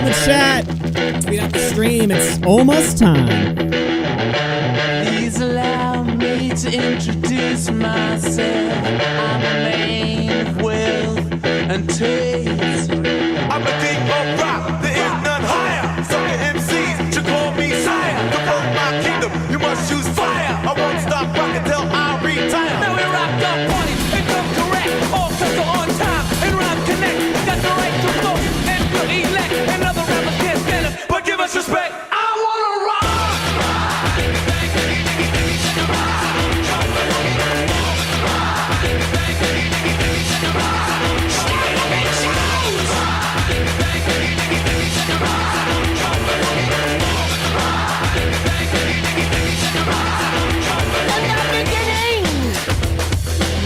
in the chat. Tweet out the stream. It's almost time. Please allow me to introduce myself. I'm a man of wealth and taste. I'm the king of rock, there is none higher. Sucker MCs should call me sire. To run my kingdom, you must choose fire. I won't stop rocking till I retire. Now we rock the party and come correct. All cuts are on time and rhyme connect. Got the right to flow and to elect. And other rappers can't stand us, but give us respect. I wanna rock.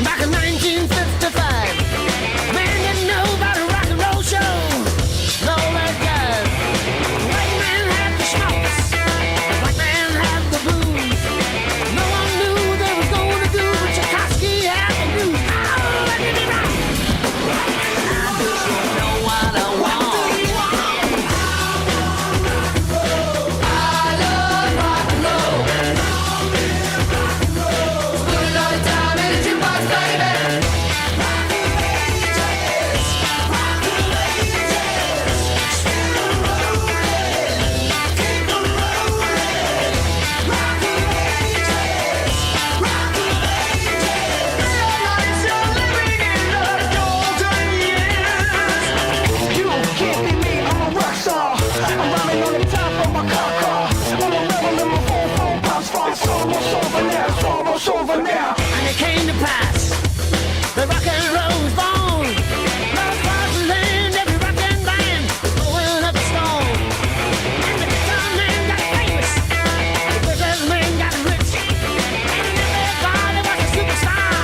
Back in 1955, man didn't know about a rock and roll show. No, that guy. White man had the schmaltz, black man had the blues. No one knew they was going to do what Stochastic had to do. Oh, let me rock. I just know what I want. I love rock and roll. Put it all the time in a jukebox, baby. Over now. And it came to pass, the rock and roll was born. Love across the land, every rock and band was going up a stone. And the guitar man got famous, the business man got rich, and everybody was a superstar.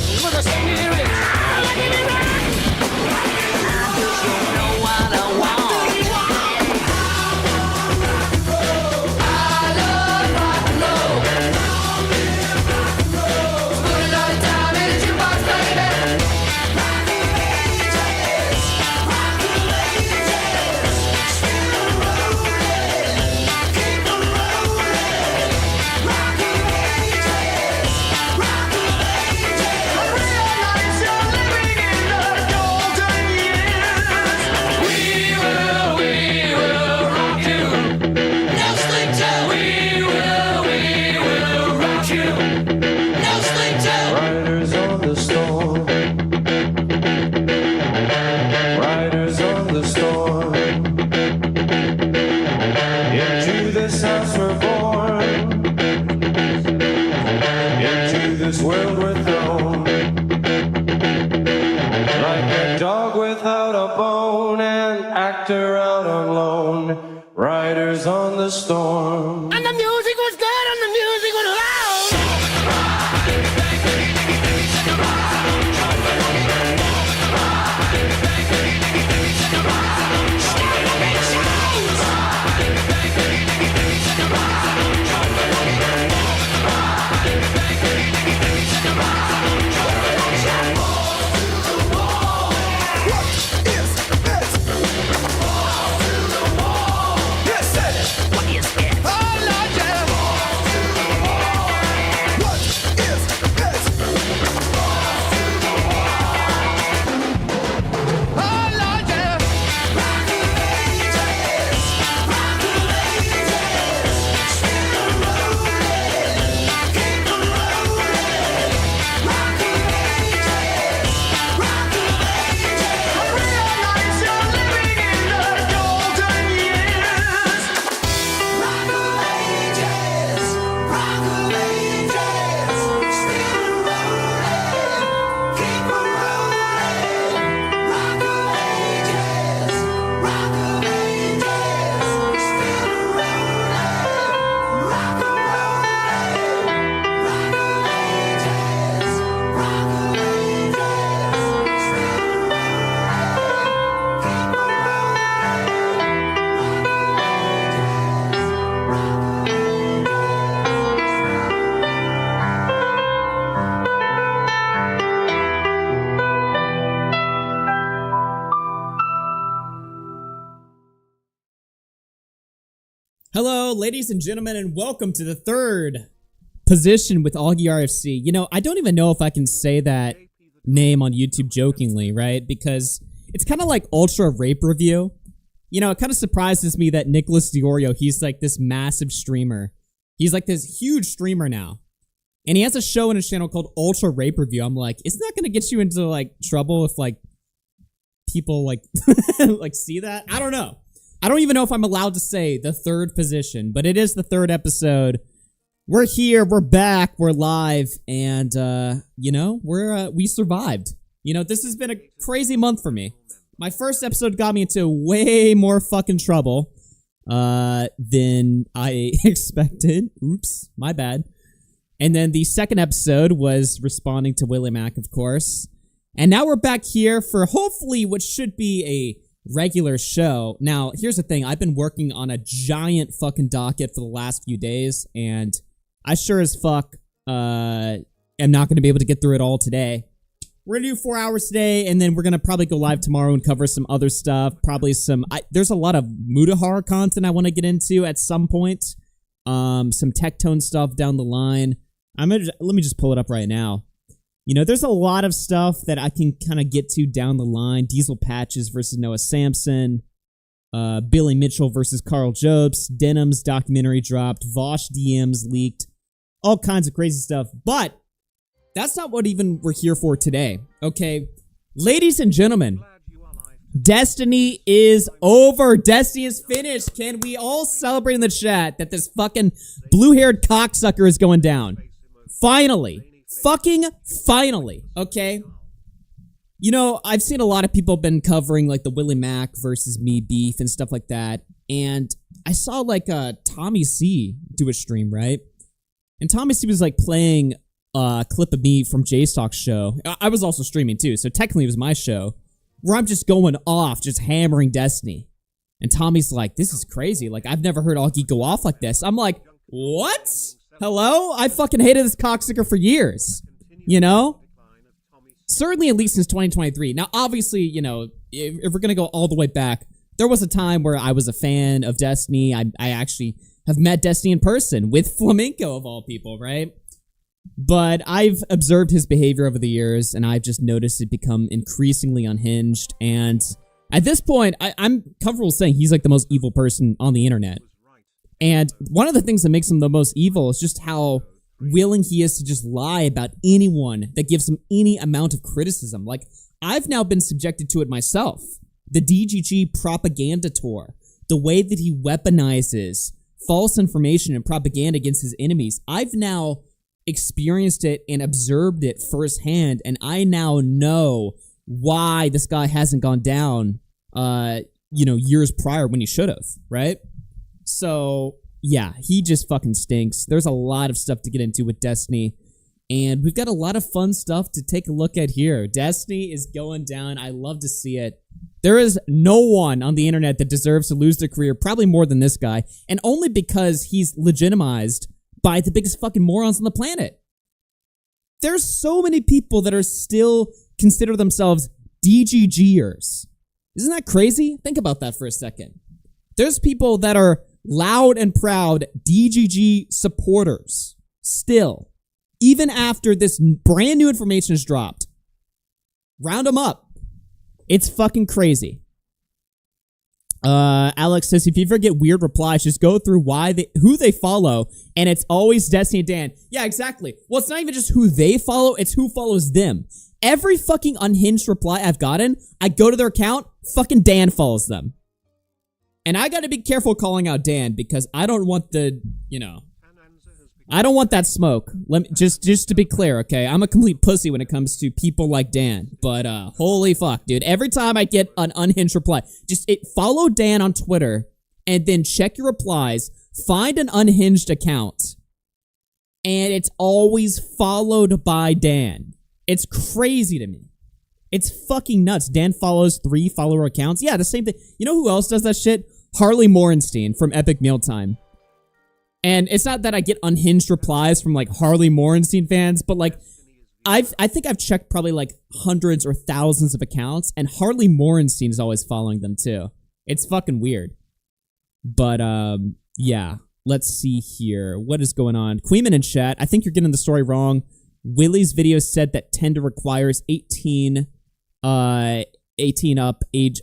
He was a singing rich. Oh, let me rock. I just don't know what I want. I love rock and roll. Put it all the time in a jukebox, baby. Riders on the storm. Riders on the storm. Into this house we're born. Into this world we're thrown. Like a dog without a bone, an actor out on loan. Riders on the storm. And the music was good and the music was loud. Yes, What is it? I Hello, ladies and gentlemen, and welcome to the third position with AugieRFC. You know, I don't even know if I can say that name on YouTube jokingly, right? Because it's kind of like Ultra Rape Review. You know, it kind of surprises me that Nicholas Diorio, he's like this massive streamer. He's like this huge streamer now. And he has a show on his channel called Ultra Rape Review. I'm like, isn't that going to get you into like trouble if like people like like see that? I don't know. I don't even know if I'm allowed to say the third position, but it is the third episode. We're here, we're back, we're live, and you know, we survived. You know, this has been a crazy month for me. My first episode got me into way more fucking trouble than I expected. Oops, my bad. And then the second episode was responding to Willie Mack, of course. And now we're back here for hopefully what should be a regular show. Now, here's the thing. I've been working on a giant fucking docket for the last few days, and I sure as fuck am not going to be able to get through it all today. We're going to do 4 hours today, and then we're going to probably go live tomorrow and cover some other stuff. Probably some... there's a lot of Mutahar content I want to get into at some point. Some Techone stuff down the line. Let me just pull it up right now. You know, there's a lot of stuff that I can kind of get to down the line. Diesel Patches versus Noah Samson. Billy Mitchell versus Carl Jobs. Denim's documentary dropped. Vosh DMs leaked. All kinds of crazy stuff. But that's not what even we're here for today. Okay? Ladies and gentlemen, Destiny is over. Destiny is finished. Can we all celebrate in the chat that this fucking blue-haired cocksucker is going down? Finally. Fucking finally, okay? You know, I've seen a lot of people been covering, like, the Willie Mack versus me beef and stuff like that, and I saw, like, Tommy C do a stream, right? And Tommy C was, like, playing a clip of me from J-Stock's show. I was also streaming, too, so technically it was my show, where I'm just going off, just hammering Destiny. And Tommy's like, this is crazy. Like, I've never heard Augie go off like this. I'm like, what? Hello? I fucking hated this cocksucker for years. You know? Certainly at least since 2023. Now, obviously, you know, if we're gonna go all the way back, there was a time where I was a fan of Destiny. I actually have met Destiny in person with Flamenco, of all people, right? But I've observed his behavior over the years, and I've just noticed it become increasingly unhinged. And at this point, I'm comfortable saying he's like the most evil person on the internet. And one of the things that makes him the most evil is just how willing he is to just lie about anyone that gives him any amount of criticism. Like, I've now been subjected to it myself. The DGG propaganda tour, the way that he weaponizes false information and propaganda against his enemies. I've now experienced it and observed it firsthand, and I now know why this guy hasn't gone down, you know, years prior when he should have, right? So, yeah, he just fucking stinks. There's a lot of stuff to get into with Destiny, and we've got a lot of fun stuff to take a look at here. Destiny is going down. I love to see it. There is no one on the internet that deserves to lose their career, probably more than this guy, and only because he's legitimized by the biggest fucking morons on the planet. There's so many people that are still consider themselves DGGers. Isn't that crazy? Think about that for a second. There's people that are loud and proud DGG supporters still, even after this brand new information is dropped. Round them up. It's fucking crazy. Alex says, if you ever get weird replies, just go through who they follow, and it's always Destiny and Dan. Yeah, exactly. Well, it's not even just who they follow, it's who follows them. Every fucking unhinged reply I've gotten, I go to their account, fucking Dan follows them. And I gotta be careful calling out Dan, because I don't want the, you know, I don't want that smoke. Let me, just to be clear, okay? I'm a complete pussy when it comes to people like Dan, but holy fuck, dude. Every time I get an unhinged reply, follow Dan on Twitter, and then check your replies, find an unhinged account, and it's always followed by Dan. It's crazy to me. It's fucking nuts. Dan follows 3 follower accounts. Yeah, the same thing. You know who else does that shit? Harley Morenstein from Epic Mealtime. And it's not that I get unhinged replies from, like, Harley Morenstein fans, but, like, I think I've checked probably, like, hundreds or thousands of accounts, and Harley Morenstein is always following them, too. It's fucking weird. But, Yeah. Let's see here. What is going on? Queeman in chat. I think you're getting the story wrong. Willie's video said that Tinder requires 18 up age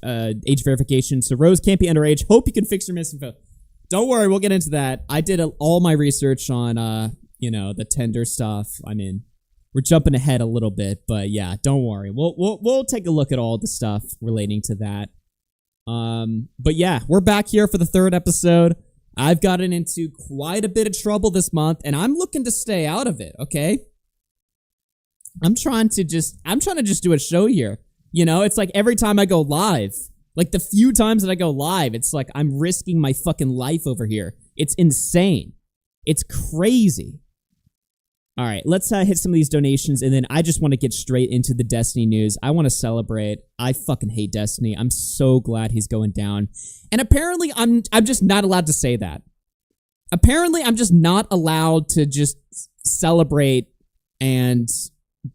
verification. So Rose can't be underage. Hope you can fix your misinfo. Don't worry, we'll get into that. I did all my research on the Tinder stuff. I mean, we're jumping ahead a little bit, but yeah, don't worry. We'll take a look at all the stuff relating to that. But yeah, we're back here for the third episode. I've gotten into quite a bit of trouble this month, and I'm looking to stay out of it, okay? I'm trying to just do a show here. You know, it's like every time I go live, like the few times that I go live, it's like I'm risking my fucking life over here. It's insane. It's crazy. All right, let's hit some of these donations, and then I just want to get straight into the Destiny news. I want to celebrate. I fucking hate Destiny. I'm so glad he's going down. And apparently, I'm just not allowed to say that. Apparently, I'm just not allowed to just celebrate and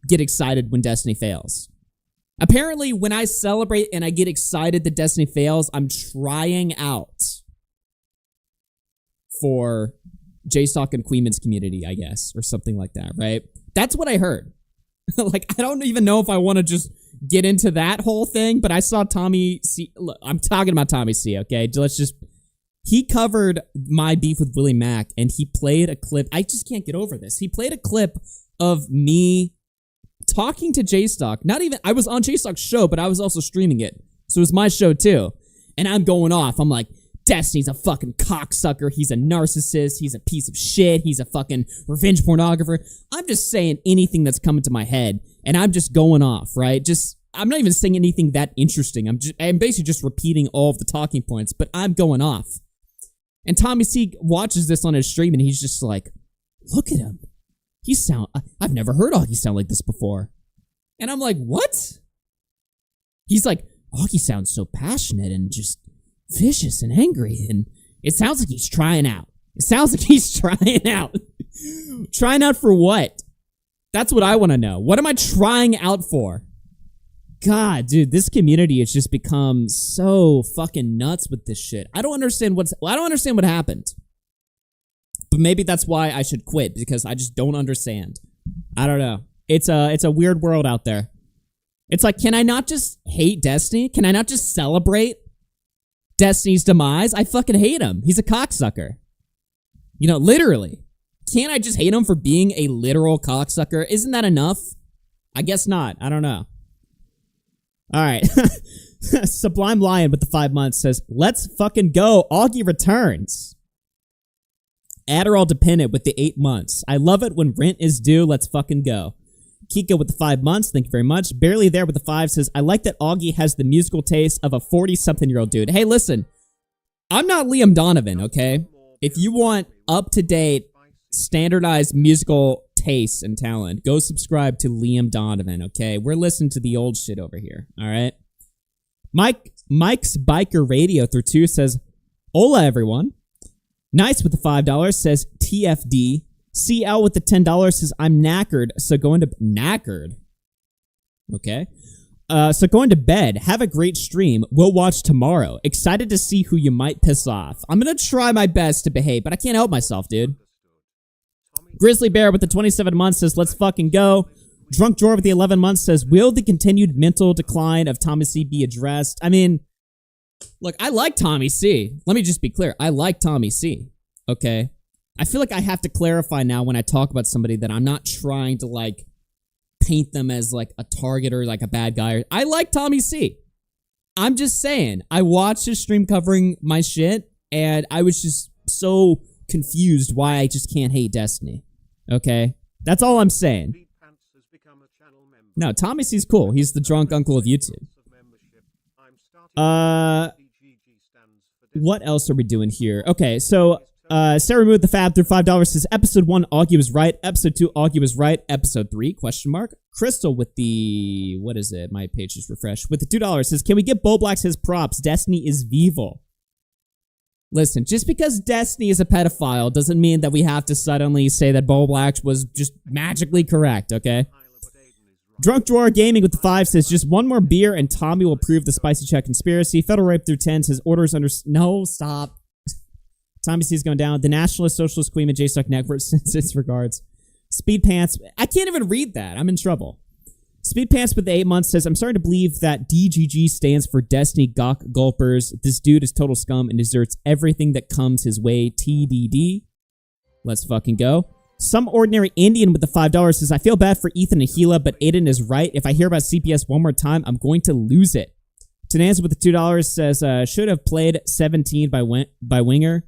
get excited when Destiny fails. Apparently, when I celebrate and I get excited that Destiny fails, I'm trying out for JStock and Queeman's community, I guess, or something like that, right? That's what I heard. Like, I don't even know if I want to just get into that whole thing, but I saw Tommy C. Look, I'm talking about Tommy C, okay? He covered my beef with Willie Mack, and he played a clip. I just can't get over this. He played a clip of me talking to JStock. I was on JStock's show, but I was also streaming it. So it was my show too. And I'm going off. I'm like, Destiny's a fucking cocksucker. He's a narcissist. He's a piece of shit. He's a fucking revenge pornographer. I'm just saying anything that's coming to my head, and I'm just going off, right? I'm not even saying anything that interesting. I'm basically just repeating all of the talking points, but I'm going off. And Tommy C watches this on his stream, and he's just like, look at him. I've never heard Augie sound like this before. And I'm like, what? He's like, Augie sounds so passionate and just vicious and angry, and it sounds like he's trying out. Trying out for what? That's what I want to know. What am I trying out for? God, dude, this community has just become so fucking nuts with this shit. I don't understand what happened. But maybe that's why I should quit, because I just don't understand. I don't know. It's a weird world out there. It's like, can I not just hate Destiny? Can I not just celebrate Destiny's demise? I fucking hate him. He's a cocksucker. You know, literally. Can't I just hate him for being a literal cocksucker? Isn't that enough? I guess not. I don't know. All right. Sublime Lion with the 5 months says, let's fucking go. Augie returns. Adderall dependent with the 8 months. I love it when rent is due. Let's fucking go. Kiko with the 5 months. Thank you very much. Barely There with the 5 says, I like that Augie has the musical taste of a 40-something-year-old dude. Hey, listen. I'm not Liam Donovan, okay? If you want up-to-date, standardized musical taste and talent, go subscribe to Liam Donovan, okay? We're listening to the old shit over here, all right? Mike's Biker Radio through 2 says, hola, everyone. Nice with the $5 says TFD. CL with the $10 says, I'm knackered, so going to... Knackered? Okay. So going to bed. Have a great stream. We'll watch tomorrow. Excited to see who you might piss off. I'm gonna try my best to behave, but I can't help myself, dude. Grizzly Bear with the 27 months says, let's fucking go. Drunk Drawer with the 11 months says, will the continued mental decline of Tommy C be addressed? I mean, look, I like Tommy C. Let me just be clear. I like Tommy C. Okay? I feel like I have to clarify now when I talk about somebody that I'm not trying to, like, paint them as, like, a target or, like, a bad guy. I like Tommy C. I'm just saying. I watched his stream covering my shit, and I was just so confused why I just can't hate Destiny. Okay? That's all I'm saying. No, Tommy C's cool. He's the drunk uncle of YouTube. What else are we doing here? Okay, so Sarah Mood the Fab through $5 says, episode 1, Augie was right. Episode 2, Augie was right. Episode 3, question mark. Crystal with the, what is it? My page just refreshed. With the $2 says, can we give Bo Blacks his props? Destiny is evil. Listen, just because Destiny is a pedophile doesn't mean that we have to suddenly say that Bo Blacks was just magically correct, okay? Drunk Drawer Gaming with the 5 says, just one more beer and Tommy will prove the spicy check conspiracy. Federal Rape through 10 says, orders under... No, stop. Tommy C's going down. The Nationalist Socialist Queen and JStock Network sends its regards. Speed Pants. I can't even read that. I'm in trouble. Speed Pants with the 8 months says, I'm starting to believe that DGG stands for Destiny Gawk Gulpers. This dude is total scum and deserts everything that comes his way. TDD. Let's fucking go. Some ordinary Indian with the $5 says, I feel bad for Ethan and Hila, but Aiden is right. If I hear about CPS one more time, I'm going to lose it. Tenanza with the $2 says, should have played 17 by Winger.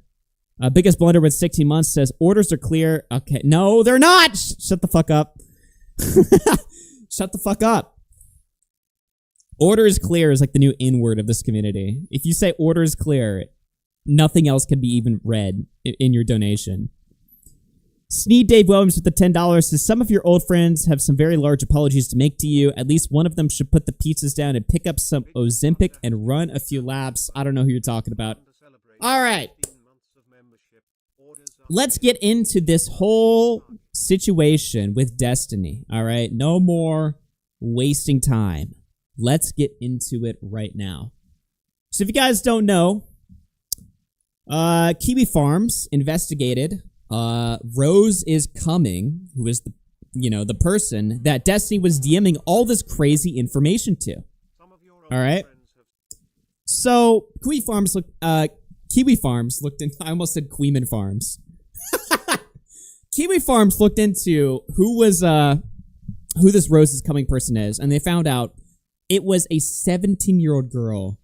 Biggest Blunder with 16 months says, orders are clear. Okay, no, they're not! Shut the fuck up. Shut the fuck up. Order is clear is like the new N-word of this community. If you say order is clear, nothing else can be even read in your donation. Sneed Dave Williams with the $10 says, some of your old friends have some very large apologies to make to you. At least one of them should put the pizzas down and pick up some Ozempic and run a few laps. I don't know who you're talking about. All right. Let's get into this whole situation with Destiny. All right. No more wasting time. Let's get into it right now. So if you guys don't know, Kiwi Farms investigated Rose is Coming, who is the person that Destiny was DMing all this crazy information to. All right. So Kiwi Farms looked in. I almost said Queeman Farms. Kiwi Farms looked into who this Rose is Coming person is, and they found out it was a 17-year-old girl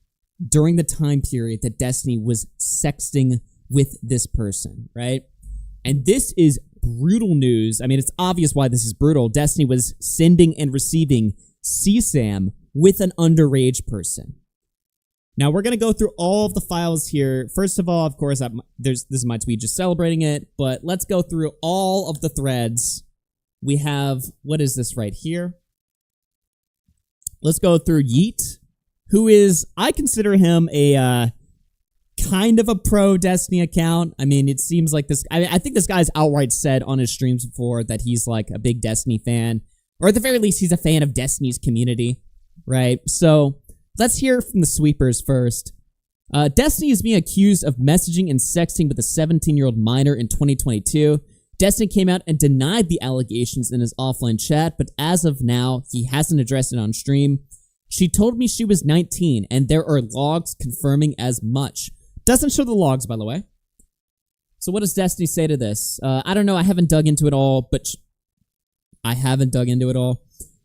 during the time period that Destiny was sexting with this person, right? And this is brutal news. I mean, it's obvious why this is brutal. Destiny was sending and receiving CSAM with an underage person. Now, we're going to go through all of the files here. First of all, of course, this is my tweet just celebrating it, but let's go through all of the threads. We have, what is this right here? Let's go through Yeet, who is, I consider him a kind of a pro-Destiny account. I mean, it seems like this, I think this guy's outright said on his streams before that he's like a big Destiny fan, or at the very least, he's a fan of Destiny's community, right? So, let's hear from the sweepers first. Destiny is being accused of messaging and sexting with a 17-year-old minor in 2022. Destiny came out and denied the allegations in his offline chat, but as of now, he hasn't addressed it on stream. She told me she was 19, and there are logs confirming as much. Doesn't show the logs, by the way. So what does Destiny say to this? I don't know. I haven't dug into it all, but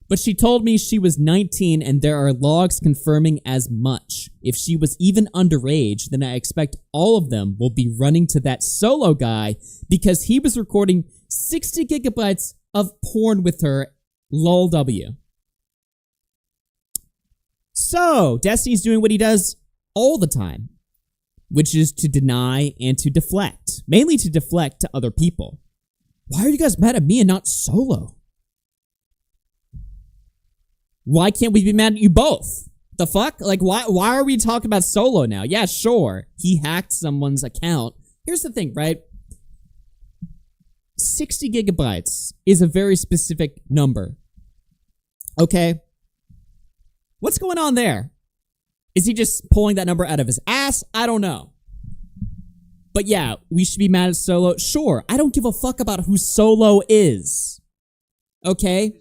But she told me she was 19 and there are logs confirming as much. If she was even underage, then I expect all of them will be running to that solo guy because he was recording 60 gigabytes of porn with her. Lol W. So, Destiny's doing what he does all the time, which is to deny and to deflect. Mainly to deflect to other people. Why are you guys mad at me and not Solo? Why can't we be mad at you both? The fuck? Like, why are we talking about Solo now? Yeah, sure. He hacked someone's account. Here's the thing, right? 60 gigabytes is a very specific number. Okay? What's going on there? Is he just pulling that number out of his ass? I don't know. But yeah, we should be mad at Solo. Sure, I don't give a fuck about who Solo is. Okay?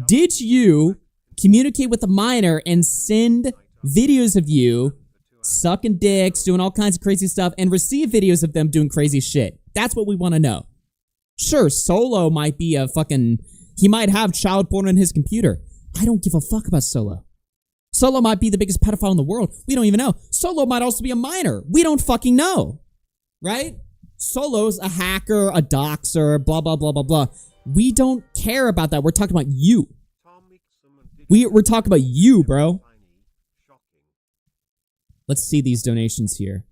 Did you communicate with a minor and send videos of you sucking dicks, doing all kinds of crazy stuff, and receive videos of them doing crazy shit? That's what we want to know. Sure, Solo might be a fucking... He might have child porn on his computer. I don't give a fuck about Solo. Solo might be the biggest pedophile in the world. We don't even know. Solo might also be a minor. We don't fucking know. Right? Solo's a hacker, a doxer, blah, blah, blah, blah, blah. We don't care about that. We're talking about you. We're talking about you, bro. Let's see these donations here.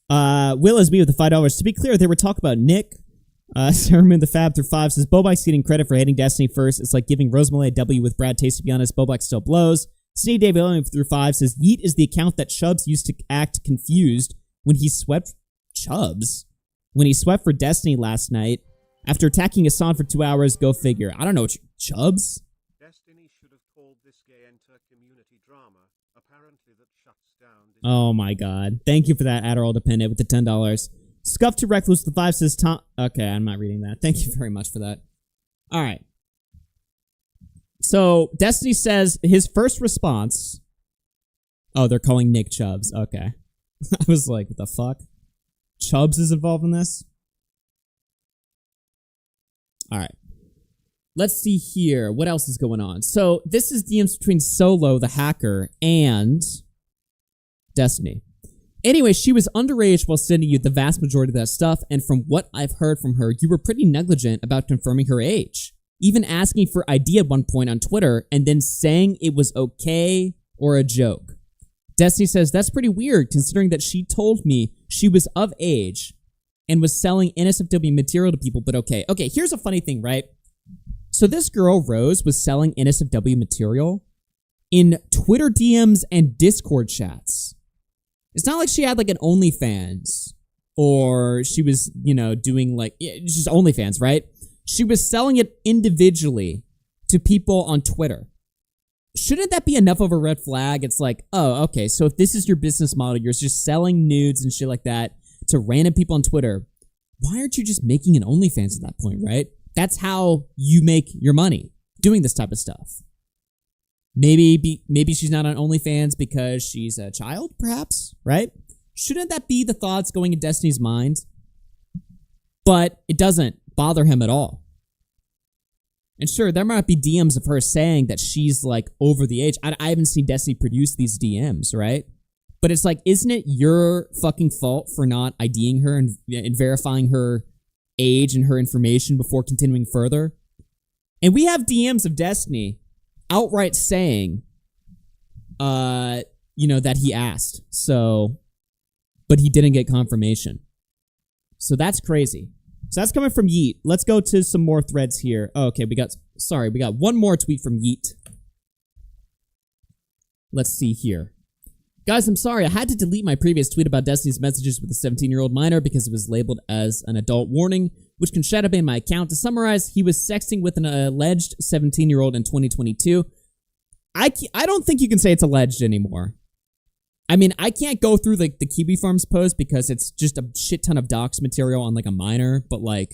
Will is me with the $5. To be clear, they were talking about Nick. Sermon the Fab through 5 says, Bobike's getting credit for hating Destiny first. It's like giving Rosemary a W with Brad Taste, to be honest. Bobike still blows. Sneedy Dave through 5 says, Yeet is the account that Chubbs used to act confused when he swept... Chubbs? When he swept for Destiny last night. After attacking Hasan for 2 hours, go figure. I don't know, Chubbs? Destiny should have called this gay enter community drama. Apparently that Oh my god. Thank you for that, Adderall Dependent, with the $10. Scuff to Recluse with the 5 says Tom. Okay, I'm not reading that. Thank you very much for that. Alright. So, Destiny says his first response. Oh, they're calling Nick Chubbs. Okay. I was like, what the fuck? Chubbs is involved in this? Alright. Let's see here. What else is going on? So, this is DMs between Solo, the hacker, and Destiny. Anyway, she was underage while sending you the vast majority of that stuff, and from what I've heard from her, you were pretty negligent about confirming her age. Even asking for ID at one point on Twitter, and then saying it was okay or a joke. Destiny says, that's pretty weird, considering that she told me she was of age and was selling NSFW material to people, but okay. Okay, here's a funny thing, right? So this girl, Rose, was selling NSFW material in Twitter DMs and Discord chats. It's not like she had like an OnlyFans or she was, you know, doing like, yeah, just OnlyFans, right? She was selling it individually to people on Twitter. Shouldn't that be enough of a red flag? It's like, oh, okay, so if this is your business model, you're just selling nudes and shit like that to random people on Twitter, why aren't you just making an OnlyFans at that point, right? That's how you make your money, doing this type of stuff. Maybe she's not on OnlyFans because she's a child, perhaps, right? Shouldn't that be the thoughts going in Destiny's mind? But it doesn't bother him at all. And sure, there might be DMs of her saying that she's, like, over the age. I haven't seen Destiny produce these DMs, right? But it's like, isn't it your fucking fault for not IDing her and verifying her age and her information before continuing further? And we have DMs of Destiny outright saying, you know, that he asked. So, but he didn't get confirmation. So that's crazy. So that's coming from Yeet. Let's go to some more threads here. Oh, okay, we got one more tweet from Yeet. Let's see here. Guys, I'm sorry. I had to delete my previous tweet about Destiny's messages with a 17-year-old minor because it was labeled as an adult warning, which can shadow ban my account. To summarize, he was sexting with an alleged 17-year-old in 2022. I don't think you can say it's alleged anymore. I mean, I can't go through the Kiwi Farms post because it's just a shit ton of dox material on like a minor, but like,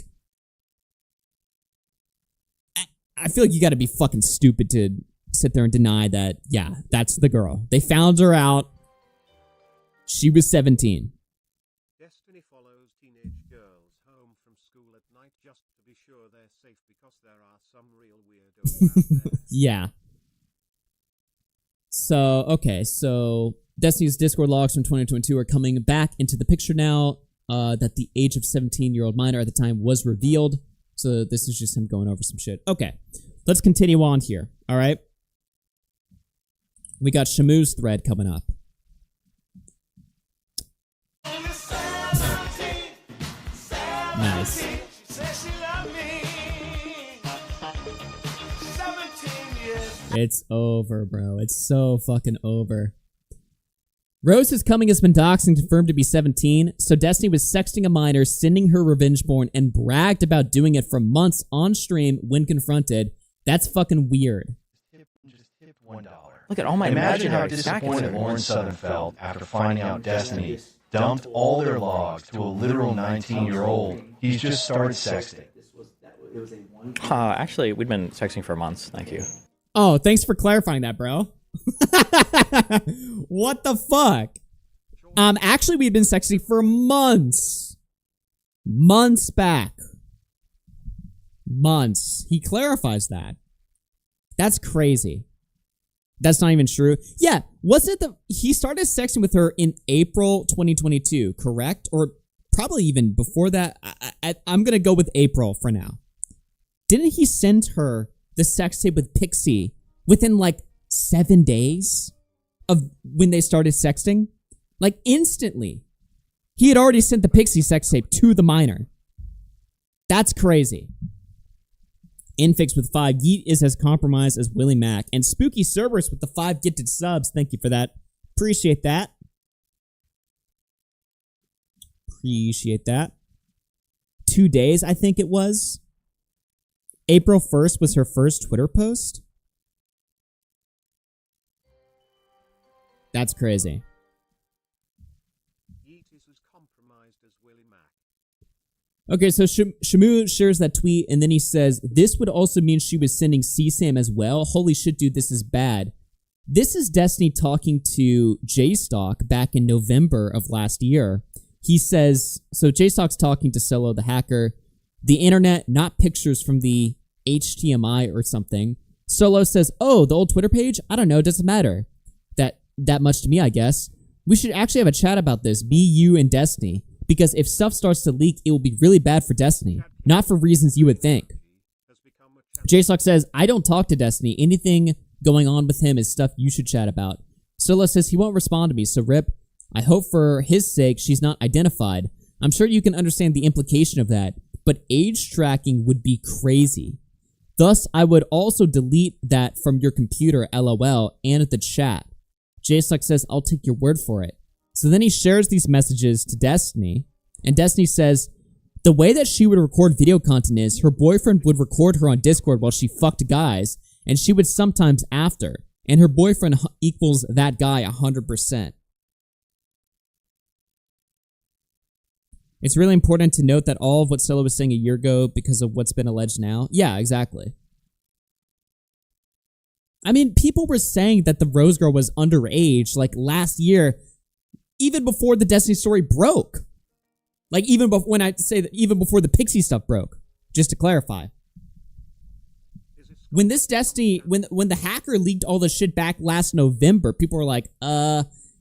I feel like you gotta be fucking stupid to sit there and deny that, yeah, that's the girl. They found her out. She was 17. Destiny follows teenage girls home from school at night just to be sure they're safe because there are some real weirdos out there. Yeah. So, okay, so Destiny's Discord logs from 2022 are coming back into the picture now, that the age of 17-year-old minor at the time was revealed. So this is just him going over some shit. Okay, let's continue on here, all right? We got Shamu's thread coming up. Nice. It's over, bro. It's so fucking over. Rose is coming has been doxxed and confirmed to be 17, so Destiny was sexting a minor, sending her revenge porn, and bragged about doing it for months on stream when confronted. That's fucking weird. Just tip $1. Look at all my Imagine how imaginary disappointed Lauren Southern felt after finding out Destiny dumped all their logs to a literal 19-year-old he's just started sexting. Actually, we'd been texting for months. Thank you. Oh, thanks for clarifying that, bro. What the fuck? Actually, we've been sexting for months. Months back. Months. He clarifies that. That's crazy. That's not even true. Yeah, wasn't it he started sexting with her in April 2022, correct? Or probably even before that. I'm gonna go with April for now. Didn't he send her the sex tape with Pixie within like 7 days of when they started sexting? Like instantly. He had already sent the Pixie sex tape to the minor. That's crazy. Infix with 5. Yeet is as compromised as Willie Mack. And Spooky Cerberus with the 5 gifted subs. Thank you for that. Appreciate that. Appreciate that. 2 days, I think it was. April 1st was her first Twitter post. That's crazy. Yeet is as compromised as Willie Mack. Okay, so Shamu shares that tweet, and then he says, this would also mean she was sending CSAM as well. Holy shit, dude, this is bad. This is Destiny talking to JStock back in November of last year. He says, so JStock's talking to Solo the hacker, the internet, not pictures from the HTMI or something. Solo says, oh, the old Twitter page? I don't know, doesn't matter. That much to me, I guess. We should actually have a chat about this, me, you, and Destiny. Because if stuff starts to leak, it will be really bad for Destiny. Not for reasons you would think. JStock says, I don't talk to Destiny. Anything going on with him is stuff you should chat about. Solo says he won't respond to me, so rip. I hope for his sake she's not identified. I'm sure you can understand the implication of that, but age tracking would be crazy. Thus, I would also delete that from your computer, LOL, and the chat. JStock says, I'll take your word for it. So then he shares these messages to Destiny, and Destiny says, the way that she would record video content is her boyfriend would record her on Discord while she fucked guys, and she would sometimes after, and her boyfriend equals that guy 100%. It's really important to note that all of what Solo was saying a year ago because of what's been alleged now. Yeah, exactly. I mean, people were saying that the Rose Girl was underage, like, last year, even before the Destiny story broke. Like, even before, when I say that, even before the Pixie stuff broke. Just to clarify. When this Destiny, when the hacker leaked all the shit back last November, people were like,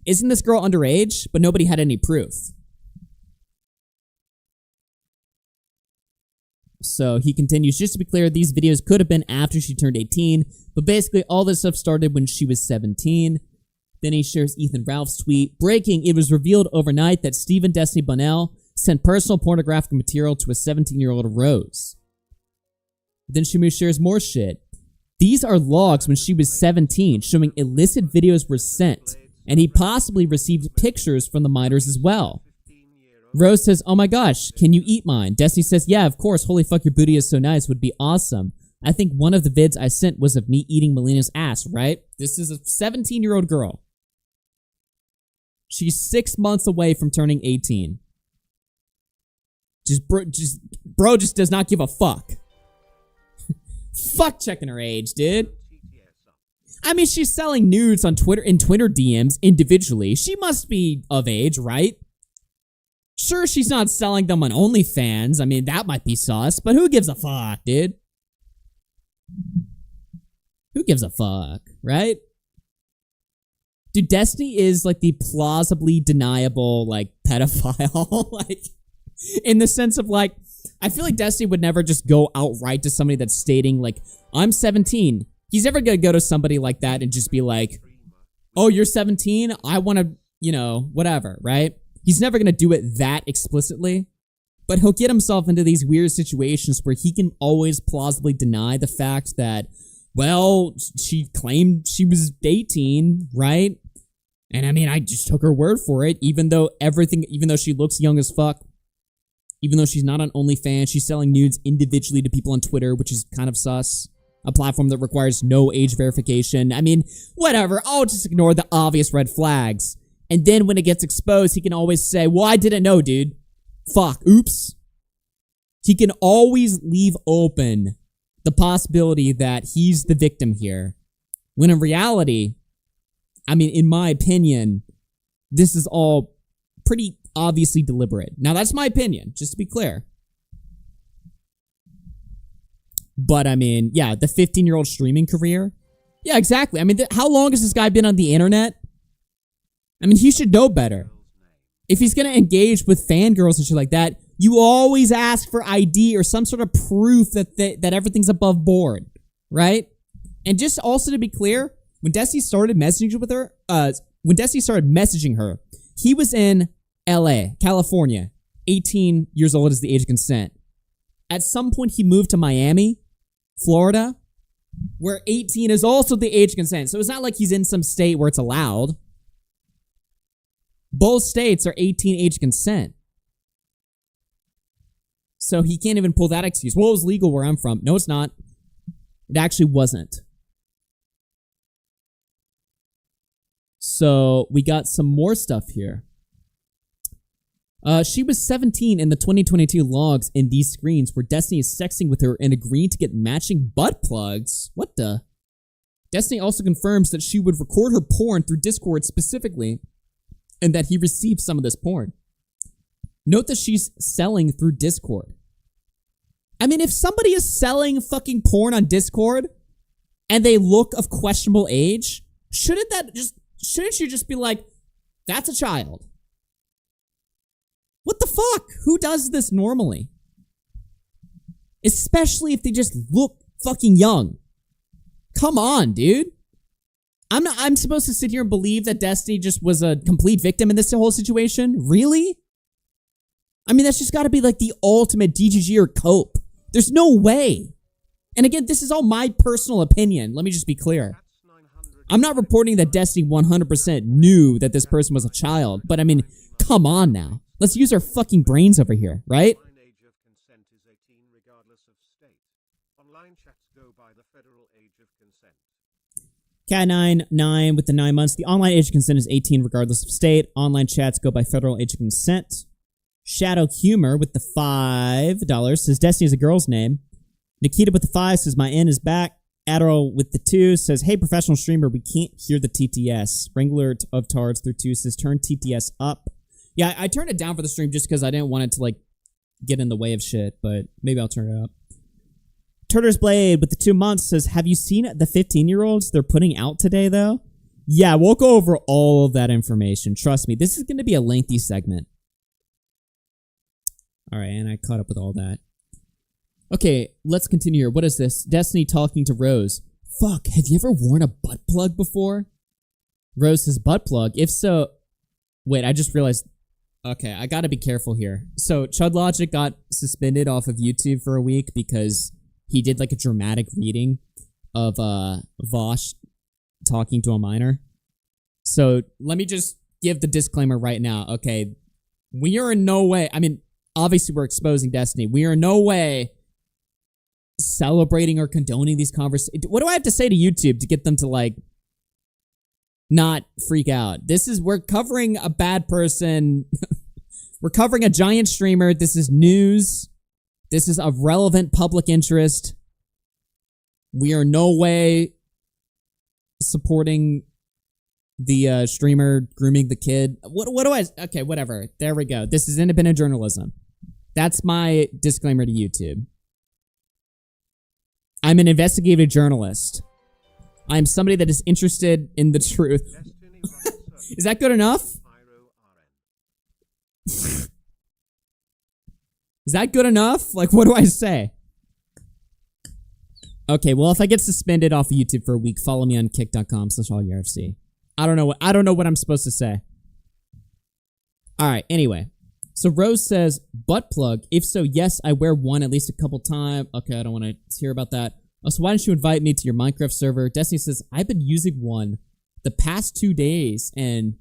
isn't this girl underage? But nobody had any proof. So he continues, just to be clear, these videos could have been after she turned 18, but basically all this stuff started when she was 17. Then he shares Ethan Ralph's tweet. Breaking, it was revealed overnight that Stephen Destiny Bunnell sent personal pornographic material to a 17-year-old Rose. Then Shamu shares more shit. These are logs when she was 17, showing illicit videos were sent, and he possibly received pictures from the minors as well. Rose says, oh my gosh, can you eat mine? Destiny says, yeah, of course, holy fuck, your booty is so nice, would be awesome. I think one of the vids I sent was of me eating Melina's ass, right? This is a 17-year-old girl. She's 6 months away from turning 18. Bro just does not give a fuck. Fuck checking her age, dude. I mean, she's selling nudes on Twitter in Twitter DMs individually. She must be of age, right? Sure, she's not selling them on OnlyFans. I mean, that might be sus, but who gives a fuck, dude? Who gives a fuck, right? Dude, Destiny is like the plausibly deniable, like, pedophile. Like, in the sense of, like, I feel like Destiny would never just go outright to somebody that's stating, like, I'm 17. He's never gonna go to somebody like that and just be like, oh, you're 17? I wanna, you know, whatever, right? He's never gonna do it that explicitly, but he'll get himself into these weird situations where he can always plausibly deny the fact that, well, she claimed she was 18, right? And I mean, I just took her word for it, even though she looks young as fuck, even though she's not on OnlyFans, she's selling nudes individually to people on Twitter, which is kind of sus. A platform that requires no age verification. I mean, whatever, I'll just ignore the obvious red flags. And then when it gets exposed, he can always say, well, I didn't know, dude. Fuck, oops. He can always leave open the possibility that he's the victim here. When in reality, I mean, in my opinion, this is all pretty obviously deliberate. Now, that's my opinion, just to be clear. But, I mean, yeah, the 15-year-old streaming career. Yeah, exactly. I mean, how long has this guy been on the internet? I mean, he should know better. If he's going to engage with fangirls and shit like that, you always ask for ID or some sort of proof that everything's above board, right? And just also to be clear, when Destiny started messaging with her, he was in LA, California, 18 years old is the age of consent. At some point, he moved to Miami, Florida, where 18 is also the age of consent. So it's not like he's in some state where it's allowed. Both states are 18 age consent. So he can't even pull that excuse. Well, it was legal where I'm from. No, it's not. It actually wasn't. So we got some more stuff here. She was 17 in the 2022 logs in these screens where Destiny is sexting with her and agreeing to get matching butt plugs. What the? Destiny also confirms that she would record her porn through Discord specifically and that he received some of this porn. Note that she's selling through Discord. I mean, if somebody is selling fucking porn on Discord and they look of questionable age, shouldn't you just be like, that's a child? What the fuck? Who does this normally? Especially if they just look fucking young. Come on, dude. I'm supposed to sit here and believe that Destiny just was a complete victim in this whole situation? Really? I mean, that's just gotta be like the ultimate DGG or cope. There's no way. And again, this is all my personal opinion. Let me just be clear. I'm not reporting that Destiny 100% knew that this person was a child, but I mean, come on now. Let's use our fucking brains over here, right? Online age of consent is 18 regardless of state. Online chats go by the federal age of consent. Cat99 with the 9 months. The online age of consent is 18 regardless of state. Online chats go by federal age of consent. Shadow Humor with the $5 says Destiny is a girl's name. Nikita with the 5 says my N is back. Adderall with the 2 says, hey, professional streamer, we can't hear the TTS. Wrangler of Tards through 2 says, turn TTS up. Yeah, I turned it down for the stream just because I didn't want it to, like, get in the way of shit, but maybe I'll turn it up. Turner's Blade with the 2 months says, have you seen the 15-year-olds they're putting out today, though? Yeah, we'll go over all of that information. Trust me, this is going to be a lengthy segment. All right, and I caught up with all that. Okay, let's continue here. What is this? Destiny talking to Rose. Fuck, have you ever worn a butt plug before? Rose says, butt plug? If so... Wait, I just realized... Okay, I gotta be careful here. So, Chud Logic got suspended off of YouTube for a week because he did like a dramatic reading of Vosh talking to a minor. So, let me just give the disclaimer right now. Okay, we are in no way... I mean, obviously we're exposing Destiny. We are in no way celebrating or condoning these conversations. What do I have to say to YouTube to get them to, like, not freak out? We're covering a bad person. We're covering a giant streamer. This is news. This is of relevant public interest. We are no way supporting the streamer grooming the kid. What do I... Okay, whatever. There we go. This is independent journalism. That's my disclaimer to YouTube. I'm an investigative journalist. I'm somebody that is interested in the truth. Is that good enough? Is that good enough? Like, what do I say? Okay, well, if I get suspended off of YouTube for a week, follow me on kick.com/AugieRFC. I don't know what I'm supposed to say. Alright, anyway. So Rose says, butt plug. If so, yes, I wear one at least a couple times. Okay, I don't want to hear about that. So why don't you invite me to your Minecraft server? Destiny says, I've been using one the past 2 days, and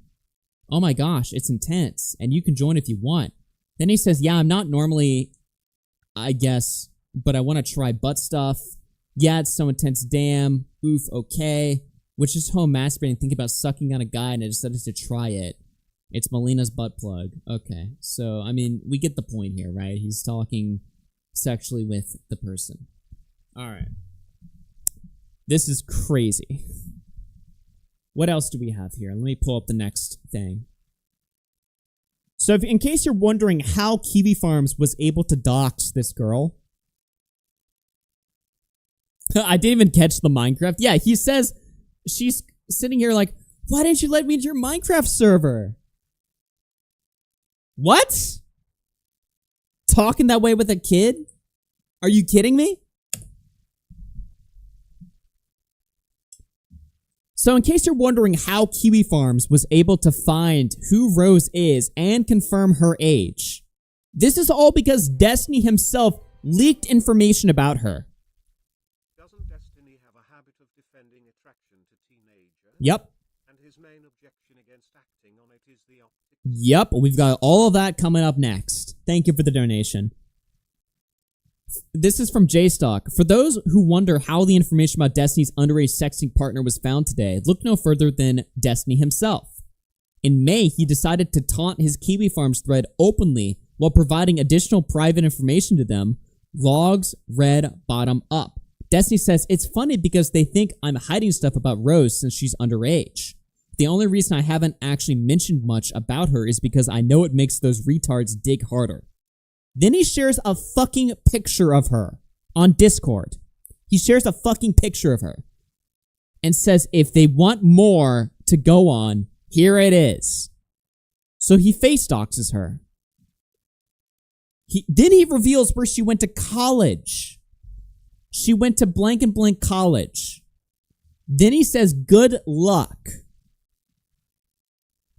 oh my gosh, it's intense, and you can join if you want. Then he says, yeah, I'm not normally, I guess, but I want to try butt stuff. Yeah, it's so intense, damn. Oof, okay. Which is home masturbating, thinking about sucking on a guy, and I decided to try it. It's Melina's butt plug. Okay, so, I mean, we get the point here, right? He's talking sexually with the person. Alright. This is crazy. What else do we have here? Let me pull up the next thing. So, in case you're wondering how Kiwi Farms was able to dox this girl... I didn't even catch the Minecraft. Yeah, he says... She's sitting here like, why didn't you let me into your Minecraft server? What? Talking that way with a kid? Are you kidding me? So in case you're wondering how Kiwi Farms was able to find who Rose is and confirm her age, this is all because Destiny himself leaked information about her. Doesn't Destiny have a habit of defending attraction to teenagers? Yep. And his main objection against acting on it is the optics. Yep, we've got all of that coming up next. Thank you for the donation. This is from JStock. For those who wonder how the information about Destiny's underage sexting partner was found today, look no further than Destiny himself. In May, he decided to taunt his Kiwi Farms thread openly while providing additional private information to them. Logs read bottom up. Destiny says, it's funny because they think I'm hiding stuff about Rose since she's underage. The only reason I haven't actually mentioned much about her is because I know it makes those retards dig harder. Then he shares a fucking picture of her on Discord. He shares a fucking picture of her and says if they want more to go on, here it is. So he face doxes her. Then he reveals where she went to college. She went to blank and blank college. Then he says good luck.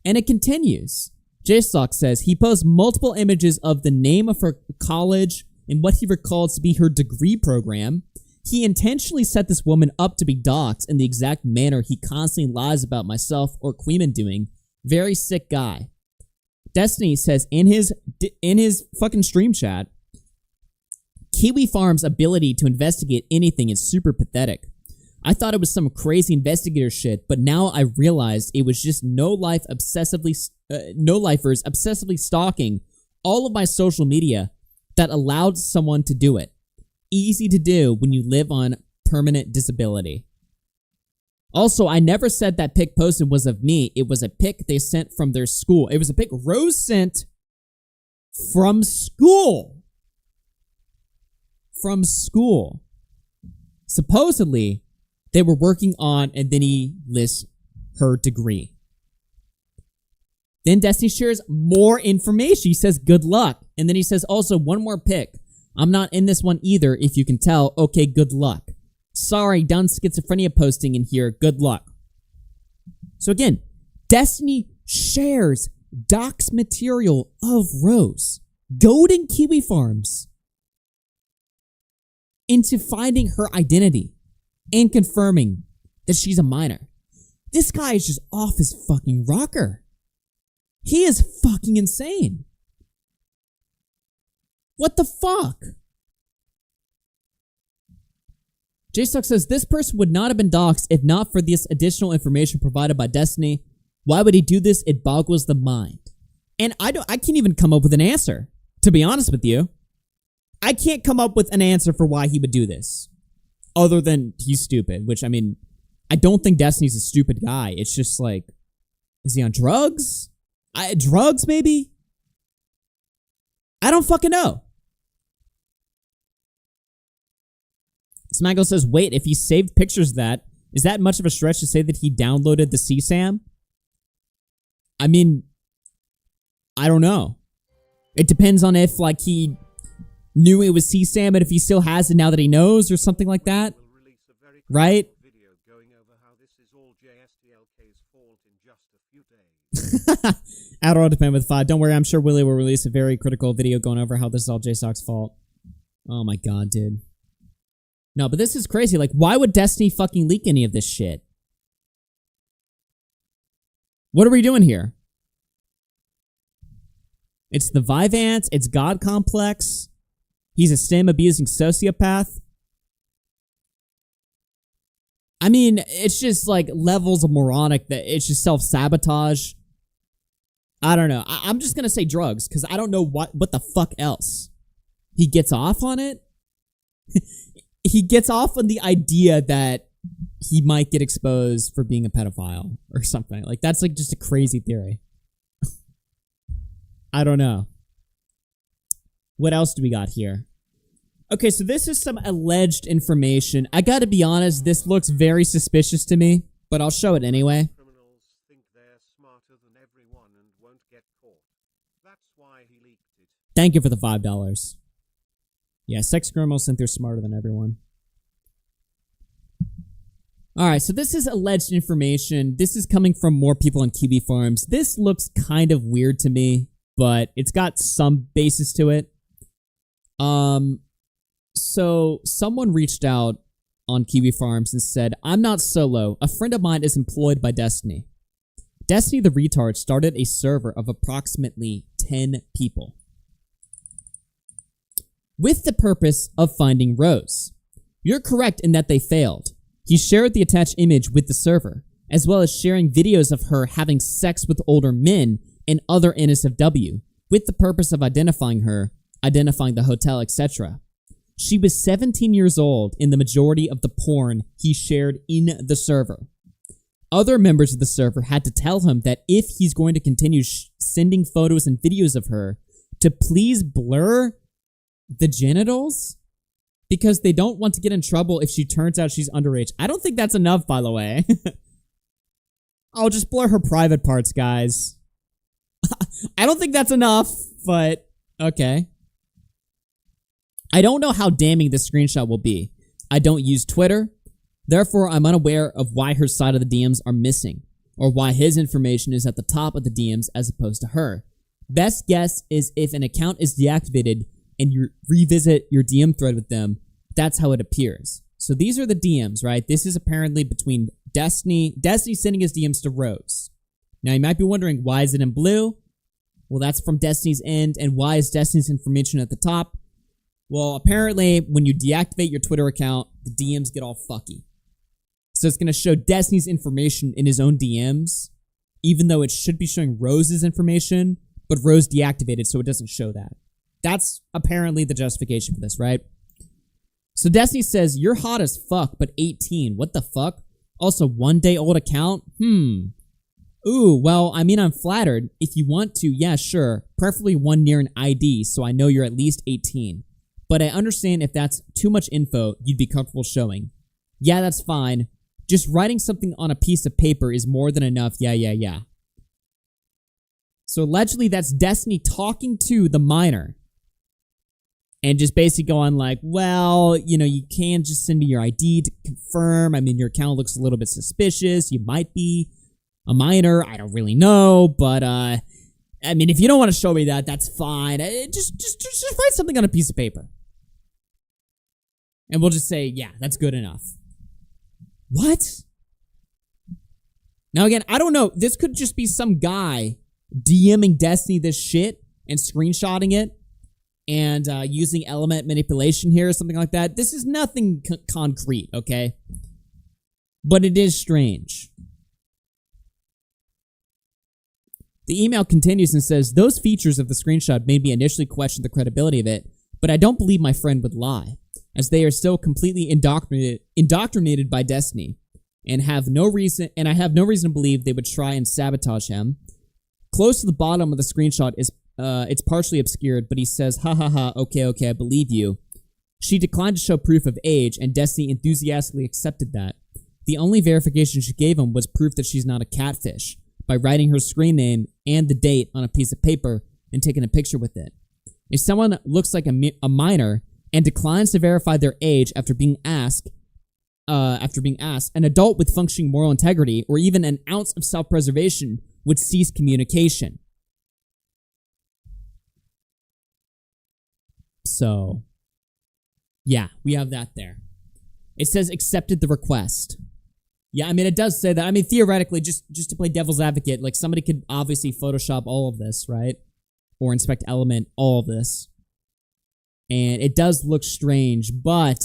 And it continues. JStock says he posts multiple images of the name of her college and what he recalls to be her degree program. He intentionally set this woman up to be doxxed in the exact manner he constantly lies about myself or Queeman doing. Very sick guy. Destiny says in his fucking stream chat, Kiwi Farm's ability to investigate anything is super pathetic. I thought it was some crazy investigator shit, but now I realized it was just no-lifers obsessively stalking all of my social media that allowed someone to do it. Easy to do when you live on permanent disability. Also, I never said that pic posted was of me. It was a pic they sent from their school. It was a pic Rose sent from school. From school. Supposedly, they were working on, and then he lists her degree. Then Destiny shares more information. He says, good luck. And then he says, also, one more pic. I'm not in this one either, if you can tell. Okay, good luck. Sorry, done schizophrenia posting in here. Good luck. So again, Destiny shares docs material of Rose, goading Kiwi Farms into finding her identity and confirming that she's a minor. This guy is just off his fucking rocker. He is fucking insane. What the fuck? JStock says, this person would not have been doxxed if not for this additional information provided by Destiny. Why would he do this? It boggles the mind. And I can't even come up with an answer, to be honest with you. I can't come up with an answer for why he would do this. Other than he's stupid, which, I mean, I don't think Destiny's a stupid guy. It's just like, is he on drugs? Drugs, maybe? I don't fucking know. Smago says, wait, if he saved pictures of that, is that much of a stretch to say that he downloaded the CSAM? I mean, I don't know. It depends on if, like, he knew it was CSAM, and if he still has it now that he knows, or something like that. Right? Video going over how this is all JSTLK's fault in just a few days. Adderall depend with 5. Don't worry, I'm sure Willie will release a very critical video going over how this is all JStock's fault. Oh my god, dude. No, but this is crazy. Like, why would Destiny fucking leak any of this shit? What are we doing here? It's the Vivance. It's God Complex. He's a STEM-abusing sociopath. I mean, it's just like levels of moronic that it's just self-sabotage. I don't know. I'm just going to say drugs because I don't know what the fuck else. He gets off on it? He gets off on the idea that he might get exposed for being a pedophile or something. Like, that's like just a crazy theory. I don't know. What else do we got here? Okay, so this is some alleged information. I gotta be honest, this looks very suspicious to me, but I'll show it anyway. Criminals think they're smarter than everyone and won't get caught. That's why he leaked it. Thank you for the $5. Yeah, sex criminals think they're smarter than everyone. Alright, so this is alleged information. This is coming from more people on Kiwi Farms. This looks kind of weird to me, but it's got some basis to it. So someone reached out on Kiwi Farms and said, I'm not solo. A friend of mine is employed by Destiny. Destiny the retard started a server of approximately 10 people. with the purpose of finding Rose. You're correct in that they failed. He shared the attached image with the server, as well as sharing videos of her having sex with older men and other NSFW, with the purpose of identifying her, identifying the hotel, etc. She was 17 years old in the majority of the porn he shared in the server. Other members of the server had to tell him that if he's going to continue sending photos and videos of her, to please blur the genitals, because they don't want to get in trouble if she turns out she's underage. I don't think that's enough, by the way. I'll just blur her private parts, guys. I don't think that's enough, but okay. I don't know how damning this screenshot will be. I don't use Twitter, therefore I'm unaware of why her side of the DMs are missing, or why his information is at the top of the DMs as opposed to her. Best guess is if an account is deactivated and you revisit your DM thread with them, that's how it appears. So these are the DMs, right? This is apparently between Destiny sending his DMs to Rose. Now you might be wondering, why is it in blue? Well, that's from Destiny's end, and why is Destiny's information at the top? Well, apparently when you deactivate your Twitter account, the DMs get all fucky. So it's going to show Destiny's information in his own DMs, even though it should be showing Rose's information, but Rose deactivated, so it doesn't show that. That's apparently the justification for this, right? So Destiny says, you're hot as fuck, but 18. What the fuck? Also, 1 day old account? Ooh, well, I mean, I'm flattered. If you want to, yeah, sure. Preferably one near an ID, so I know you're at least 18. But I understand if that's too much info you'd be comfortable showing. Yeah, that's fine. Just writing something on a piece of paper is more than enough. Yeah. So allegedly, that's Destiny talking to the minor. And just basically going like, well, you know, you can just send me your ID to confirm. I mean, your account looks a little bit suspicious. You might be a minor. I don't really know. But, I mean, if you don't want to show me that, that's fine. Just write something on a piece of paper. And we'll just say, yeah, that's good enough. What? Now, again, I don't know. This could just be some guy DMing Destiny this shit and screenshotting it and using element manipulation here or something like that. This is nothing concrete, okay? But it is strange. The email continues and says, those features of the screenshot made me initially question the credibility of it, but I don't believe my friend would lie, as they are still completely indoctrinated by Destiny, and I have no reason to believe they would try and sabotage him. Close to the bottom of the screenshot is it's partially obscured, but he says, ha, okay, I believe you. She declined to show proof of age, and Destiny enthusiastically accepted that. The only verification she gave him was proof that she's not a catfish, by writing her screen name and the date on a piece of paper and taking a picture with it. If someone looks like a minor and declines to verify their age after being asked, an adult with functioning moral integrity or even an ounce of self-preservation would cease communication. So, yeah, we have that there. It says accepted the request. Yeah, I mean, it does say that. I mean, theoretically, just to play devil's advocate, like somebody could obviously Photoshop all of this, right? Or inspect element all of this. And it does look strange, but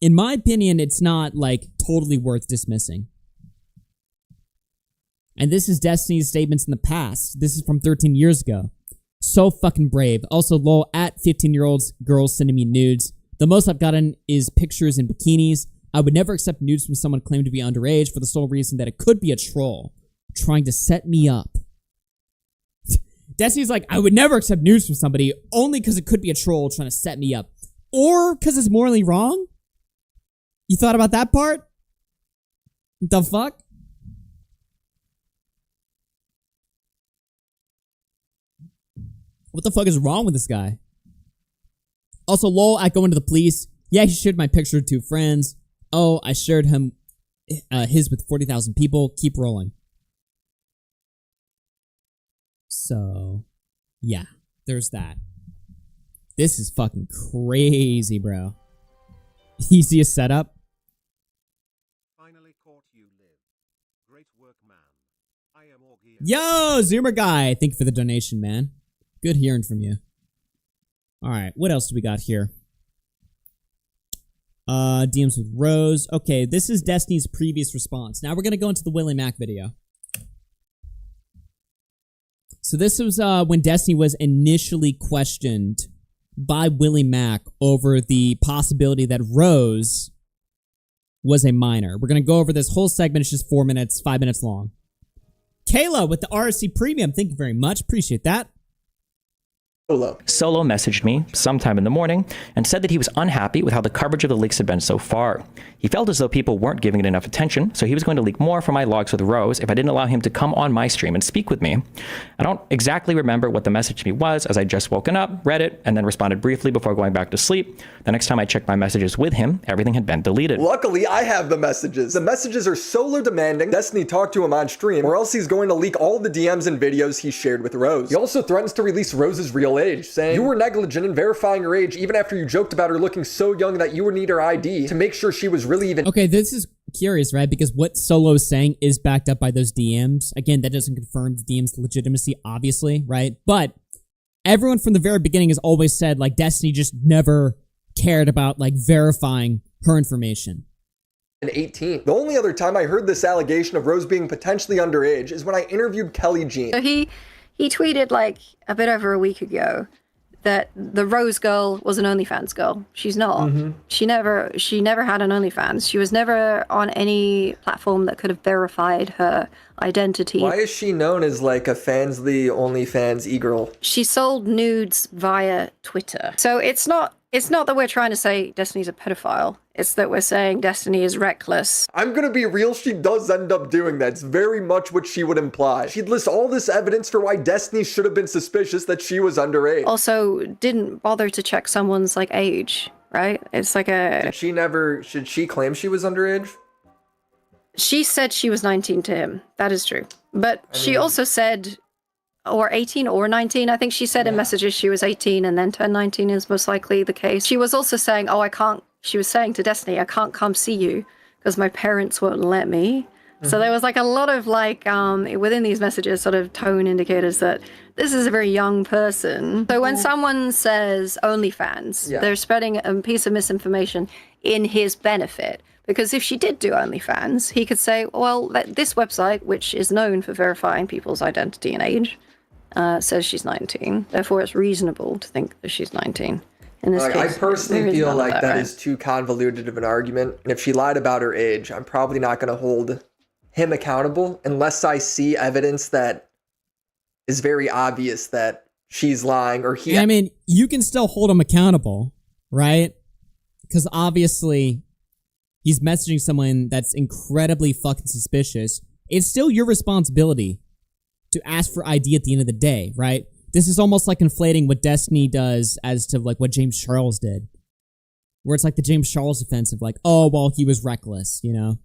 in my opinion, it's not like totally worth dismissing. And this is Destiny's statements in the past. This is from 13 years ago. So fucking brave. Also, lol, at 15-year-old girls sending me nudes. The most I've gotten is pictures in bikinis. I would never accept nudes from someone claimed to be underage for the sole reason that it could be a troll trying to set me up. Destiny's like, I would never accept nudes from somebody only because it could be a troll trying to set me up. Or because it's morally wrong? You thought about that part? The fuck? What the fuck is wrong with this guy? Also, lol, I go into the police. Yeah, he shared my picture to 2 friends. Oh, I shared his with 40,000 people. Keep rolling. So, yeah, there's that. This is fucking crazy, bro. Easiest setup. Finally caught you, Liv. Great work, man. I am AugieRFC. Yo, Zoomer guy. Thank you for the donation, man. Good hearing from you. All right, what else do we got here? DMs with Rose. Okay, this is Destiny's previous response. Now we're going to go into the Willie Mack video. So this was when Destiny was initially questioned by Willie Mack over the possibility that Rose was a minor. We're going to go over this whole segment. It's just 4 minutes, 5 minutes long. Kayla with the RFC Premium. Thank you very much. Appreciate that. Solo messaged me sometime in the morning and said that he was unhappy with how the coverage of the leaks had been so far. He felt as though people weren't giving it enough attention, so he was going to leak more from my logs with Rose if I didn't allow him to come on my stream and speak with me. I don't exactly remember what the message to me was, as I just woken up, read it, and then responded briefly before going back to sleep. The next time I checked my messages with him, everything had been deleted. Luckily, I have the messages. The messages are solo demanding Destiny talk to him on stream, or else he's going to leak all the DMs and videos he shared with Rose. He also threatens to release Rose's real age, saying, "You were negligent in verifying her age even after you joked about her looking so young that you would need her ID to make sure she was really even." Okay, this is curious, right? Because what Solo is saying is backed up by those DMs. Again, that doesn't confirm the DM's legitimacy, obviously, right? But everyone from the very beginning has always said, like, Destiny just never cared about, like, verifying her information. 18. The only other time I heard this allegation of Rose being potentially underage is when I interviewed Kelly Jean. So he tweeted like a bit over a week ago that the Rose girl was an OnlyFans girl. She's not. She never had an OnlyFans. She was never on any platform that could have verified her identity. Why is she known as like a Fansly OnlyFans e-girl? She sold nudes via Twitter. So it's not that we're trying to say Destiny's a pedophile. It's that we're saying Destiny is reckless. I'm gonna be real, she does end up doing that. It's very much what she would imply. She'd list all this evidence for why Destiny should have been suspicious that she was underage. Also, didn't bother to check someone's like age, right? It's like a... Should she claim she was underage? She said she was 19 to him. That is true. But she also said, or 18 or 19, I think she said in messages she was 18 and then turned 19 is most likely the case. She was also saying, she was saying to Destiny, I can't come see you because my parents won't let me. So there was like a lot of like, within these messages, sort of tone indicators that this is a very young person. So when someone says OnlyFans, they're spreading a piece of misinformation in his benefit. Because if she did do OnlyFans, he could say, well, this website, which is known for verifying people's identity and age, says she's 19. Therefore, it's reasonable to think that she's 19. In this case, I personally feel like that right? is too convoluted of an argument. And if she lied about her age, I'm probably not going to hold him accountable unless I see evidence that is very obvious that she's lying or he... I mean, you can still hold him accountable, right? Because obviously he's messaging someone that's incredibly fucking suspicious. It's still your responsibility to ask for ID at the end of the day, right? This is almost like conflating what Destiny does as to like what James Charles did. Where it's like the James Charles offense of like, oh, well, he was reckless, you know?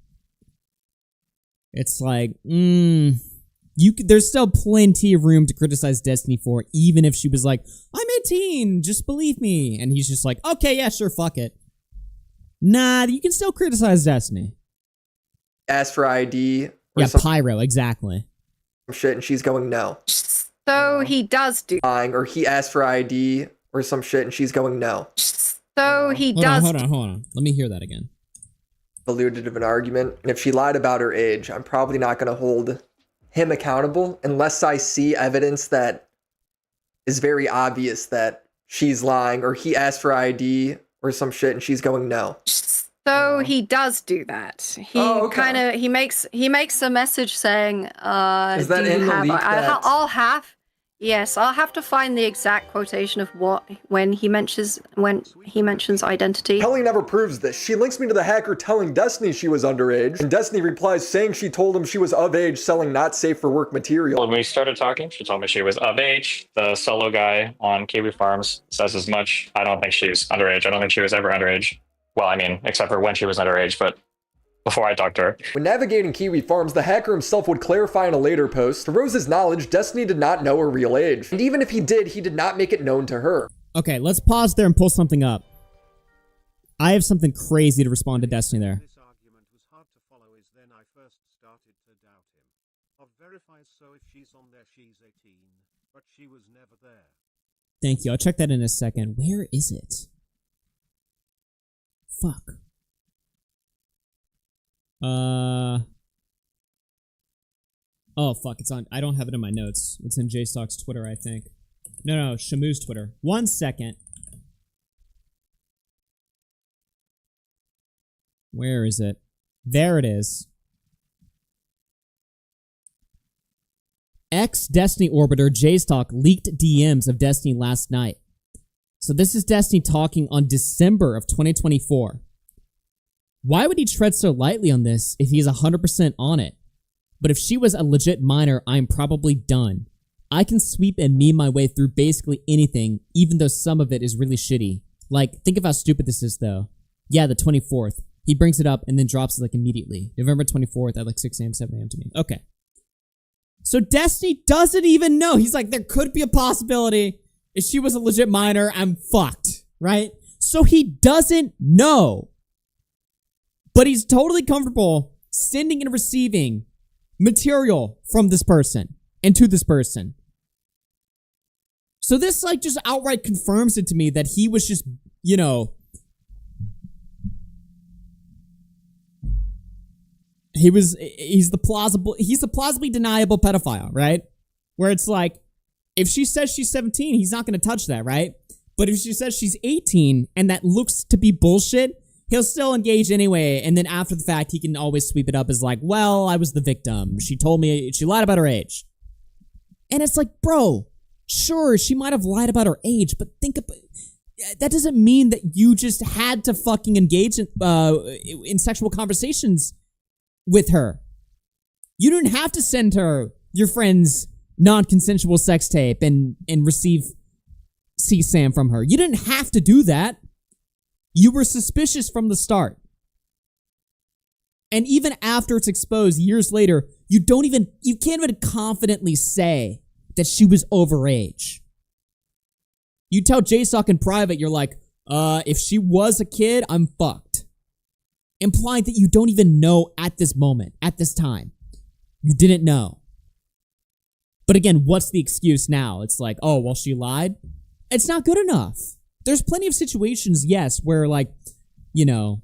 It's like, there's still plenty of room to criticize Destiny for, even if she was like, I'm 18, just believe me. And he's just like, okay, yeah, sure, fuck it. Nah, you can still criticize Destiny. Ask for ID. Yeah, Pyro, exactly. Shit, and she's going, no. So he does do... Lying, or he asked for ID or some shit, and she's going, no. So he does... Hold on. Let me hear that again. Alluded of an argument. And if she lied about her age, I'm probably not going to hold him accountable unless I see evidence that is very obvious that she's lying, or he asked for ID or some shit, and she's going, no. So he does do that. He kind of he makes a message saying, is that in the leak? I'll have to find the exact quotation of when he mentions identity. Kelly never proves this. She links me to the hacker telling Destiny she was underage, and Destiny replies saying she told him she was of age selling not safe for work material. When we started talking, she told me she was of age. The solo guy on Kiwi Farms says as much. I don't think she's underage. I don't think she was ever underage. Well, I mean, except for when she was underage, but before I talked to her. When navigating Kiwi Farms, the hacker himself would clarify in a later post, to Rose's knowledge, Destiny did not know her real age. And even if he did not make it known to her. Okay, let's pause there and pull something up. I have something crazy to respond to Destiny there. This argument was hard to follow is then I first started to doubt him. Of verifies so if she's on there she's 18, but she was never there. Thank you. I'll check that in a second. Where is it? Fuck. Oh, fuck, it's on... I don't have it in my notes. It's in JStock's Twitter, I think. No, Shamu's Twitter. 1 second. Where is it? There it is. Ex-Destiny Orbiter JStock leaked DMs of Destiny last night. So this is Destiny talking on December of 2024. Why would he tread so lightly on this if he's 100% on it? But if she was a legit minor, I'm probably done. I can sweep and meme my way through basically anything, even though some of it is really shitty. Like, think of how stupid this is, though. Yeah, the 24th. He brings it up and then drops it, like, immediately. November 24th at, like, 6 a.m., 7 a.m. to me. Okay. So Destiny doesn't even know. He's like, there could be a possibility. If she was a legit minor, I'm fucked, right? So he doesn't know. But he's totally comfortable sending and receiving material from this person and to this person. So this, like, just outright confirms it to me that he was just, you know, he's the plausibly deniable pedophile, right? Where it's like, if she says she's 17, he's not going to touch that, right? But if she says she's 18 and that looks to be bullshit, he'll still engage anyway, and then after the fact, he can always sweep it up as like, well, I was the victim. She told me, she lied about her age. And it's like, bro, sure, she might have lied about her age, but think about, that doesn't mean that you just had to fucking engage in sexual conversations with her. You didn't have to send her your friend's non-consensual sex tape and receive CSAM from her. You didn't have to do that. You were suspicious from the start. And even after it's exposed years later, you can't even confidently say that she was overage. You tell JSOC in private, you're like, if she was a kid, I'm fucked. Implying that you don't even know at this moment, at this time. You didn't know. But again, what's the excuse now? It's like, oh, well, she lied? It's not good enough. There's plenty of situations, yes, where, like, you know,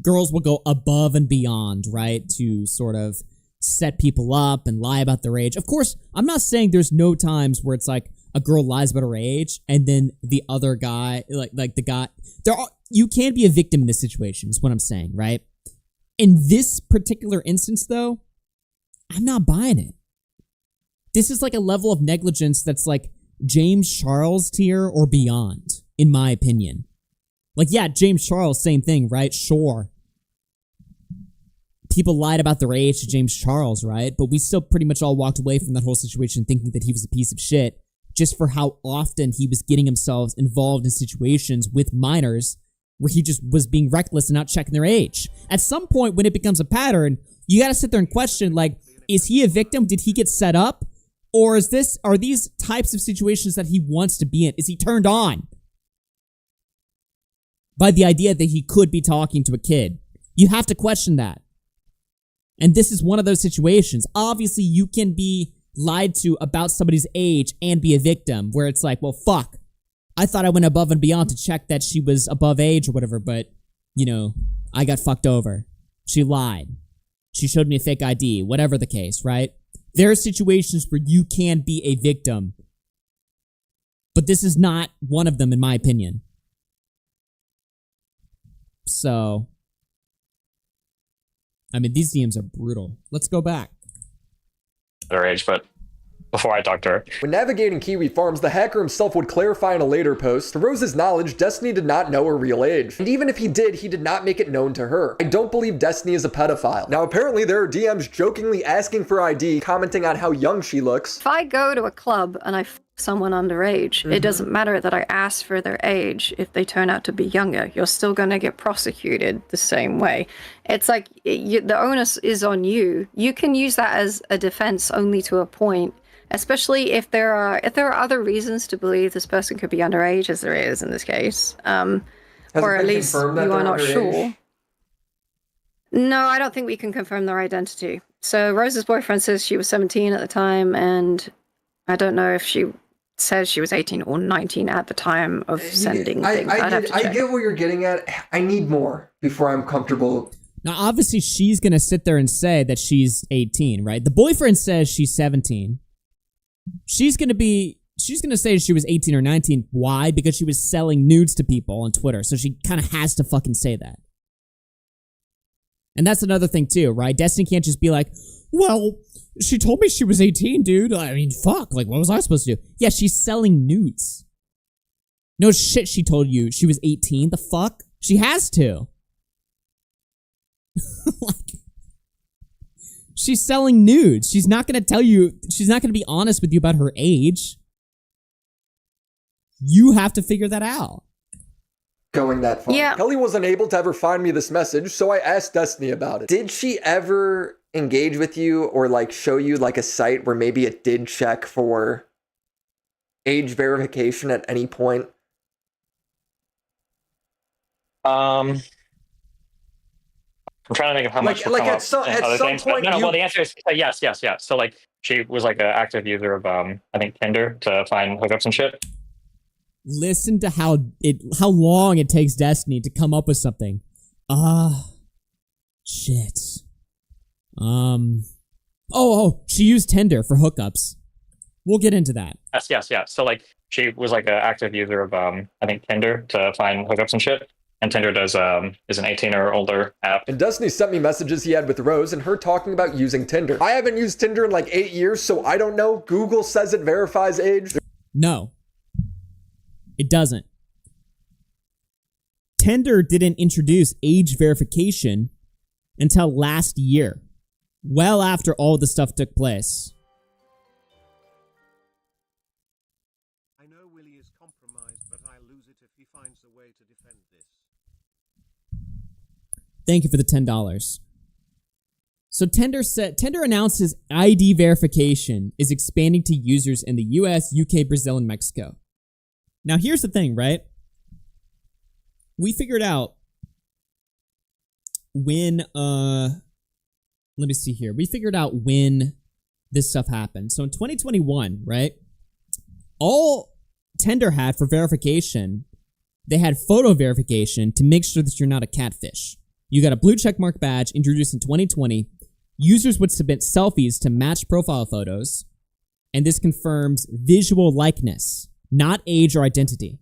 girls will go above and beyond, right, to sort of set people up and lie about their age. Of course, I'm not saying there's no times where it's like a girl lies about her age and then the other guy, like the guy, you can be a victim in this situation, is what I'm saying, right? In this particular instance, though, I'm not buying it. This is like a level of negligence that's like James Charles tier or beyond, in my opinion. Like, yeah, James Charles, same thing, right? Sure. People lied about their age to James Charles, right? But we still pretty much all walked away from that whole situation thinking that he was a piece of shit just for how often he was getting himself involved in situations with minors where he just was being reckless and not checking their age. At some point, when it becomes a pattern, you gotta sit there and question, like, is he a victim? Did he get set up? Or are these types of situations that he wants to be in? Is he turned on by the idea that he could be talking to a kid? You have to question that. And this is one of those situations. Obviously, you can be lied to about somebody's age and be a victim, where it's like, well, fuck. I thought I went above and beyond to check that she was above age or whatever, but, you know, I got fucked over. She lied. She showed me a fake ID, whatever the case, right? There are situations where you can be a victim, but this is not one of them, in my opinion. So, I mean, these DMs are brutal. Let's go back. Her age, but before I talked to her. When navigating Kiwi Farms, the hacker himself would clarify in a later post, to Rose's knowledge, Destiny did not know her real age. And even if he did not make it known to her. I don't believe Destiny is a pedophile. Now, apparently there are DMs jokingly asking for ID, commenting on how young she looks. If I go to a club and I f someone underage, it doesn't matter that I ask for their age if they turn out to be younger. You're still going to get prosecuted the same way. It's like the onus is on you. You can use that as a defense only to a point, especially if there are other reasons to believe this person could be underage, as there is in this case, or at least you are not sure. No, I don't think we can confirm their identity. So Rose's boyfriend says she was 17 at the time, and I don't know if she says she was 18 or 19 at the time of sending things. I get what you're getting at. I need more before I'm comfortable. Now, obviously, she's going to sit there and say that she's 18, right? The boyfriend says she's 17. She's going to say she was 18 or 19. Why? Because she was selling nudes to people on Twitter. So she kind of has to fucking say that. And that's another thing too, right? Destiny can't just be like, well, she told me she was 18, dude. I mean, fuck. Like, what was I supposed to do? Yeah, she's selling nudes. No shit, she told you she was 18. The fuck? She has to. Like, she's selling nudes. She's not going to tell you, she's not going to be honest with you about her age. You have to figure that out. Going that far. Yeah. Kelly wasn't able to ever find me this message, so I asked Destiny about it. Did she ever engage with you or like show you like a site where maybe it did check for age verification at any point? I'm trying to think of how much will come at some things, but point. no, You, well, the answer is yes. So like, she was like an active user of I think Tinder to find hookups and shit. Listen to how long it takes Destiny to come up with something. Shit. She used Tinder for hookups. We'll get into that. Yes. So like, she was like an active user of I think Tinder to find hookups and shit. And Tinder is an 18 or older app. And Destiny sent me messages he had with Rose and her talking about using Tinder. I haven't used Tinder in like 8 years, so I don't know. Google says it verifies age. No. It doesn't. Tinder didn't introduce age verification until last year. Well after all the stuff took place. I know Willie is compromised, but I lose it if he finds a way to defend this. Thank you for the $10. So Tinder announces ID verification is expanding to users in the US, UK, Brazil, and Mexico. Now here's the thing, right? We figured out when let me see here. We figured out when this stuff happened. So in 2021, right? All Tinder had for verification, they had photo verification to make sure that you're not a catfish. You got a blue checkmark badge introduced in 2020. Users would submit selfies to match profile photos, and this confirms visual likeness, not age or identity.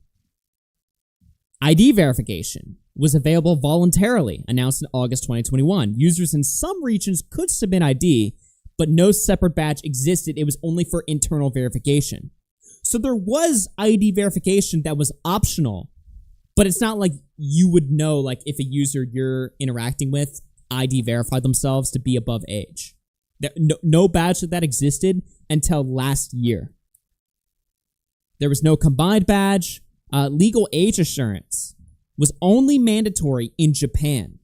ID verification was available voluntarily, announced in August 2021. Users in some regions could submit ID, but no separate badge existed. It was only for internal verification. So there was ID verification that was optional, but it's not like you would know, like, if a user you're interacting with ID verified themselves to be above age. No badge like that existed until last year. There was no combined badge. Legal age assurance was only mandatory in Japan.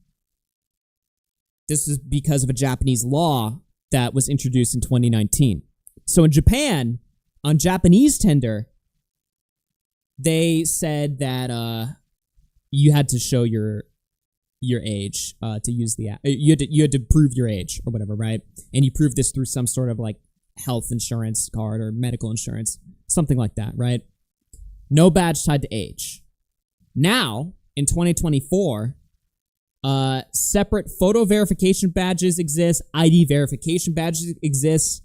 This is because of a Japanese law that was introduced in 2019. So in Japan, on Japanese Tinder, they said that you had to show your age to use the app. You had to prove your age or whatever, right? And you proved this through some sort of like health insurance card or medical insurance, something like that, right? No badge tied to age. Now, in 2024, separate photo verification badges exist, ID verification badges exist,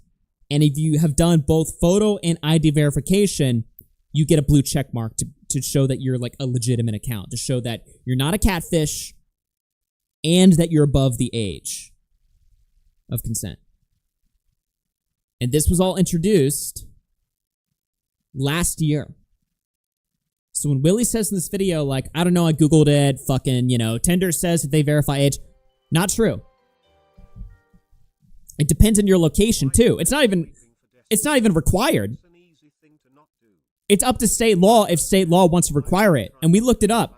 and if you have done both photo and ID verification, you get a blue check mark to show that you're like a legitimate account, to show that you're not a catfish and that you're above the age of consent. And this was all introduced last year. So when Willie says in this video, like, I don't know, I Googled it, fucking, Tinder says that they verify age. Not true. It depends on your location, too. It's not even required. It's up to state law if state law wants to require it. And we looked it up.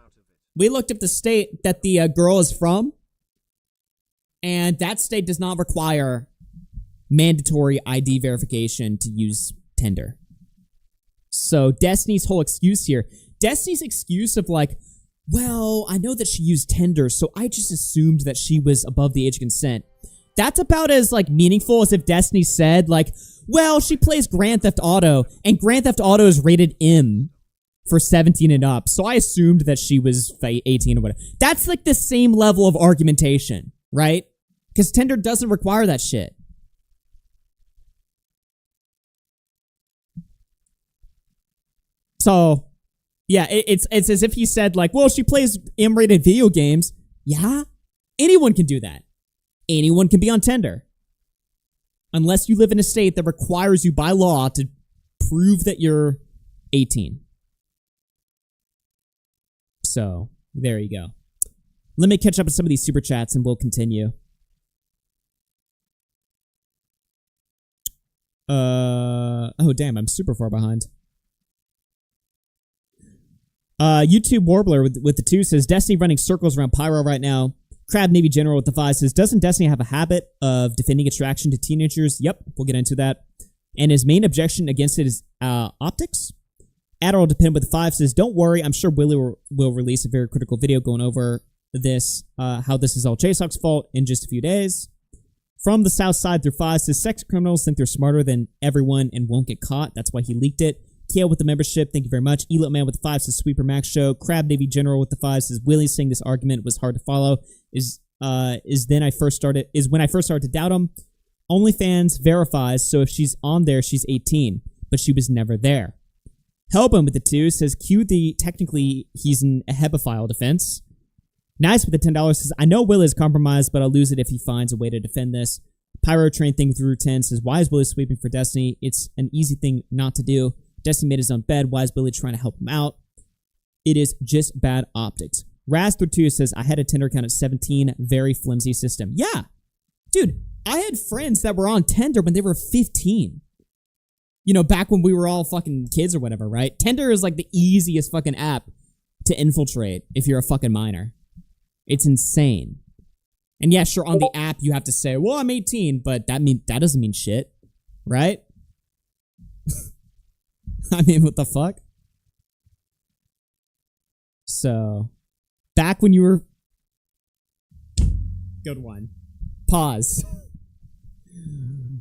We looked up the state that the girl is from, and that state does not require mandatory ID verification to use Tinder. So Destiny's whole excuse here, Destiny's excuse of like, well, I know that she used Tinder, so I just assumed that she was above the age of consent. That's about as like meaningful as if Destiny said like, well, she plays Grand Theft Auto, and Grand Theft Auto is rated M for 17 and up, so I assumed that she was 18 or whatever. That's like the same level of argumentation. right? Because Tinder doesn't require that shit. So, yeah, it's as if he said, like, well, she plays M-rated video games. Yeah, anyone can do that. Anyone can be on Tinder. Unless you live in a state that requires you by law to prove that you're 18. So, there you go. Let me catch up with some of these super chats and we'll continue. Oh, damn, I'm super far behind. YouTube Warbler with the 2 says, Destiny running circles around Pyro right now. Crab Navy General with the 5 says, doesn't Destiny have a habit of defending attraction to teenagers? Yep, we'll get into that. And his main objection against it is optics. Adderall Depend with the 5 says, don't worry, I'm sure Willie will release a very critical video going over this, how this is all JSOC's fault in just a few days. From the South Side through 5 says, sex criminals think they're smarter than everyone and won't get caught. That's why he leaked it. Kale with the membership, thank you very much. Elite Man with the 5 says, Sweeper Max Show. Crab Navy General with the 5 says, Willie saying this argument was hard to follow is when I first started to doubt him. OnlyFans verifies, so if she's on there, she's 18, but she was never there. Hellbone with the 2 says, technically he's a hebephile defense. Nice with the $10 says, I know Will is compromised, but I'll lose it if he finds a way to defend this. Pyro Train thing through 10 says, why is Willie sweeping for Destiny? It's an easy thing not to do. Destiny made his own bed. Why is Willie trying to help him out? It is just bad optics. Raz through 2 says, I had a Tinder account at 17. Very flimsy system. Yeah. Dude, I had friends that were on Tinder when they were 15. You know, back when we were all fucking kids or whatever, right? Tinder is like the easiest fucking app to infiltrate if you're a fucking minor. It's insane. And yeah, sure, on the app you have to say, well, I'm 18, but that doesn't mean shit, right? I mean, what the fuck? So, back when you were... Good one. Pause.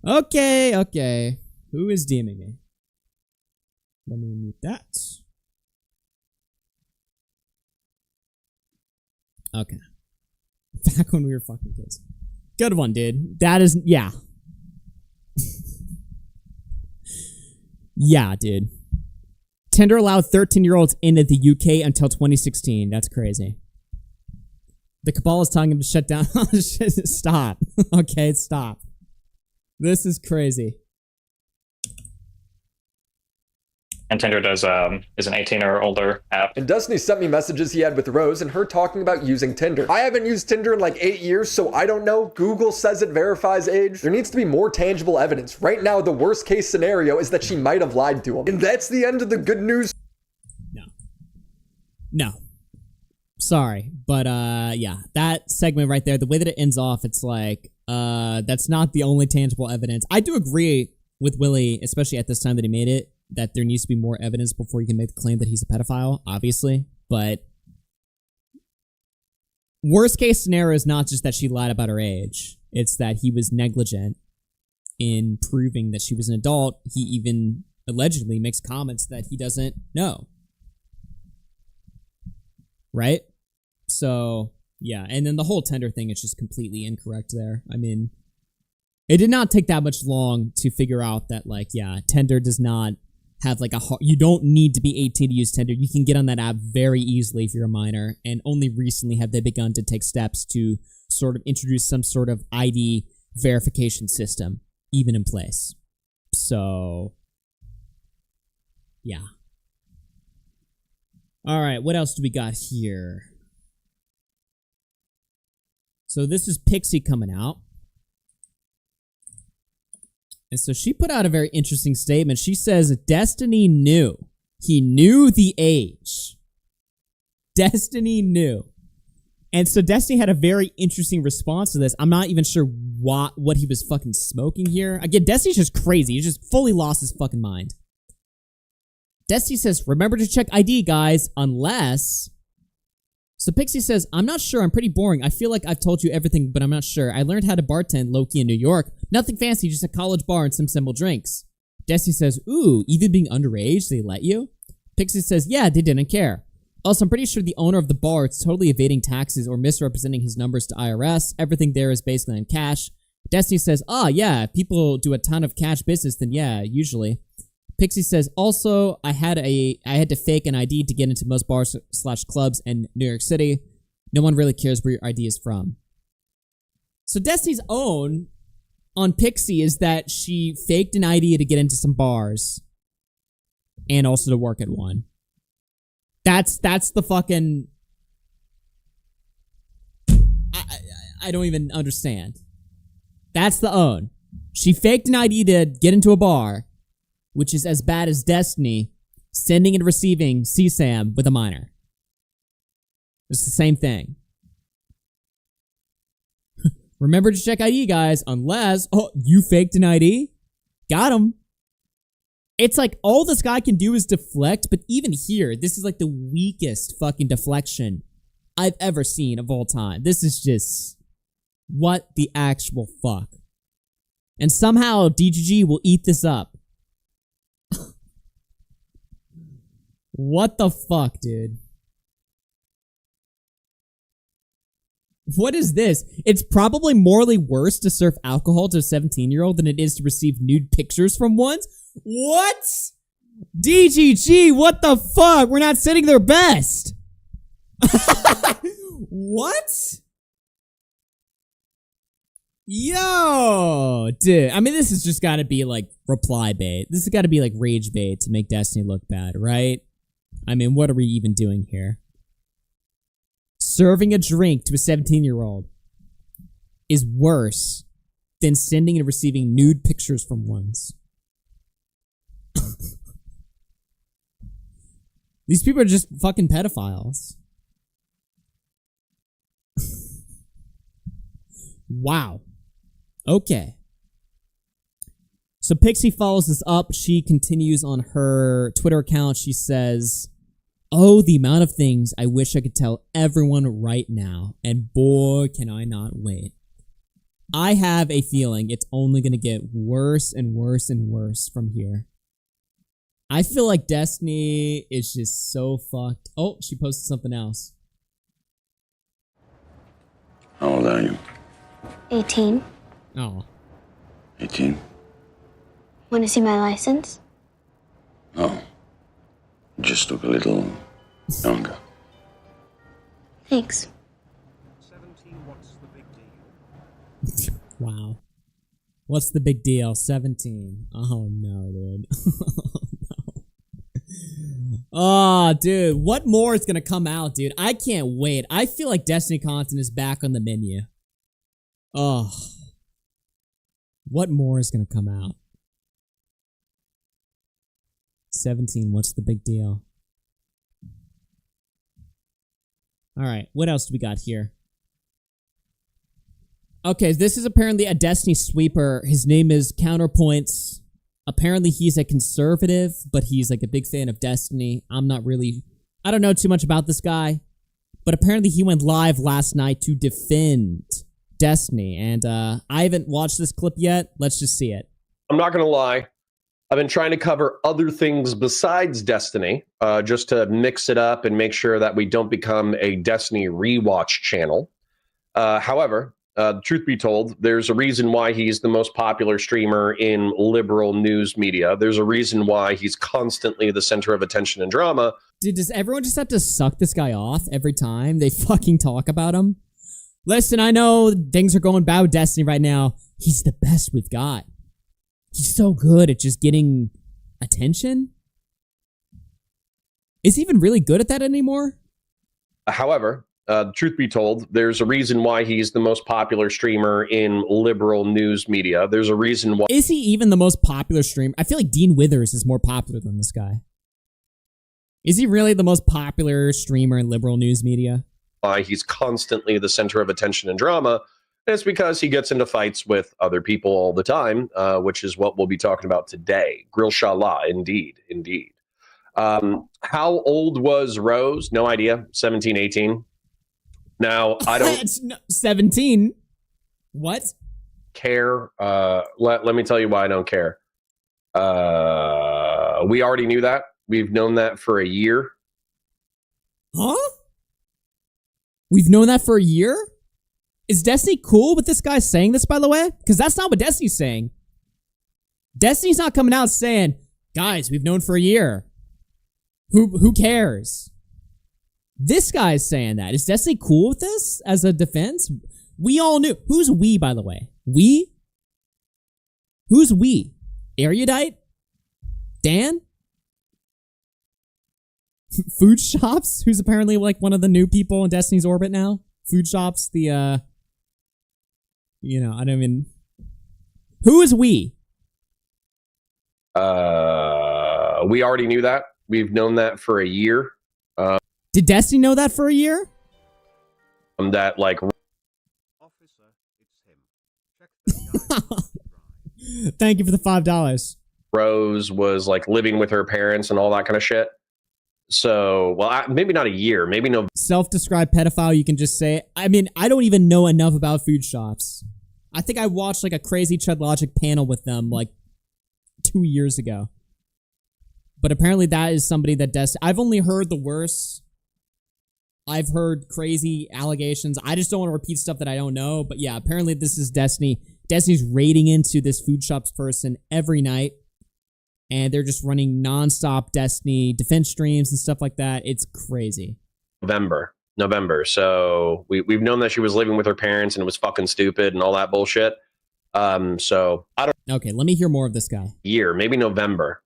Okay. Who is DMing me? Let me mute that. Okay. Back when we were fucking kids. Good one, dude. That is... Yeah. Yeah, dude. Tinder allowed 13-year-olds into the UK until 2016. That's crazy. The Cabal is telling him to shut down. Stop. Okay, stop. This is crazy. And Tinder is an 18 or older app. And Destiny sent me messages he had with Rose and her talking about using Tinder. I haven't used Tinder in like 8 years, so I don't know. Google says it verifies age. There needs to be more tangible evidence. Right now, the worst case scenario is that she might have lied to him. And that's the end of the good news. No. Sorry, but yeah, that segment right there, the way that it ends off, it's like, that's not the only tangible evidence. I do agree with Willie, especially at this time that he made it, that there needs to be more evidence before you can make the claim that he's a pedophile, obviously. But worst case scenario is not just that she lied about her age. It's that he was negligent in proving that she was an adult. He even allegedly makes comments that he doesn't know. Right? So, yeah. And then the whole Tinder thing is just completely incorrect there. I mean, it did not take that much long to figure out that, like, yeah, Tinder does not have like you don't need to be 18 to use Tinder. You can get on that app very easily if you're a minor, and only recently have they begun to take steps to sort of introduce some sort of ID verification system even in place. So, yeah. All right, what else do we got here? So this is Pixie coming out. And so she put out a very interesting statement. She says, Destiny knew. He knew the age. Destiny knew. And so Destiny had a very interesting response to this. I'm not even sure what he was fucking smoking here. Again, Destiny's just crazy. He just fully lost his fucking mind. Destiny says, remember to check ID, guys, unless... So Pixie says, I'm not sure. I'm pretty boring. I feel like I've told you everything, but I'm not sure. I learned how to bartend low-key in New York. Nothing fancy, just a college bar and some simple drinks. Destiny says, ooh, even being underage, they let you? Pixie says, yeah, they didn't care. Also, I'm pretty sure the owner of the bar is totally evading taxes or misrepresenting his numbers to IRS. Everything there is basically in cash. Destiny says, yeah, if people do a ton of cash business, then yeah, usually. Pixie says, also, I had to fake an ID to get into most bars / clubs in New York City. No one really cares where your ID is from. So Destiny's own on Pixie is that she faked an ID to get into some bars and also to work at one. That's the fucking... I don't even understand. That's the own. She faked an ID to get into a bar, which is as bad as Destiny sending and receiving CSAM with a minor. It's the same thing. Remember to check ID, guys, unless... Oh, you faked an ID? Got him. It's like all this guy can do is deflect, but even here, this is like the weakest fucking deflection I've ever seen of all time. This is just... what the actual fuck? And somehow DGG will eat this up. What the fuck, dude? What is this? It's probably morally worse to serve alcohol to a 17-year-old than it is to receive nude pictures from ones? What? DGG, what the fuck? We're not sitting their best. What? Yo, dude. I mean, this has just got to be like reply bait. This has got to be like rage bait to make Destiny look bad, right? I mean, what are we even doing here? Serving a drink to a 17-year-old is worse than sending and receiving nude pictures from ones. These people are just fucking pedophiles. Wow. Okay. So Pixie follows this up. She continues on her Twitter account. She says, oh, the amount of things I wish I could tell everyone right now. And boy, can I not wait. I have a feeling it's only going to get worse and worse and worse from here. I feel like Destiny is just so fucked. Oh, she posted something else. How old are you? 18. Oh. 18? Want to see my license? Oh. Just look a little younger. Thanks. 17, what's the big deal? Wow. What's the big deal? 17. Oh no, dude. Oh, dude. What more is gonna come out, dude? I can't wait. I feel like Destiny content is back on the menu. Oh. What more is gonna come out? 17, what's the big deal? Alright, what else do we got here? Okay, this is apparently a Destiny sweeper. His name is Counterpoints. Apparently he's a conservative, but he's like a big fan of Destiny. I don't know too much about this guy, but apparently he went live last night to defend Destiny, and I haven't watched this clip yet. Let's just see it. I'm not gonna lie, I've been trying to cover other things besides Destiny, just to mix it up and make sure that we don't become a Destiny rewatch channel. However, truth be told, there's a reason why he's the most popular streamer in liberal news media. There's a reason why he's constantly the center of attention and drama. Dude, does everyone just have to suck this guy off every time they fucking talk about him? Listen, I know things are going bad with Destiny right now. He's the best we've got. He's so good at just getting attention. Is he even really good at that anymore? However, truth be told, there's a reason why he's the most popular streamer in liberal news media. There's a reason why... Is he even the most popular streamer? I feel like Dean Withers is more popular than this guy. Is he really the most popular streamer in liberal news media? Why he's constantly the center of attention and drama. And it's because he gets into fights with other people all the time, which is what we'll be talking about today. Grill Shala, indeed, indeed. How old was Rose? No idea. 17, 18. Now, I don't... 17? What? Care. Let me tell you why I don't care. We already knew that. We've known that for a year. Huh? We've known that for a year? Is Destiny cool with this guy saying this, by the way? Because that's not what Destiny's saying. Destiny's not coming out saying, guys, we've known for a year. Who cares? This guy's saying that. Is Destiny cool with this as a defense? We all knew. Who's we, by the way? We? Who's we? Erudite? Dan? Food Shops, who's apparently like one of the new people in Destiny's orbit now. Food Shops, I don't even... Who is we? We already knew that. We've known that for a year. Did Destiny know that for a year? That, like... Officer, it's him. Check the Thank you for the $5. Rose was, like, living with her parents and all that kind of shit. So, well, maybe not a year. Maybe no... Self-described pedophile, you can just say. I mean, I don't even know enough about Food Shops. I think I watched, like, a crazy Chud Logic panel with them, like, 2 years ago. But apparently that is somebody that I've only heard the worst. I've heard crazy allegations. I just don't want to repeat stuff that I don't know. But yeah, apparently this is Destiny. Destiny's raiding into this Food Shops person every night. And they're just running nonstop Destiny defense streams and stuff like that. It's crazy. November. So we've known that she was living with her parents and it was fucking stupid and all that bullshit. So I don't... Okay, let me hear more of this guy. Year, maybe November.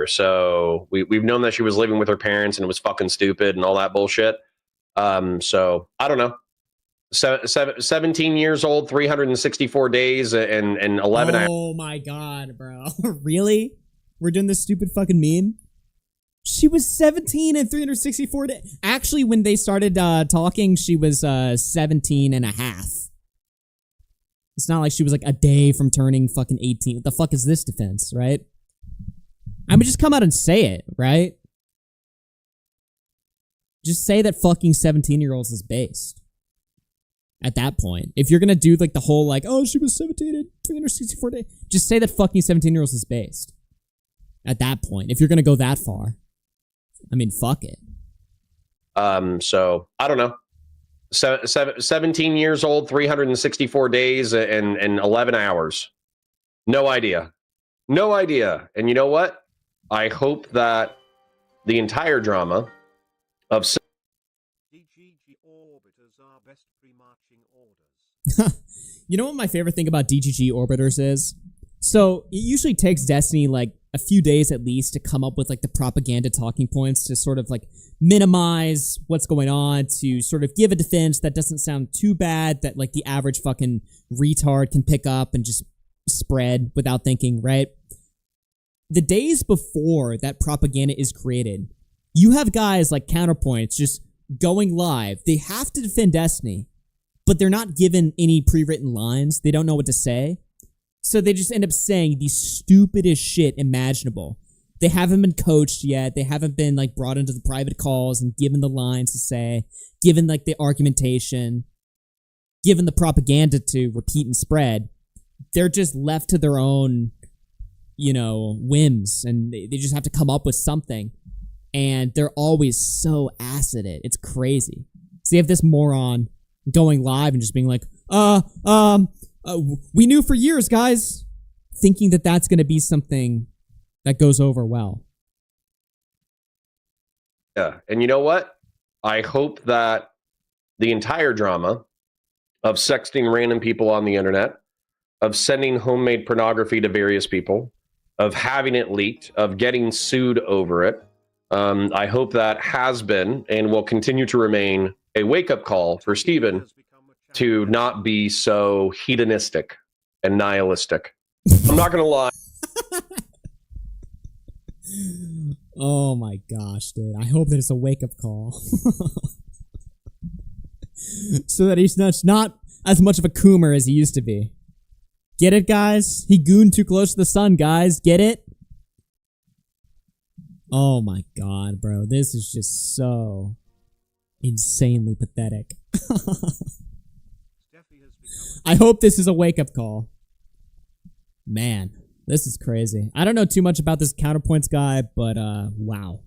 So we've known that she was living with her parents and it was fucking stupid and all that bullshit. So I don't know. 17 years old, 364 days and 11 hours. Oh my god, bro. Really? We're doing this stupid fucking meme? She was 17 and 364 days. Actually, when they started talking, she was 17 and a half. It's not like she was like a day from turning fucking 18. What the fuck is this defense, right? I mean, just come out and say it, right? Just say that fucking 17-year-olds is based. At that point. If you're gonna do like the whole like, oh, she was 17 and 364 days. Just say that fucking 17-year-olds is based. At that point. If you're gonna go that far. I mean, fuck it. So, I don't know. 17 years old, 364 days and 11 hours. No idea. And you know what? I hope that the entire drama of... DGG orbiters are best pre-marching orders. You know what my favorite thing about DGG orbiters is? So, it usually takes Destiny like a few days at least to come up with like the propaganda talking points to sort of like minimize what's going on, to sort of give a defense that doesn't sound too bad, that like the average fucking retard can pick up and just spread without thinking, right? The days before that propaganda is created, you have guys like Counterpoints just going live. They have to defend Destiny, but they're not given any pre-written lines. They don't know what to say. So they just end up saying the stupidest shit imaginable. They haven't been coached yet. They haven't been like brought into the private calls and given the lines to say, given like the argumentation, given the propaganda to repeat and spread. They're just left to their own, whims, and they just have to come up with something. And they're always so ass at it. It's crazy. So you have this moron going live and just being like, we knew for years, guys, thinking that that's going to be something that goes over well. Yeah, and you know what? I hope that the entire drama of sexting random people on the internet, of sending homemade pornography to various people, of having it leaked, of getting sued over it, I hope that has been and will continue to remain a wake-up call for Steven to not be so hedonistic and nihilistic. I'm not going to lie. Oh my gosh, dude. I hope that it's a wake-up call. So that he's not as much of a coomer as he used to be. Get it, guys? He gooned too close to the sun, guys. Get it? Oh my god, bro. This is just so insanely pathetic. I hope this is a wake-up call. Man, this is crazy. I don't know too much about this Counterpoints guy, but wow.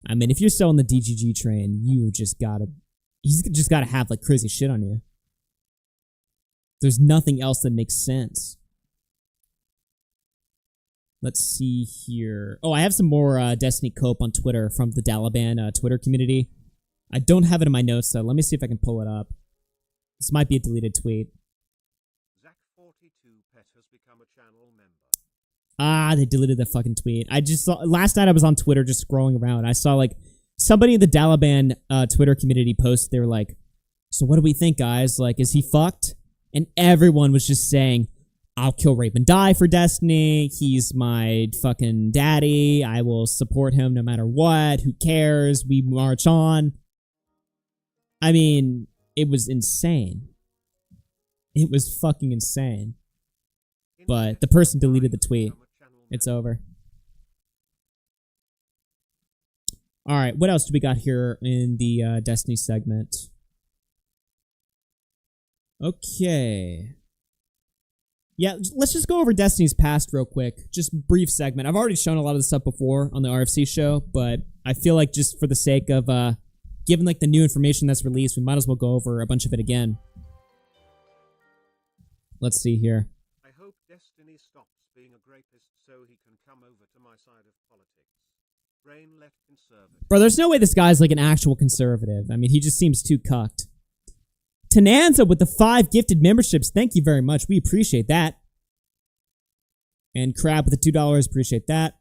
I mean, if you're still on the DGG train, he's just gotta have like crazy shit on you. There's nothing else that makes sense. Let's see here. Oh, I have some more Destiny Cope on Twitter from the Dalaban Twitter community. I don't have it in my notes, though. Let me see if I can pull it up. This might be a deleted tweet. Zach42pet has become a channel member. Ah, they deleted the fucking tweet. I just saw, last night I was on Twitter just scrolling around. I saw like somebody in the Dalaban Twitter community post. They were like, so what do we think, guys? Like, is he fucked? And everyone was just saying, I'll kill, rape, and die for Destiny. He's my fucking daddy. I will support him no matter what. Who cares? We march on. I mean, it was insane. It was fucking insane. But the person deleted the tweet. It's over. Alright, what else do we got here in the Destiny segment? Okay. Yeah, let's just go over Destiny's past real quick. Just brief segment. I've already shown a lot of this stuff before on the RFC show, but I feel like just for the sake of given like the new information that's released, we might as well go over a bunch of it again. Let's see here. I hope Destiny stops being a rapist so he can come over to my side of politics. Brain left conservative. Bro, there's no way this guy's like an actual conservative. I mean, he just seems too cucked. Tenanza with the 5 gifted memberships. Thank you very much. We appreciate that. And Crab with the $2. Appreciate that.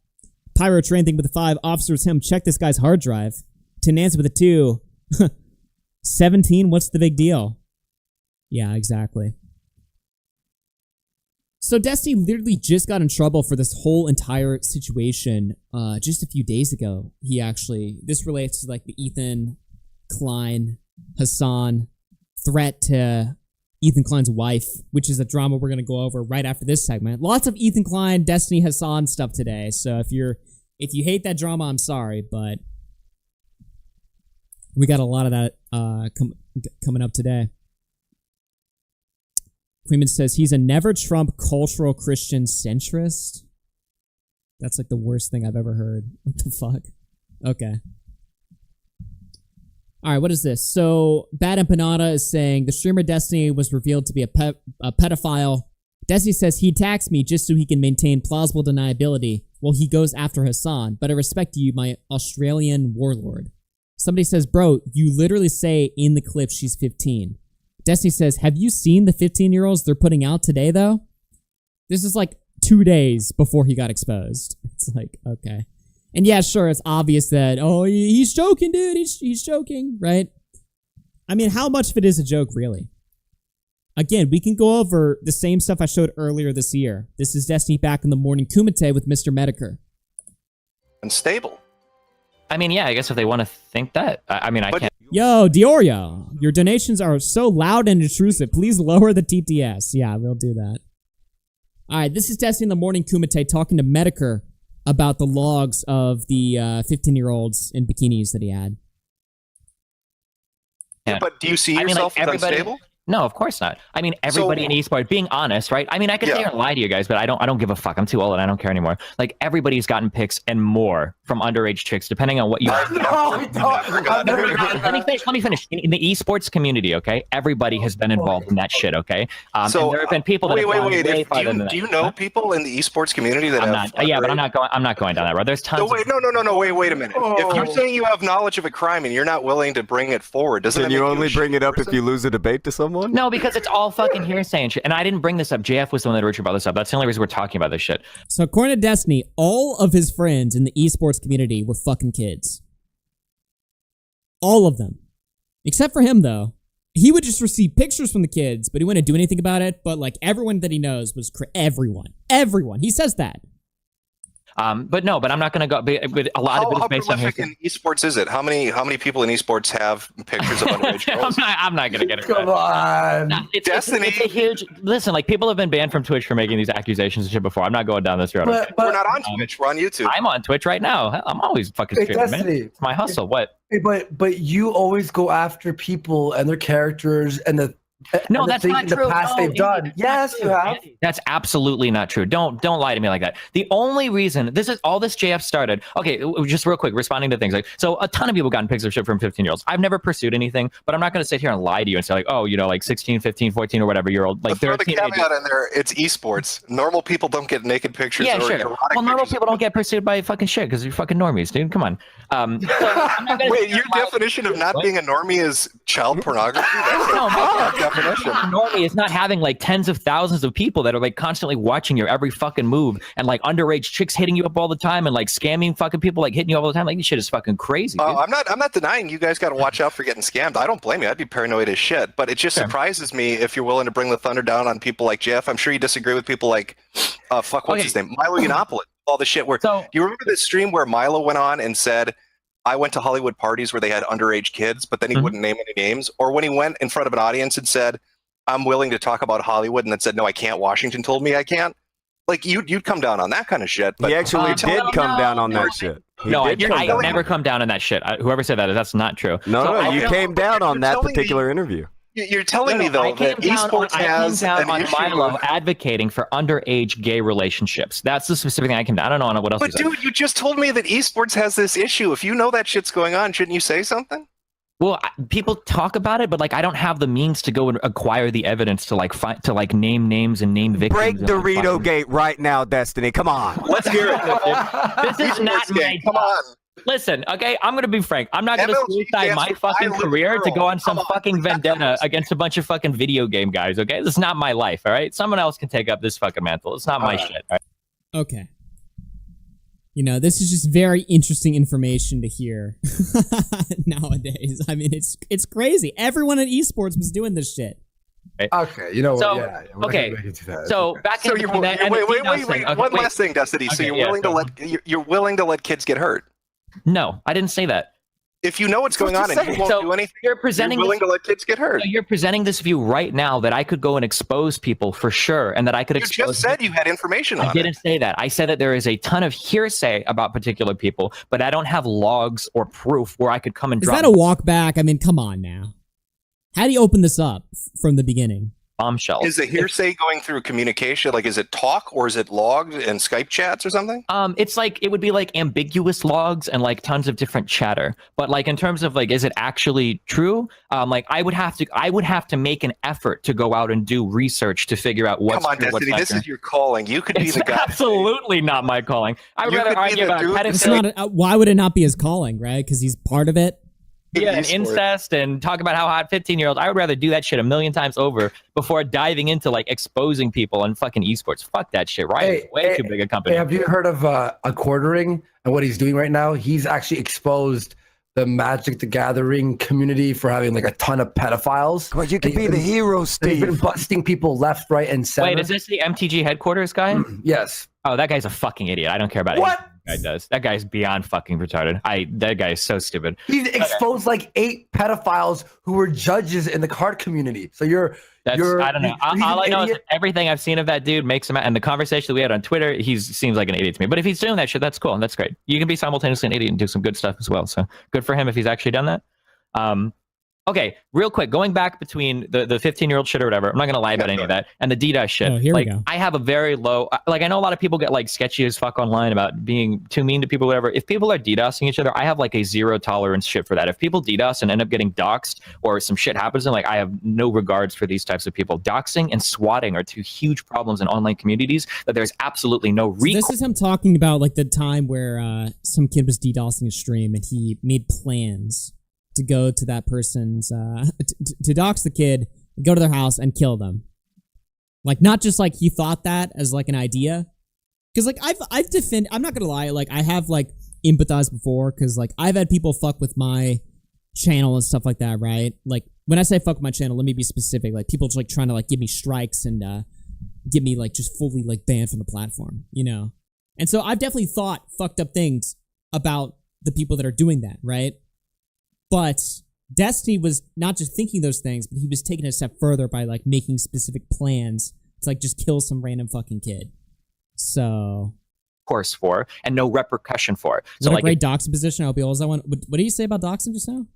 Pyro Train thing with the 5. Officers him. Check this guy's hard drive. Tenanza with the 2. 17. What's the big deal? Yeah, exactly. So Destiny literally just got in trouble for this whole entire situation just a few days ago. This relates to like the Ethan Klein, Hasan threat to Ethan Klein's wife, which is a drama we're going to go over right after this segment. Lots of Ethan Klein, Destiny, Hasan stuff today. So if you hate that drama, I'm sorry, but we got a lot of that coming up today. Freeman says he's a never Trump cultural Christian centrist. That's like the worst thing I've ever heard. What the fuck? Okay. All right, what is this? So, Bad Empanada is saying the streamer Destiny was revealed to be a pedophile. Destiny says he attacks me just so he can maintain plausible deniability while he goes after Hasan. But I respect you, my Australian warlord. Somebody says, bro, you literally say in the clip she's 15. Destiny says, have you seen the 15-year-olds they're putting out today, though? This is like 2 days before he got exposed. It's like, okay. And yeah, sure, it's obvious that, oh, he's joking, dude. He's joking, right? I mean, how much of it is a joke, really? Again, we can go over the same stuff I showed earlier this year. This is Destiny back in the morning Kumite with Mr. Mediker. Unstable. I mean, yeah, I guess if they want to think that. I mean, I can't. Yo, Diorio, your donations are so loud and intrusive. Please lower the TTS. Yeah, we'll do that. All right, this is Destiny in the morning Kumite talking to Mediker about the logs of the 15-year-olds in bikinis that he had. Yeah, but do you see yourself as unstable? No, of course not. I mean, everybody in esports, being honest, right? I mean, I could sit here and lie to you guys, but I don't give a fuck. I'm too old and I don't care anymore. Like, everybody's gotten pics and more from underage chicks, depending on what you... Let me finish. In the esports community, okay? Everybody has been involved in that shit, okay? And there have been people that do you know people in the esports community that but I'm not going down that road. There's tons. No, wait a minute. If you're saying you have knowledge of a crime and you're not willing to bring it forward, doesn't Can you only bring it up if you lose a debate to someone? No, because it's all fucking hearsay and shit. And I didn't bring this up. JF was the one that originally brought this up. That's the only reason we're talking about this shit. So according to Destiny, all of his friends in the esports community were fucking kids. All of them. Except for him, though. He would just receive pictures from the kids, but he wouldn't do anything about it. But like everyone that he knows was everyone. He says that. But I'm not going to go. But a lot of it is based on hearsay. In esports is it? How many people in esports have pictures of underage girls? I'm not going to get it. Come on, Destiny. It's a huge. Listen, like people have been banned from Twitch for making these accusations and shit before. I'm not going down this road. But we're not on Twitch. We're on YouTube. I'm on Twitch right now. I'm always fucking streaming, man. It's my hustle. What? But you always go after people and their characters and No, that's not true. The past No, they've done. Yes, you have. That's absolutely not true. Don't lie to me like that. The only reason this is all this JF started. Okay, just real quick, responding to things like so. A ton of people got in pictures of shit from 15-year-olds. I've never pursued anything, but I'm not going to sit here and lie to you and say like, oh, you know, like 16, 15, 14, or whatever year old. Like Throw the caveat in there. It's esports. Normal people don't get naked pictures. Yeah, or sure. erotic Well, normal pictures. people don't get pursued by fucking shit because you're fucking normies, dude. Come on. So I'm not gonna Wait, your definition of not being a normie is child pornography? That's No, a my definition. normie is not having like tens of thousands of people that are like constantly watching your every fucking move and like underage chicks hitting you up all the time and like scamming fucking people like hitting you all the time. Like this shit is fucking crazy. Dude. I'm not denying you guys got to watch out for getting scammed. I don't blame you. I'd be paranoid as shit. But it just surprises me if you're willing to bring the thunder down on people like Jeff. I'm sure you disagree with people like what's his name, Milo Yiannopoulos. All the shit where do you remember this stream where Milo went on and said, I went to Hollywood parties where they had underage kids, but then he wouldn't name any names. Or when he went in front of an audience and said, I'm willing to talk about Hollywood, and then said, no, I can't. Washington told me I can't. Like, you'd come down on that kind of shit. But He actually did come down on that shit. I never come down on that shit. Whoever said that, that's not true. No, you came down on that particular interview. You're telling me, though, that esports has an an issue Milo with... advocating for underage gay relationships. That's the specific thing I came down. I don't know what else. But, dude, you just told me that esports has this issue. If you know that shit's going on, shouldn't you say something? Well, people talk about it, but like I don't have the means to go and acquire the evidence to like name names and name victims. Break Dorito Gate right now, Destiny. Come on. Let's hear it. This is not my Come on. Listen, okay, I'm going to be frank. I'm not going to suicide my fucking career to go on some fucking vendetta against a bunch of fucking video game guys, okay? This is not my life, all right? Someone else can take up this fucking mantle. It's not my shit, all right? Okay. You know, this is just very interesting information to hear nowadays. I mean, it's crazy. Everyone in esports was doing this shit. Okay, you know what? So, Yeah, okay. So back in So you're wait. One last thing, Destiny. So Okay, you're willing to let kids get hurt? No, I didn't say that. If you know what's going on and you won't do anything, you're willing to let kids get hurt. So you're presenting this view right now that I could go and expose people for sure, and that I could You expose. just said you had information on I didn't say that. I said that there is a ton of hearsay about particular people, but I don't have logs or proof where I could come and Is drop that a walk back? I mean, come on now. How do you open this up from the beginning? bombshells. Is the hearsay going through communication? Like, is it talk or is it logged and Skype chats or something? It's like, it would be like ambiguous logs and like tons of different chatter. But like in terms of like, is it actually true? Like I would have to make an effort to go out and do research to figure out what's Come on, true, what's Destiny, not this true. is your calling. You could be It's the guy. absolutely not my calling. I would You rather could be argue the about dude- It's pedophilia. not. Why would it not be his calling, right? Because he's part of it. Yeah, and incest and talk about how hot 15-year-olds. I would rather do that shit a million times over before diving into like exposing people on fucking esports. Fuck that shit. Riot is way too big a company. Hey, have you heard of a quartering and what he's doing right now? He's actually exposed the Magic the Gathering community for having like a ton of pedophiles. Well, you could be the hero, Steve. He's been busting people left, right, and center. Wait, is this the MTG headquarters guy? Yes. Oh, that guy's a fucking idiot. I don't care about What? anything that guy does. That guy's beyond fucking retarded. That guy is so stupid. He's exposed like 8 pedophiles who were judges in the card community. So I don't know. All I know is that everything I've seen of that dude makes him. And the conversation that we had on Twitter, he seems like an idiot to me. But if he's doing that shit, that's cool. That's great. You can be simultaneously an idiot and do some good stuff as well. So good for him if he's actually done that. Okay, real quick, going back between the 15-year-old shit or whatever, I'm not going to lie about any of that, and the DDoS shit. Oh, here like, we go. I have a very low, like, I know a lot of people get, like, sketchy as fuck online about being too mean to people, whatever. If people are DDoSing each other, I have, like, a zero tolerance shit for that. If people DDoS and end up getting doxxed or some shit happens, and, like, I have no regards for these types of people. Doxing and swatting are two huge problems in online communities that there's absolutely no So recourse. this is him talking about like the time where some kid was DDoSing a stream and he made plans to go to that person's to dox the kid, go to their house and kill them. Like not just like he thought that as like an idea, because like I'm not gonna lie, like I have like empathized before, because like I've had people fuck with my channel and stuff like that, right? Like when I say fuck with my channel, let me be specific. Like people just like trying to like give me strikes and get me like just fully like banned from the platform, you know. And so I've definitely thought fucked up things about the people that are doing that, right? But Destiny was not just thinking those things, but he was taking it a step further by like making specific plans to like just kill some random fucking kid. So Course for and no repercussion for. is that a great doxing position? I hope he always that one. What did you say about doxing just now?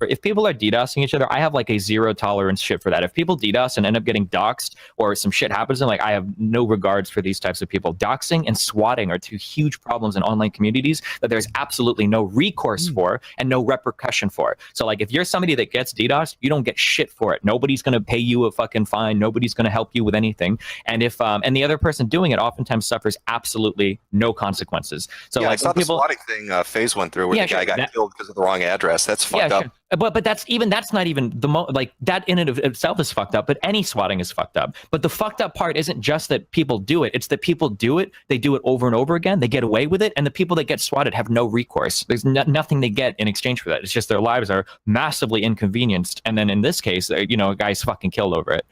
if people are DDoSing each other, I have like a zero tolerance shit for that. If people DDoS and end up getting doxxed or some shit happens, and like I have no regards for these types of people. Doxing and swatting are two huge problems in online communities that there's absolutely no recourse for and no repercussion for. So like if you're somebody that gets DDoS, you don't get shit for it. Nobody's going to pay you a fucking fine. Nobody's going to help you with anything. And if and the other person doing it oftentimes suffers absolutely no consequences. So yeah, like I saw the swatting thing FaZe went through where the guy got killed because of the wrong address. That's fucked up. Sure. But that's not even the like that in and of itself is fucked up. But any swatting is fucked up. But the fucked up part isn't just that people do it. It's that people do it. They do it over and over again. They get away with it, and the people that get swatted have no recourse. There's nothing they get in exchange for that. It's just their lives are massively inconvenienced. And then in this case, you know, a guy's fucking killed over it.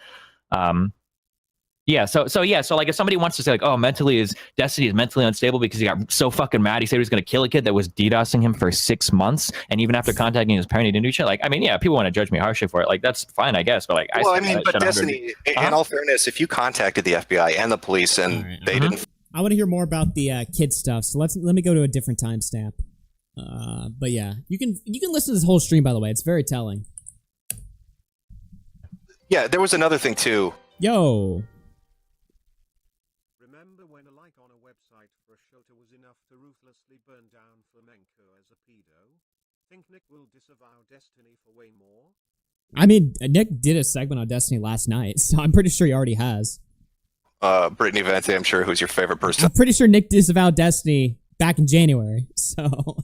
Yeah, so like if somebody wants to say like, oh, Destiny is mentally unstable because he got so fucking mad, he said he was going to kill a kid that was DDoSing him for 6 months, and even after contacting his parent, he didn't do shit. Like, I mean, yeah, people want to judge me harshly for it. Like, that's fine, I guess. But like, but Destiny, in all fairness, if you contacted the FBI and the police and they didn't, I want to hear more about the kid stuff. So let me go to a different timestamp. But yeah, you can listen to this whole stream. By the way, it's very telling. Yeah, there was another thing too. Yo. To ruthlessly burn down flamenco as a pedo. Think Nick will disavow Destiny for way more? I mean, Nick did a segment on Destiny last night, so I'm pretty sure he already has. Brittany Vance, I'm sure, who's your favorite person? I'm pretty sure Nick disavowed Destiny back in January, so...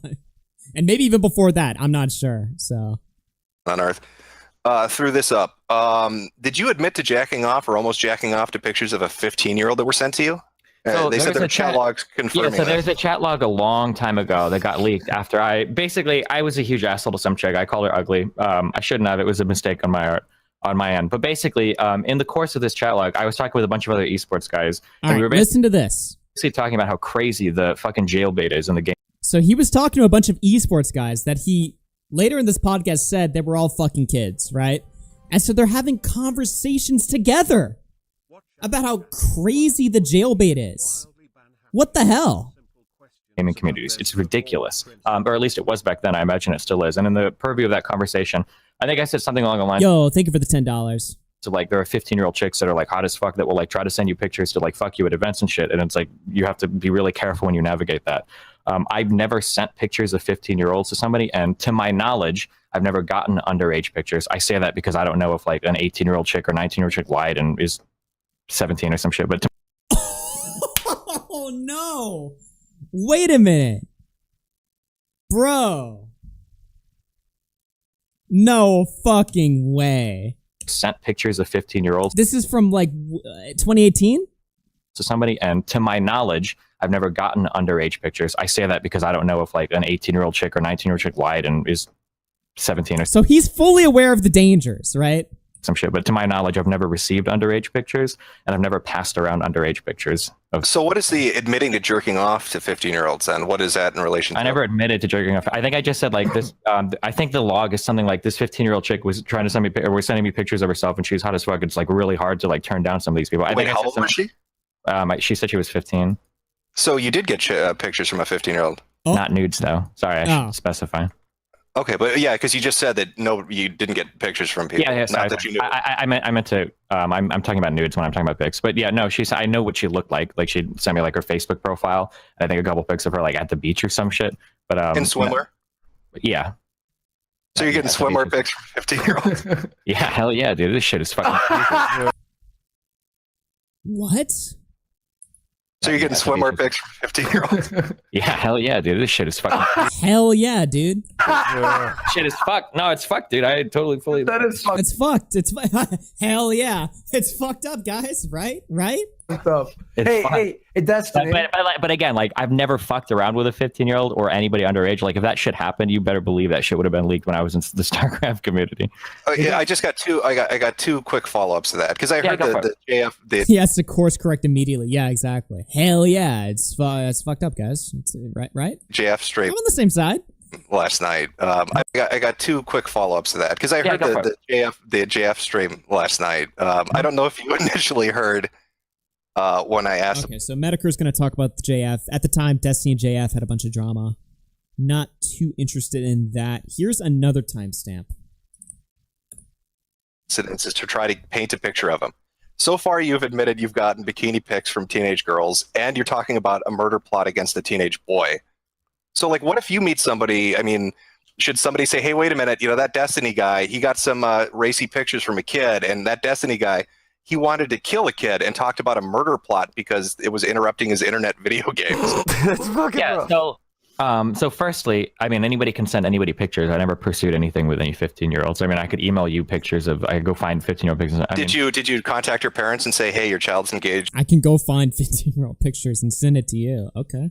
and maybe even before that, I'm not sure, so... On Earth. Threw this up. Did you admit to jacking off or almost jacking off to pictures of a 15-year-old that were sent to you? They said their chat logs confirming so there's a chat log a long time ago that got leaked after I was a huge asshole to some chick. I called her ugly. I shouldn't have. It was a mistake on my end. But basically, in the course of this chat log, I was talking with a bunch of other esports guys. All right, listen to this. Basically talking about how crazy the fucking jailbait is in the game. So he was talking to a bunch of esports guys that he, later in this podcast, said they were all fucking kids, right? And so they're having conversations together about how crazy the jailbait is. What the hell? Gaming communities. It's ridiculous. Or at least it was back then. I imagine it still is. And in the purview of that conversation, I think I said something along the lines. Yo, thank you for the $10. So like there are 15-year-old chicks that are like hot as fuck that will like try to send you pictures to like fuck you at events and shit. And it's like you have to be really careful when you navigate that. I've never sent pictures of 15-year-olds to somebody, and to my knowledge, I've never gotten underage pictures. I say that because I don't know if like an 18-year-old chick or 19-year-old chick lied and is 17 or some shit, but oh no, wait a minute, bro, no fucking way. Sent pictures of 15-year-olds. This is from like 2018 to somebody, and to my knowledge, I've never gotten underage pictures. I say that because I don't know if like an 18-year-old chick or 19-year-old chick lied and is 17 or so he's fully aware of the dangers, right? Some shit, but to my knowledge, I've never received underage pictures, and I've never passed around underage pictures. So what is the admitting to jerking off to 15-year-olds, and what is that in relation to? I never admitted to jerking off. I think I just said like this. I think the log is something like this 15-year-old chick was trying to send me, or was sending me pictures of herself, and she was hot as fuck. It's like really hard to like turn down some of these people. Wait, how old was she? She said she was 15. So you did get pictures from a 15-year-old? Oh. Not nudes though. Sorry, I should specify. Okay, but yeah, because you just said that you didn't get pictures from people. Yeah, sorry. Not that you knew. I meant to. I'm talking about nudes when I'm talking about pics. But yeah, no, I know what she looked like. Like she sent me like her Facebook profile. And I think a couple pics of her like at the beach or some shit. But in swimwear. Yeah. So you're getting swimwear pics from 15-year-olds? Yeah, hell yeah, dude. This shit is fucking. What? So you're getting swimwear pics from 15-year-olds? Yeah, hell yeah, dude. This shit is fucking. Hell yeah, dude. Shit is fucked. No, it's fucked, dude. I totally fully. That is fucked. It's fucked. It's hell yeah. It's fucked up, guys. Right? Fucked up. Hey, Destiny. But again, like I've never fucked around with a 15-year-old or anybody underage. Like if that shit happened, you better believe that shit would have been leaked when I was in the StarCraft community. Oh, yeah, I just got two. I got two quick follow-ups to that because I heard the JF. He has to course correct immediately. Yeah, exactly. Hell yeah, it's fucked up, guys. It's, right. JF straight. I'm on the same side. Last night, I got two quick follow-ups to that because I heard the JF stream last night. I don't know if you initially heard when I asked. Okay, so Medicare is going to talk about the JF. At the time, Destiny and JF had a bunch of drama. Not too interested in that. Here's another timestamp. Incidents is to try to paint a picture of him. So far, you've admitted you've gotten bikini pics from teenage girls, and you're talking about a murder plot against a teenage boy. So, like, what if you meet somebody? I mean, should somebody say, "Hey, wait a minute, you know that Destiny guy? He got some racy pictures from a kid, and that Destiny guy, he wanted to kill a kid and talked about a murder plot because it was interrupting his internet video games." That's fucking Yeah. So firstly, I mean, anybody can send anybody pictures. I never pursued anything with any 15-year-olds. I mean, I could email you pictures of. I could go find 15-year-old pictures. Did you contact your parents and say, "Hey, your child's engaged"? I can go find 15-year-old pictures and send it to you. Okay.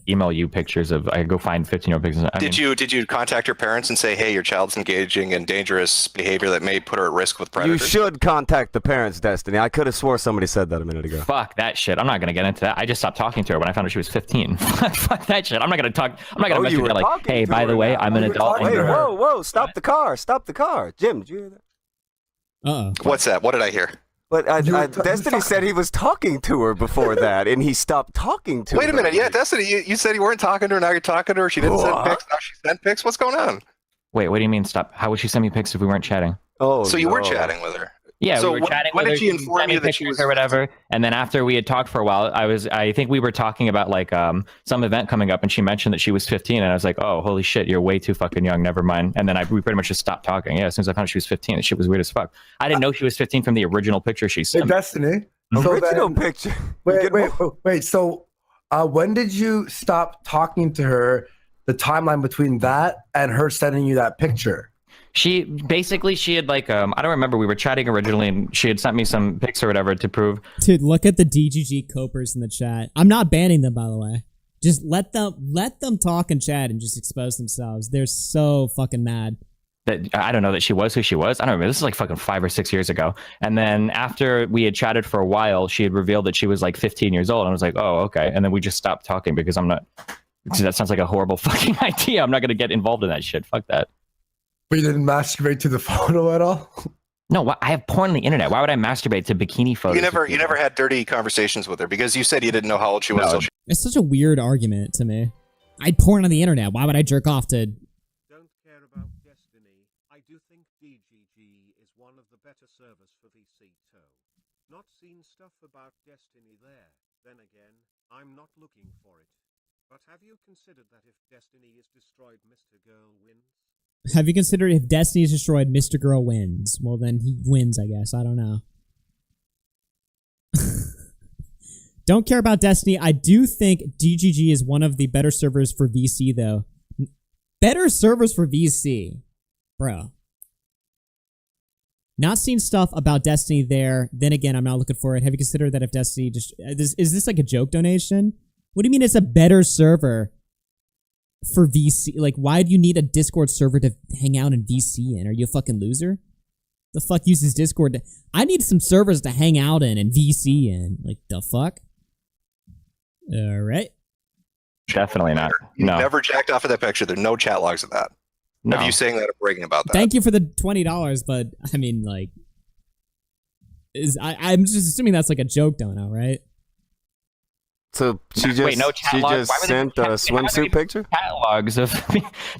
Email you pictures of. I could go find 15-year-old pictures. Did you contact your parents and say, "Hey, your child's engaging in dangerous behavior that may put her at risk with You predators"? should contact the parents, Destiny. I could have swore somebody said that a minute ago. Fuck that shit. I'm not gonna get into that. I just stopped talking to her when I found out she was 15. Fuck that shit. I'm not gonna talk. I'm not gonna mess with her like, hey, by the way, I'm an adult. Wait, whoa, stop the car. Stop the car. Jim, did you hear that? Uh-oh. What's that? What did I hear? But Destiny said he was talking to her before that, and he stopped talking to her. Wait a minute. Yeah, Destiny, you said you weren't talking to her. Now you're talking to her. She didn't send pics. Now she sent pics. What's going on? Wait, what do you mean stop? How would she send me pics if we weren't chatting? Oh, so you were chatting with her? Yeah, so we were chatting when with did her. she inform you that she was or whatever? And then after we had talked for a while, I think we were talking about like some event coming up, and she mentioned that she was 15, and I was like, oh, holy shit, you're way too fucking young. Never mind. And then we pretty much just stopped talking. Yeah, as soon as I found out she was 15, that shit was weird as fuck. I didn't know she was 15 from the original picture she sent. Hey, Destiny. Original picture. Wait. So, when did you stop talking to her? The timeline between that and her sending you that picture. She had like I don't remember, we were chatting originally and she had sent me some pics or whatever to prove. Dude, look at the DGG copers in the chat. I'm not banning them, by the way. Just let them talk and chat and just expose themselves. They're so fucking mad. That I don't know that she was who she was. I don't remember. This is like fucking 5 or 6 years ago. And then after we had chatted for a while, she had revealed that she was like 15 years old. And I was like, oh, okay. And then we just stopped talking because that sounds like a horrible fucking idea. I'm not going to get involved in that shit. Fuck that. But you didn't masturbate to the photo at all? No, I have porn on the internet. Why would I masturbate to bikini photos? You never had dirty conversations with her because you said you didn't know how old she was. No. So It's such a weird argument to me. I'd porn on the internet. Why would I jerk off to... Don't care about Destiny. I do think DGG is one of the better servers for VC too. Not seen stuff about Destiny there. Then again, I'm not looking for it. But have you considered that if Destiny is destroyed, Mr. Girl wins? Have you considered if Destiny is destroyed, Mr. Girl wins? Well, then he wins, I guess. I don't know. Don't care about Destiny. I do think DGG is one of the better servers for VC, though. Better servers for VC. Bro. Not seen stuff about Destiny there. Then again, I'm not looking for it. Have you considered that if Destiny just... Is this like a joke donation? What do you mean it's a better server for VC? Like, why do you need a Discord server to hang out in VC in? Are you a fucking loser? The fuck uses Discord to... I need some servers to hang out in and VC in. Like, the fuck? Alright. Definitely not. You No. never jacked off of that picture. There are no chat logs of that. No. Of you saying that or bragging about that. Thank you for the $20, but, I mean, like... I'm just assuming that's like a joke dono, right? So she just, Wait, no chat logs? Why would they sent do a chat- swimsuit picture? Catalogs of...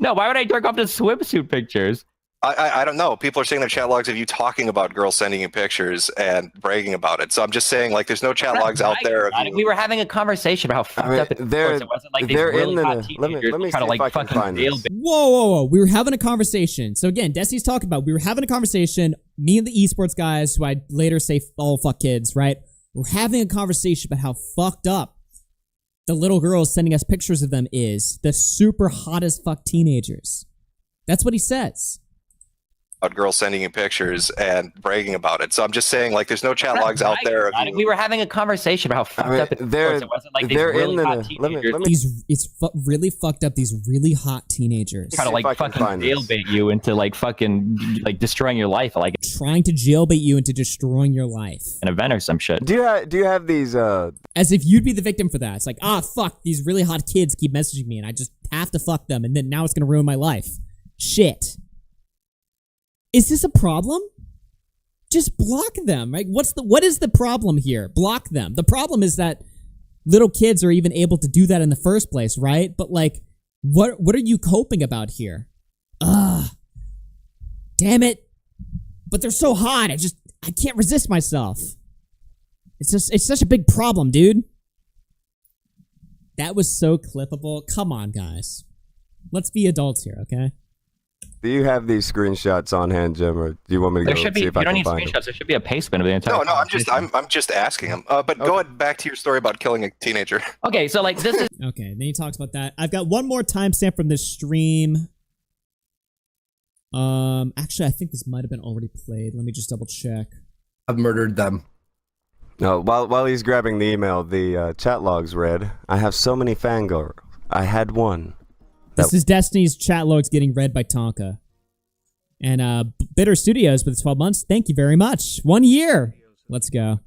No, why would I jerk off to swimsuit pictures? I don't know. People are saying they're chat logs of you talking about girls sending you pictures and bragging about it. So I'm just saying, like, there's no chat logs out there. Of you. We were having a conversation about how fucked up it was. It wasn't like these they're really in the- hot let me teenagers see trying to if I like can fucking find deal this. Whoa. We were having a conversation. So again, Destiny's talking about, we were having a conversation, me and the esports guys, who I'd later say all fuck kids, right? We're having a conversation about how fucked up the little girls sending us pictures of them is. The super hot as fuck teenagers. That's what he says. About girls sending you pictures and bragging about it. So I'm just saying, like, there's no chat logs out there. Of you. We were having a conversation about how fucked up it was. It wasn't like these they're really in the- hot let me- teenagers It's really fucked up, these really hot teenagers. trying to like fucking jailbait you into like fucking like destroying your life, like trying to jailbait you into destroying your life. An event or some shit. Do you have these? As if you'd be the victim for that. It's like, fuck, these really hot kids keep messaging me and I just have to fuck them and then now it's gonna ruin my life. Shit. Is this a problem? Just block them, right? What is the problem here? Block them. The problem is that little kids are even able to do that in the first place, right? But like, What are you coping about here? Ugh. Damn it. But they're so hot. I can't resist myself. It's such a big problem, dude. That was so clippable. Come on, guys. Let's be adults here, okay? Do you have these screenshots on hand, Jim, or do you want me to There go should be. see You if I don't can need find screenshots. them? There should be a pastebin of the entire. No, I'm just asking him. But go ahead back to your story about killing a teenager. Okay, so like this is Okay, then he talks about that. I've got one more timestamp from this stream. Actually, I think this might have been already played. Let me just double check. I've murdered them. No, while he's grabbing the email, the chat logs read, I have so many fangirls. I had one. This is Destiny's chat logs getting read by Tonka. And Bitter Studios with 12 months. Thank you very much. 1 year. Let's go.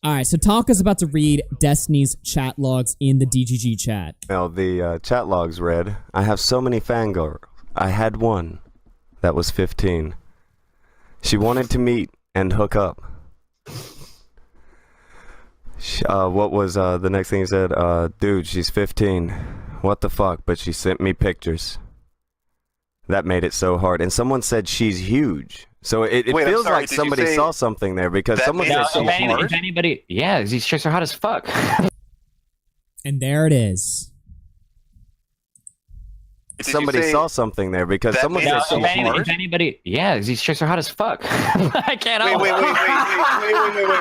All right, so Tonka's about to read Destiny's chat logs in the DGG chat. Well, the chat logs read, I have so many fangirls. I had one. That was 15. She wanted to meet and hook up. What was the next thing he said? Dude, she's 15. What the fuck? But she sent me pictures. That made it so hard. And someone said she's huge. So it Wait, feels sorry, like did you somebody say saw something there because someone said she's huge. if anybody, yeah, these chicks are hot as fuck. And there it is. Somebody saw something there because someone said she's huge. If anybody, yeah, these chicks are hot as fuck. I can't. Wait.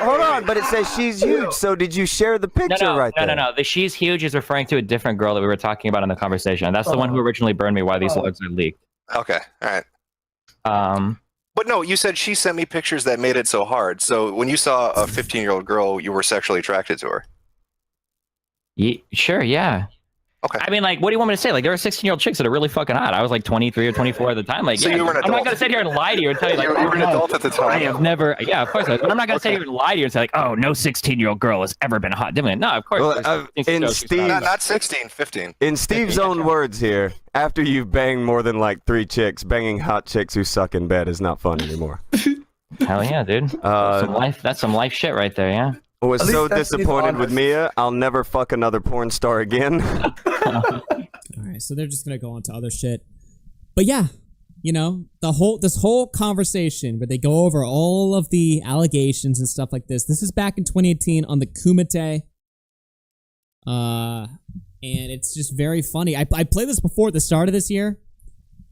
Hold on, but it says she's huge. So did you share the picture right there? No. The she's huge is referring to a different girl that we were talking about in the conversation. That's the one who originally burned me. Why these logs are leaked. Okay, all right. But no, you said she sent me pictures that made it so hard. So when you saw a 15-year-old girl, you were sexually attracted to her. Sure, yeah. Okay. I mean, like, what do you want me to say? Like, there are 16-year-old chicks that are really fucking hot. I was like 23 or 24 at the time. Like, So yeah, you were an I'm not adult. going to sit here and lie to you and tell you, like, You were an adult at the time. I have never, yeah, of course. But I'm not going to sit here and lie to you and say, like, oh, no 16-year-old girl has ever been hot. No, of course. Well, in Steve, not 16, 15. In Steve's own words here, after you've banged more than like 3 chicks, banging hot chicks who suck in bed is not fun anymore. Hell yeah, dude. That's some life shit right there, yeah. I was so disappointed with Mia, I'll never fuck another porn star again. All right, so they're just gonna go on to other shit. But yeah, you know, this whole conversation where they go over all of the allegations and stuff like this. This is back in 2018 on the Kumite. And it's just very funny. I played this before at the start of this year,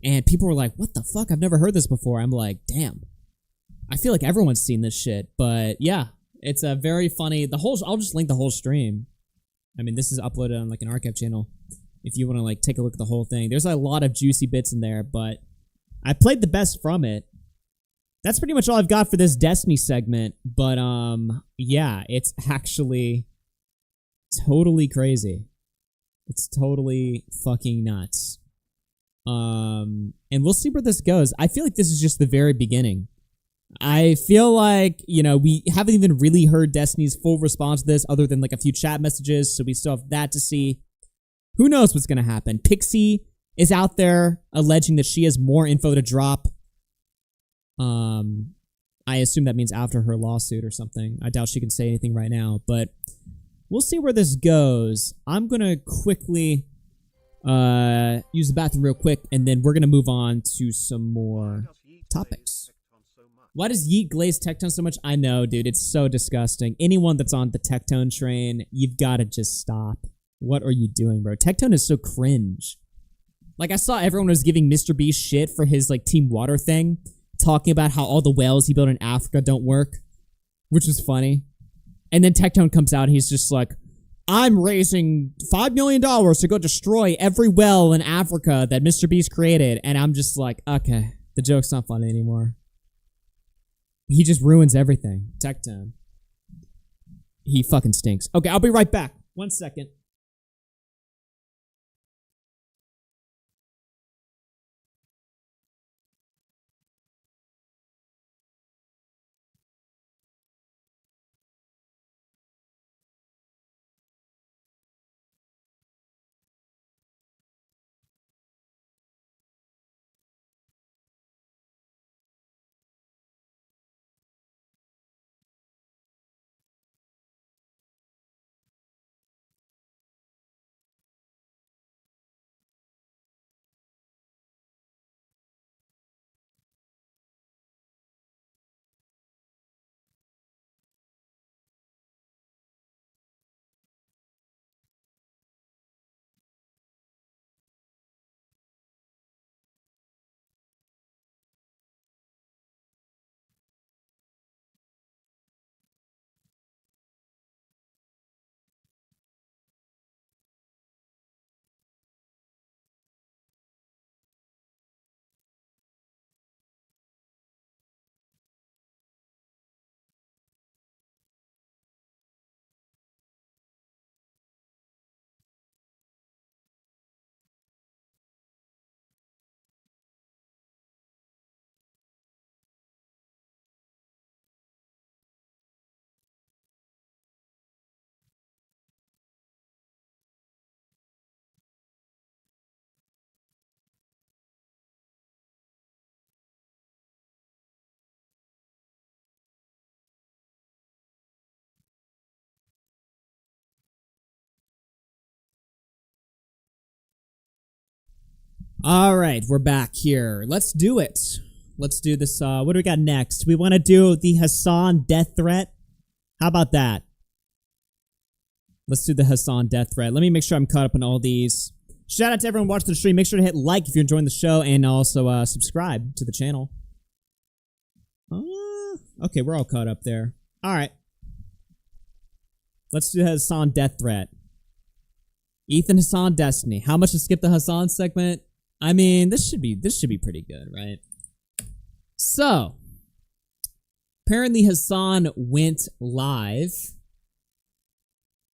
and people were like, "What the fuck? I've never heard this before." I'm like, "Damn." I feel like everyone's seen this shit, but yeah, it's a very funny. I'll just link the whole stream. I mean, this is uploaded on like an archive channel. If you want to like take a look at the whole thing, there's a lot of juicy bits in there, but I played the best from it. That's pretty much all I've got for this Destiny segment. But yeah, it's actually totally crazy. It's totally fucking nuts. And we'll see where this goes. I feel like this is just the very beginning. I feel like, you know, we haven't even really heard Destiny's full response to this other than like a few chat messages, so we still have that to see. Who knows what's going to happen? Pixie is out there alleging that she has more info to drop. I assume that means after her lawsuit or something. I doubt she can say anything right now, but we'll see where this goes. I'm going to quickly use the bathroom real quick, and then we're going to move on to some more topics. Why does Yeet glaze Techone so much? I know, dude. It's so disgusting. Anyone that's on the Techone train, you've got to just stop. What are you doing, bro? Techone is so cringe. Like, I saw everyone was giving Mr. Beast shit for his, like, Team Water thing, talking about how all the wells he built in Africa don't work, which was funny. And then Techone comes out and he's just like, I'm raising $5 million to go destroy every well in Africa that Mr. Beast created. And I'm just like, okay, the joke's not funny anymore. He just ruins everything. Techone. He fucking stinks. Okay, I'll be right back. 1 second. All right, we're back here. Let's do it. Let's do this. What do we got next? We want to do the Hasan death threat. How about that? Let's do the Hasan death threat. Let me make sure I'm caught up on all these. Shout out to everyone watching the stream. Make sure to hit like if you're enjoying the show, and also subscribe to the channel. Okay, we're all caught up there. All right. Let's do the Hasan death threat. Ethan, Hasan, Destiny. How much to skip the Hasan segment? I mean, this should be pretty good, right? So, apparently Hasan went live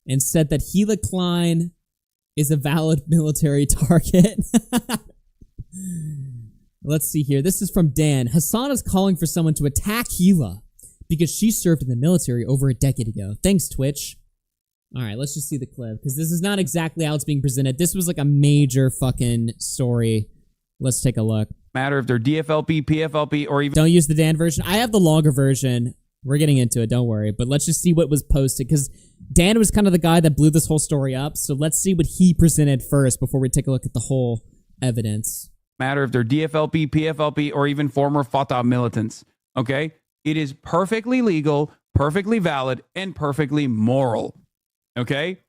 and said that Hila Klein is a valid military target. Let's see here. This is from Dan. Hasan is calling for someone to attack Hila because she served in the military over a decade ago. Thanks, Twitch. All right, let's just see the clip because this is not exactly how it's being presented. This was like a major fucking story. Let's take a look. Matter if they're DFLP, PFLP, or even... Don't use the Dan version. I have the longer version. We're getting into it, don't worry. But let's just see what was posted because Dan was kind of the guy that blew this whole story up. So let's see what he presented first before we take a look at the whole evidence. Matter if they're DFLP, PFLP, or even former Fatah militants, okay? It is perfectly legal, perfectly valid, and perfectly moral, okay?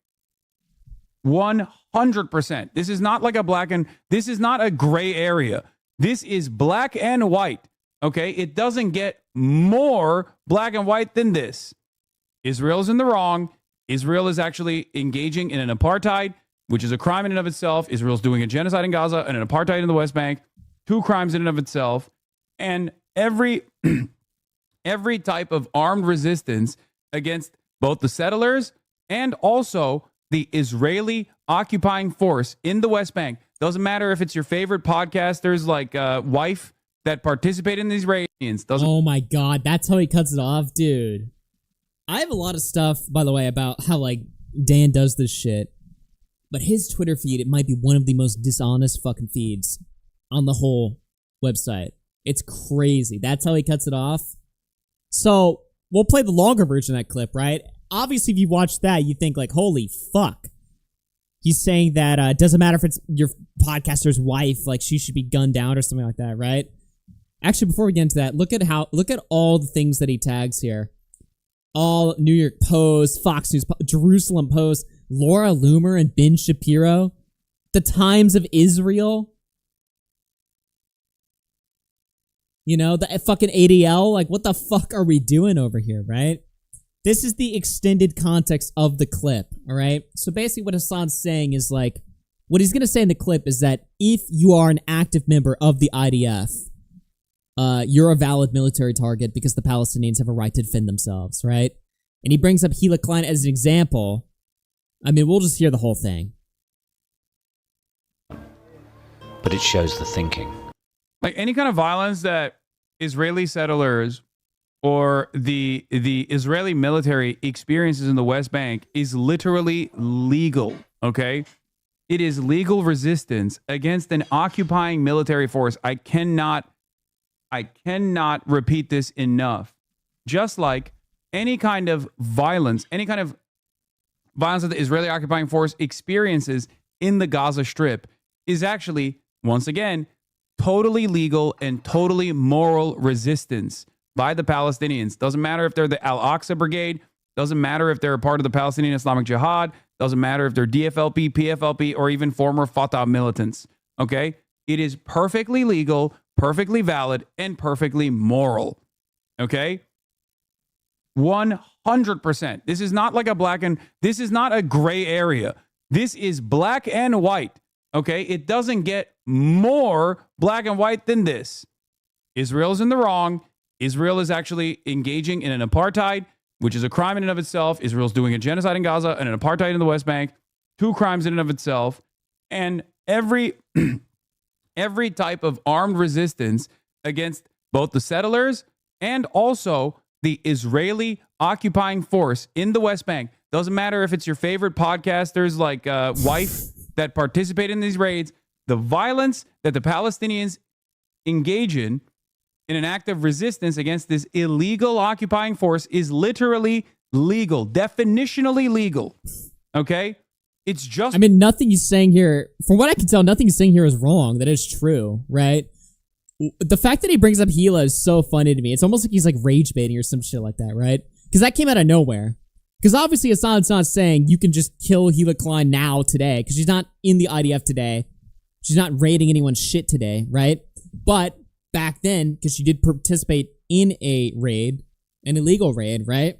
100%. This is not like a black and... This is not a gray area. This is black and white, okay? It doesn't get more black and white than this. Israel's in the wrong. Israel is actually engaging in an apartheid, which is a crime in and of itself. Israel's doing a genocide in Gaza and an apartheid in the West Bank. 2 crimes in and of itself. And every type of armed resistance against both the settlers and also the Israeli occupying force in the West Bank. Doesn't matter if it's your favorite podcasters like Wife that participate in these Israelis. Oh my god, that's how he cuts it off, dude. I have a lot of stuff, by the way, about how like Dan does this shit. But his Twitter feed, it might be one of the most dishonest fucking feeds on the whole website. It's crazy. That's how he cuts it off. So, we'll play the longer version of that clip, right? Obviously, if you watch that, you think like, holy fuck. He's saying that it doesn't matter if it's your podcaster's wife, like she should be gunned down or something like that, right? Actually, before we get into that, look at all the things that he tags here. All New York Post, Fox News, Jerusalem Post, Laura Loomer and Ben Shapiro, the Times of Israel, you know, the fucking ADL. Like, what the fuck are we doing over here, right? This is the extended context of the clip, all right? So basically what Hasan's saying is like, what he's going to say in the clip is that if you are an active member of the IDF, you're a valid military target because the Palestinians have a right to defend themselves, right? And he brings up Hila Klein as an example. I mean, we'll just hear the whole thing. But it shows the thinking. Like any kind of violence that Israeli settlers or the Israeli military experiences in the West Bank is literally legal, okay? It is legal resistance against an occupying military force. I cannot repeat this enough. Just like any kind of violence that the Israeli occupying force experiences in the Gaza Strip is actually, once again, totally legal and totally moral resistance by the Palestinians. Doesn't matter if they're the Al-Aqsa Brigade, doesn't matter if they're a part of the Palestinian Islamic Jihad, doesn't matter if they're DFLP, PFLP, or even former Fatah militants, okay? It is perfectly legal, perfectly valid, and perfectly moral, okay? 100%. This is not like this is not a gray area. This is black and white, okay? It doesn't get more black and white than this. Israel's in the wrong. Israel is actually engaging in an apartheid, which is a crime in and of itself. Israel's doing a genocide in Gaza and an apartheid in the West Bank. 2 crimes in and of itself. And every type of armed resistance against both the settlers and also the Israeli occupying force in the West Bank. Doesn't matter if it's your favorite podcasters like Wife that participate in these raids. The violence that the Palestinians engage in an act of resistance against this illegal occupying force is literally legal, definitionally legal, okay? It's just. I mean, nothing he's saying here, from what I can tell, nothing he's saying here is wrong. That is true, right? The fact that he brings up Hila is so funny to me. It's almost like he's like rage baiting or some shit like that, right? Because that came out of nowhere. Because obviously Hasan's not saying you can just kill Hila Klein now, today, because she's not in the IDF today. She's not raiding anyone's shit today, right? But back then, because she did participate in a raid, an illegal raid, right?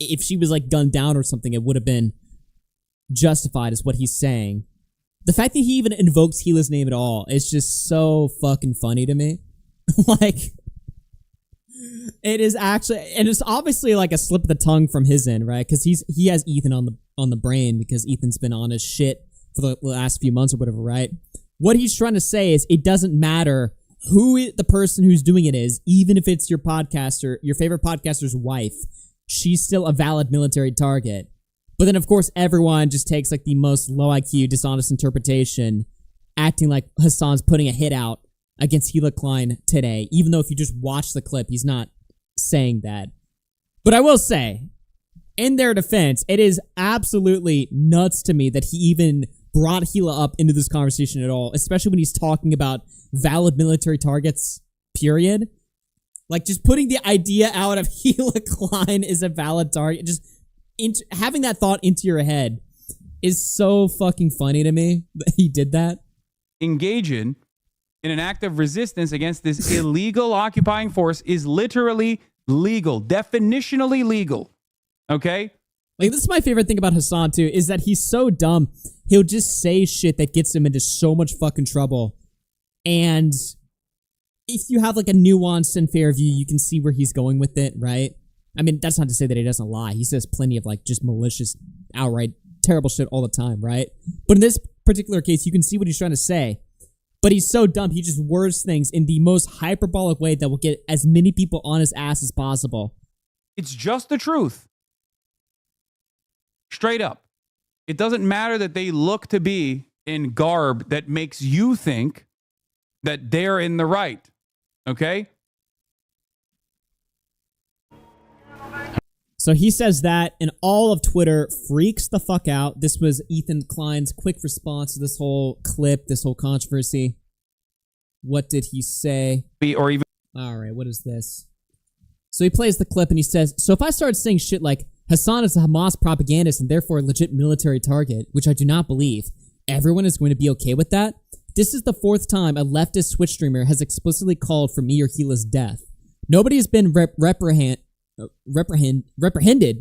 If she was like gunned down or something, it would have been justified, is what he's saying. The fact that he even invokes Hila's name at all is just so fucking funny to me. Like, it is actually, and it's obviously like a slip of the tongue from his end, right? Because he has Ethan on the brain, because Ethan's been on his shit for the last few months or whatever, right? What he's trying to say is it doesn't matter who the person who's doing it is, even if it's your podcaster, your favorite podcaster's wife, she's still a valid military target. But then, of course, everyone just takes like the most low IQ, dishonest interpretation, acting like Hasan's putting a hit out against Hila Klein today, even though if you just watch the clip, he's not saying that. But I will say, in their defense, it is absolutely nuts to me that he even brought Hila up into this conversation at all, especially when he's talking about valid military targets, period. Like, just putting the idea out of Hila Klein is a valid target, just having that thought into your head is so fucking funny to me that he did that. Engaging in an act of resistance against this illegal occupying force is literally legal, definitionally legal. Okay? Like, this is my favorite thing about Hasan, too, is that he's so dumb. He'll just say shit that gets him into so much fucking trouble. And if you have, like, a nuanced and fair view, you can see where he's going with it, right? I mean, that's not to say that he doesn't lie. He says plenty of, like, just malicious, outright terrible shit all the time, right? But in this particular case, you can see what he's trying to say. But he's so dumb, he just words things in the most hyperbolic way that will get as many people on his ass as possible. It's just the truth. Straight up. It doesn't matter that they look to be in garb that makes you think that they're in the right. Okay? So he says that, and all of Twitter freaks the fuck out. This was Ethan Klein's quick response to this whole clip, this whole controversy. What did he say? Or even... All right, what is this? So he plays the clip and he says, so if I start saying shit like, Hasan is a Hamas propagandist and therefore a legit military target, which I do not believe, everyone is going to be okay with that? This is the fourth time a leftist Twitch streamer has explicitly called for me or Hila's death. Nobody has been reprehended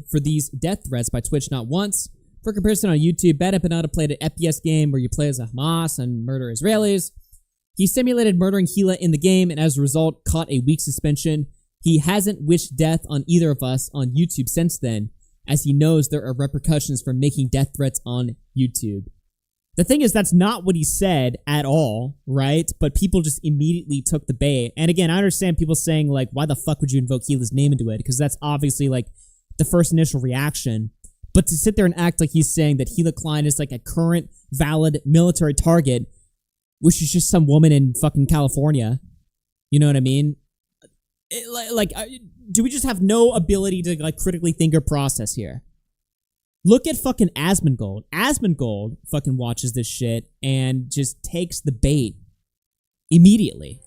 for these death threats by Twitch, not once. For comparison on YouTube, Bad Epinata played an FPS game where you play as a Hamas and murder Israelis. He simulated murdering Hila in the game and as a result caught a week suspension. He hasn't wished death on either of us on YouTube since then, as he knows there are repercussions for making death threats on YouTube. The thing is, that's not what he said at all, right? But people just immediately took the bait. And again, I understand people saying, like, why the fuck would you invoke Hila's name into it? Because that's obviously, like, the first initial reaction. But to sit there and act like he's saying that Hila Klein is, like, a current, valid military target, which is just some woman in fucking California. You know what I mean? Do we just have no ability to, like, critically think or process here? Look at fucking Asmongold. Asmongold fucking watches this shit and just takes the bait immediately.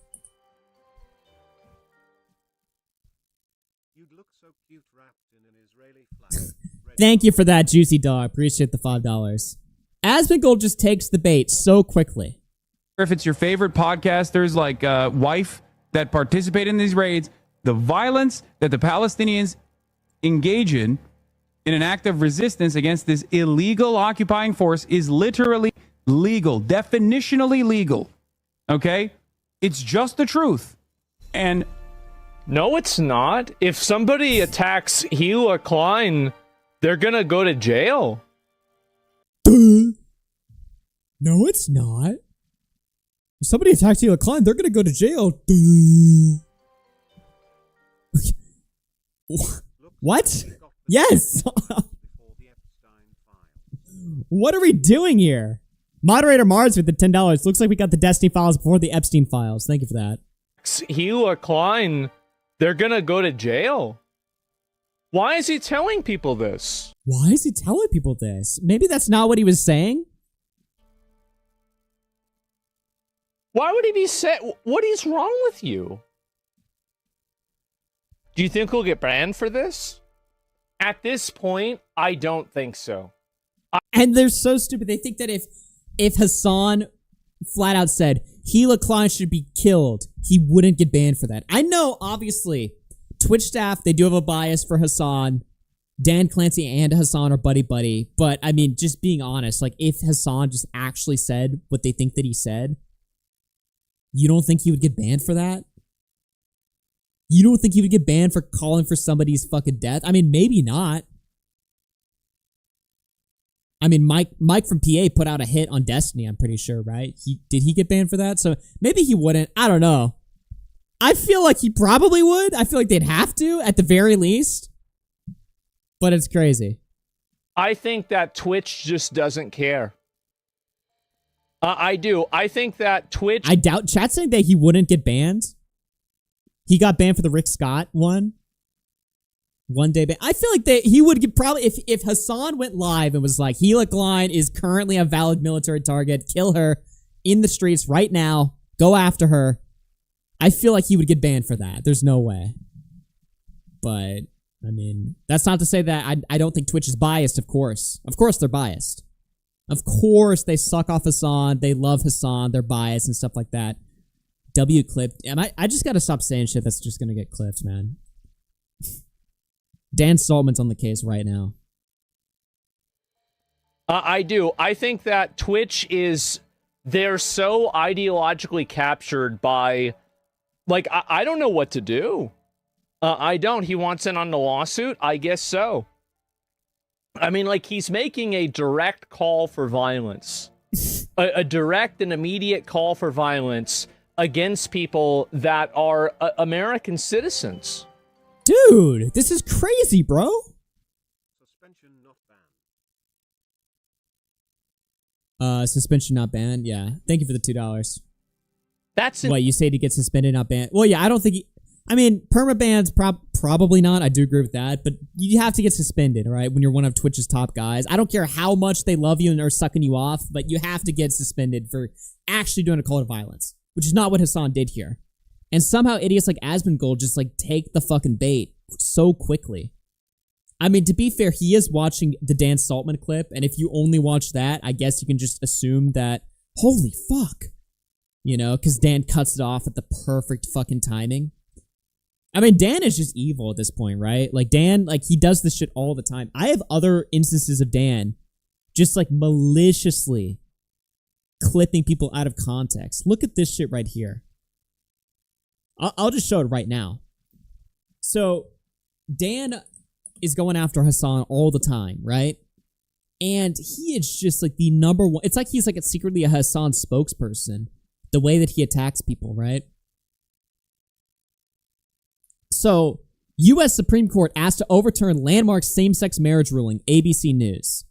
You'd look so cute wrapped in an Israeli flag. Thank you for that, Juicy Dog. Appreciate the $5. Asmongold just takes the bait so quickly. If it's your favorite podcasters like wife that participate in these raids, the violence that the Palestinians engage in an act of resistance against this illegal occupying force is literally legal, definitionally legal. Okay? It's just the truth. And no, it's not. If somebody attacks Hila Klein, they're gonna go to jail. No, it's not. If somebody attacks Hila Klein, they're gonna go to jail. What? Yes! What are we doing here? Moderator Mars with the $10. Looks like we got the Destiny files before the Epstein files. Thank you for that. Hila Klein, they're gonna go to jail. Why is he telling people this? Why is he telling people this? Maybe that's not what he was saying. Why would he be what is wrong with you? Do you think he'll get banned for this? At this point, I don't think so. And they're so stupid. They think that if Hasan flat out said Hila Klein should be killed, he wouldn't get banned for that. I know, obviously, Twitch staff, they do have a bias for Hasan. Dan Clancy and Hasan are buddy-buddy. But, I mean, just being honest, like, if Hasan just actually said what they think that he said, you don't think he would get banned for that? You don't think he would get banned for calling for somebody's fucking death? I mean, maybe not. I mean, Mike from PA put out a hit on Destiny, I'm pretty sure, right? Did he get banned for that? So maybe he wouldn't. I don't know. I feel like he probably would. I feel like they'd have to, at the very least. But it's crazy. I think that Twitch just doesn't care. I do. I think that Twitch... I doubt... Chat's saying that he wouldn't get banned. He got banned for the Rick Scott one. One day ban. I feel like he would get probably... If Hasan went live and was like, Hila Klein is currently a valid military target, kill her in the streets right now, go after her, I feel like he would get banned for that. There's no way. But, I mean, that's not to say that I don't think Twitch is biased, of course. Of course they're biased. Of course they suck off Hasan. They love Hasan. They're biased and stuff like that. W clipped. I just gotta stop saying shit that's just gonna get clipped, man. Dan Saltman's on the case right now. I do. I think that Twitch is... They're so ideologically captured by... Like, I don't know what to do. I don't. He wants in on the lawsuit? I guess so. I mean, like, he's making a direct call for violence. a direct and immediate call for violence against people that are American citizens. Dude, this is crazy, bro. Suspension not banned. Suspension not banned. Yeah. Thank you for the $2. That's what you say to get suspended, not banned. Well, yeah, I don't think. I mean, permabans probably not. I do agree with that, but you have to get suspended, right? When you're one of Twitch's top guys. I don't care how much they love you and are sucking you off, but you have to get suspended for actually doing a call to violence, which is not what Hasan did here. And somehow idiots like Asmongold just like take the fucking bait so quickly. I mean, to be fair, he is watching the Dan Saltman clip, and if you only watch that, I guess you can just assume that, holy fuck, you know, because Dan cuts it off at the perfect fucking timing. I mean, Dan is just evil at this point, right? Like, Dan, like, he does this shit all the time. I have other instances of Dan just, like, maliciously clipping people out of context. Look at this shit right here. I'll just show it right now. So, Dan is going after Hasan all the time, right? And he is just, like, the number one... It's like he's, like, secretly a Hasan spokesperson. The way that he attacks people, right? So, U.S. Supreme Court asked to overturn landmark same-sex marriage ruling, ABC News.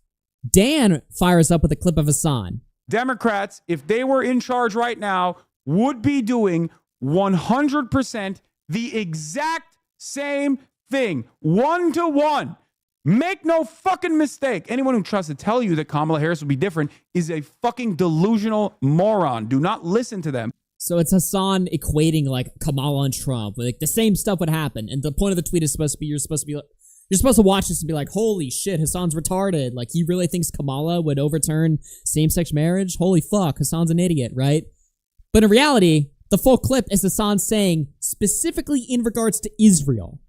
Dan fires up with a clip of Hasan. Democrats, if they were in charge right now, would be doing 100% the exact same thing. 1-to-1. Make no fucking mistake. Anyone who tries to tell you that Kamala Harris will be different is a fucking delusional moron. Do not listen to them. So it's Hasan equating like Kamala and Trump. Like the same stuff would happen. And the point of the tweet is supposed to be you're supposed to watch this and be like, holy shit, Hasan's retarded. Like he really thinks Kamala would overturn same-sex marriage? Holy fuck, Hasan's an idiot, right? But in reality, the full clip is Hasan saying specifically in regards to Israel.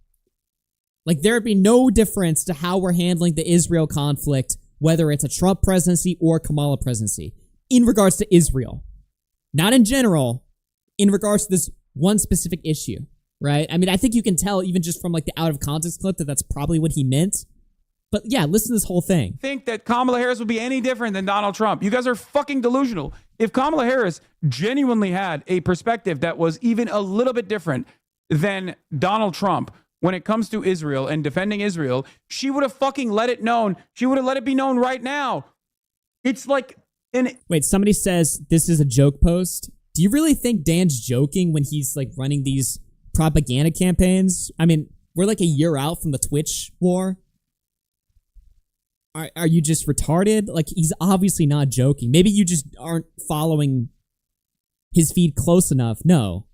Like there would be no difference to how we're handling the Israel conflict, whether it's a Trump presidency or Kamala presidency, in regards to Israel. Not in general, in regards to this one specific issue, right? I mean, I think you can tell even just from like the out of context clip that that's probably what he meant. But yeah, listen to this whole thing. Think that Kamala Harris would be any different than Donald Trump. You guys are fucking delusional. If Kamala Harris genuinely had a perspective that was even a little bit different than Donald Trump when it comes to Israel and defending Israel, she would have fucking let it known. She would have let it be known right now. It's like... Wait, somebody says this is a joke post. Do you really think Dan's joking when he's like running these propaganda campaigns? I mean, We're like a year out from the Twitch war. Are you just retarded? Like, he's obviously not joking. Maybe you just aren't following his feed close enough. No.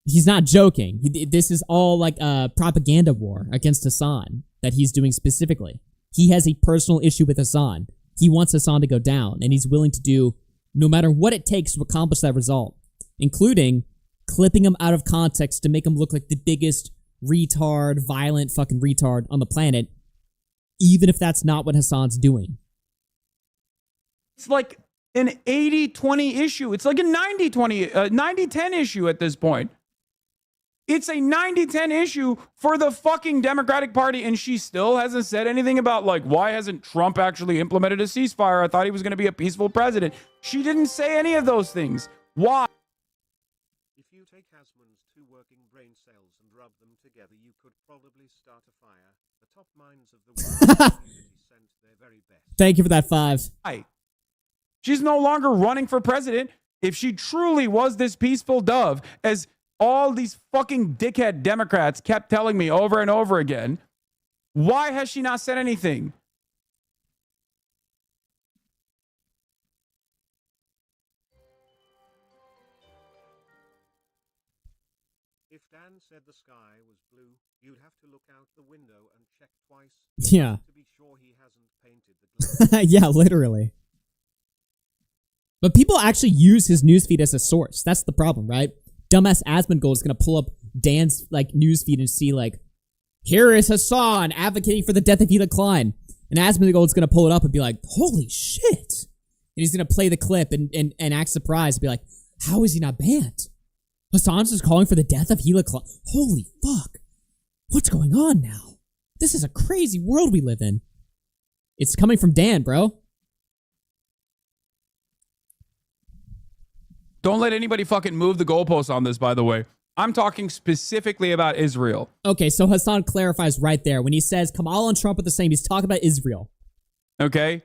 He's not joking. This is all like a propaganda war against Hasan that he's doing specifically. He has a personal issue with Hasan. He wants Hasan to go down, and he's willing to do no matter what it takes to accomplish that result, including clipping him out of context to make him look like the biggest retard, violent fucking retard on the planet, even if that's not what Hasan's doing. It's like an 80-20 issue. It's like a 90-20, 90-10 issue at this point. It's a 90-10 issue for the fucking Democratic Party, and she still hasn't said anything about, like, why hasn't Trump actually implemented a ceasefire? I thought he was going to be a peaceful president. She didn't say any of those things. Why? If you take Hasman's two working brain cells and rub them together, you could probably start a fire. The top minds of the world sent their very best. Thank you for that 5. She's no longer running for president. If she truly was this peaceful dove, as all these fucking dickhead Democrats kept telling me over and over again, why has she not said anything? If Dan said the sky was blue, you'd have to look out the window and check twice. Yeah. To be sure he hasn't painted the Yeah, literally. But people actually use his newsfeed as a source. That's the problem, right? Dumbass Asmongold is going to pull up Dan's like newsfeed and see like, here is Hasan advocating for the death of Hila Klein. And Asmongold is going to pull it up and be like, holy shit. And he's going to play the clip and act surprised and be like, how is he not banned? Hasan's just calling for the death of Hila Klein. Holy fuck. What's going on now? This is a crazy world we live in. It's coming from Dan, bro. Don't let anybody fucking move the goalposts on this, by the way. I'm talking specifically about Israel. Okay, so Hasan clarifies right there. When he says Kamala and Trump are the same, he's talking about Israel. Okay?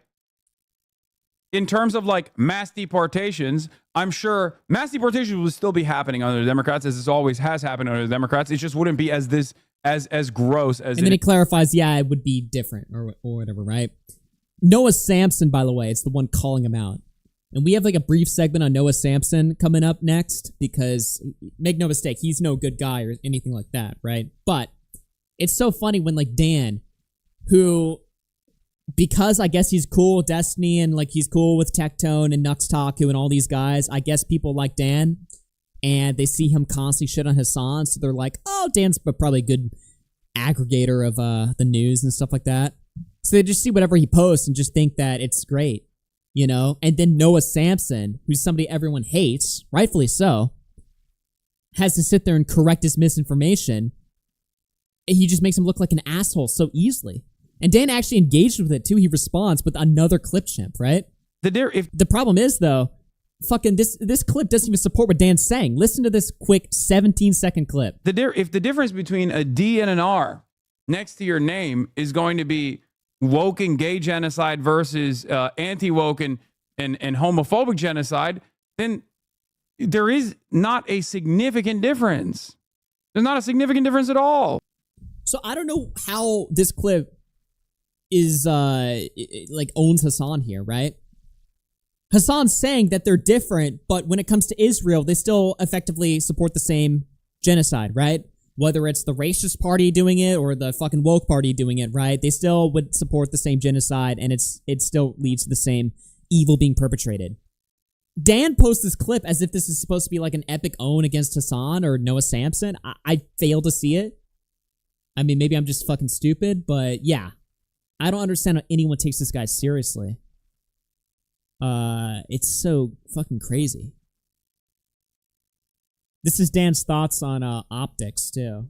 In terms of like mass deportations, I'm sure mass deportations will still be happening under the Democrats, as this always has happened under the Democrats. It just wouldn't be as gross as. And then he clarifies, yeah, it would be different or whatever, right? Noah Sampson, by the way, it's the one calling him out. And we have like a brief segment on Noah Sampson coming up next because, make no mistake, he's no good guy or anything like that, right? But it's so funny when like Dan, who, because I guess he's cool with Destiny and like he's cool with Techone and Nuxtaku and all these guys, I guess people like Dan and they see him constantly shit on Hasan, so they're like, oh, Dan's probably a good aggregator of the news and stuff like that. So they just see whatever he posts and just think that it's great. You know, and then Noah Sampson, who's somebody everyone hates, rightfully so, has to sit there and correct his misinformation. He just makes him look like an asshole so easily. And Dan actually engaged with it too. He responds with another clip chimp, right? The problem is though, fucking this clip doesn't even support what Dan's saying. Listen to this quick 17-second clip. If the difference between a D and an R next to your name is going to be woke and gay genocide versus anti-woke and homophobic genocide, then there is not a significant difference. There's not a significant difference at all. So I don't know how this clip is like owns Hasan here, right? Hasan's saying that they're different, but when it comes to Israel, they still effectively support the same genocide, right? Whether it's the racist party doing it or the fucking woke party doing it, right? They still would support the same genocide, and it still leads to the same evil being perpetrated. Dan posts this clip as if this is supposed to be like an epic own against Hasan or Noah Sampson. I fail to see it. I mean, maybe I'm just fucking stupid, but yeah. I don't understand how anyone takes this guy seriously. It's so fucking crazy. This is Dan's thoughts on optics, too.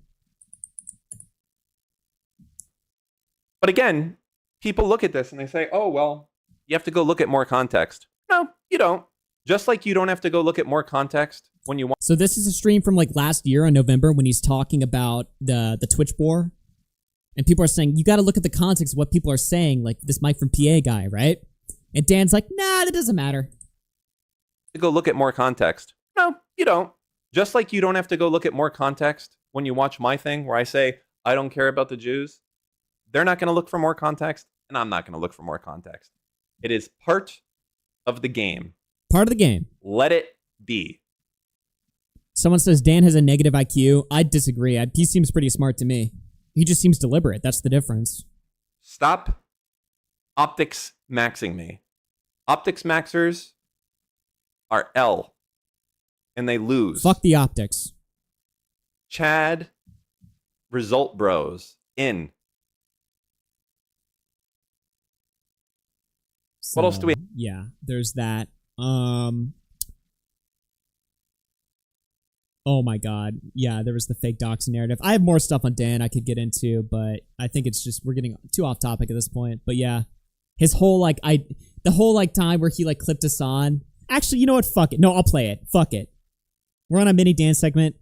But again, people look at this and they say, oh, well, you have to go look at more context. No, you don't. Just like you don't have to go look at more context when you want. So this is a stream from like last year in November when he's talking about the Twitch war. And people are saying, you got to look at the context of what people are saying, like this Mike from PA guy, right? And Dan's like, nah, that doesn't matter. To go look at more context. No, you don't. Just like you don't have to go look at more context when you watch my thing where I say I don't care about the Jews, they're not going to look for more context, and I'm not going to look for more context. It is part of the game. Part of the game. Let it be. Someone says Dan has a negative IQ. I disagree. He seems pretty smart to me. He just seems deliberate. That's the difference. Stop optics maxing me. Optics maxers are L, and they lose. Fuck the optics. Chad, result bros, in. So, what else do we? Yeah, there's that. Oh my god. Yeah, there was the fake doxing narrative. I have more stuff on Dan I could get into, but I think it's just we're getting too off topic at this point. But yeah, his whole the whole time where he clipped Hasan. Actually, you know what? Fuck it. No, I'll play it. Fuck it. We're on a mini Dan segment.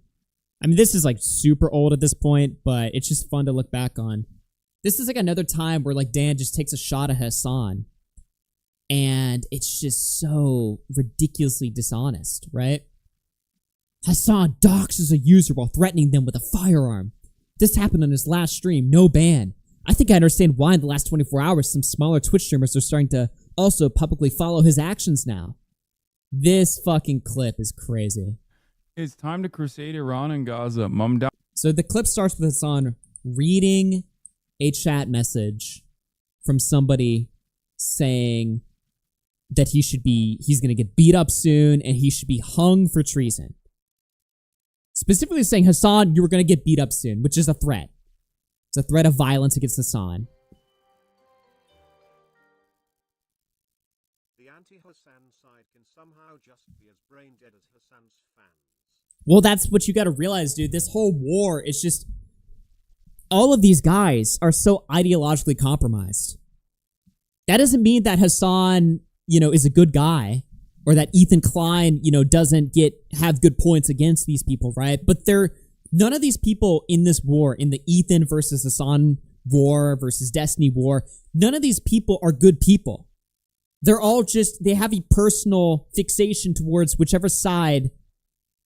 I mean, this is super old at this point, but it's just fun to look back on. This is another time where Dan just takes a shot at Hasan. And it's just so ridiculously dishonest, right? Hasan doxes a user while threatening them with a firearm. This happened on his last stream, no ban. I think I understand why in the last 24 hours some smaller Twitch streamers are starting to also publicly follow his actions now. This fucking clip is crazy. It's time to crusade Iran and Gaza. Mum down. So the clip starts with Hasan reading a chat message from somebody saying that he's going to get beat up soon and he should be hung for treason. Specifically saying, Hasan, you were going to get beat up soon, which is a threat. It's a threat of violence against Hasan. The anti-Hasan side can somehow just be as brain dead as Hasan's fans. Well, that's what you got to realize, dude. This whole war is just... all of these guys are so ideologically compromised. That doesn't mean that Hasan, is a good guy. Or that Ethan Klein, doesn't have good points against these people, right? But none of these people in this war, in the Ethan versus Hasan war versus Destiny war, none of these people are good people. They're all they have a personal fixation towards whichever side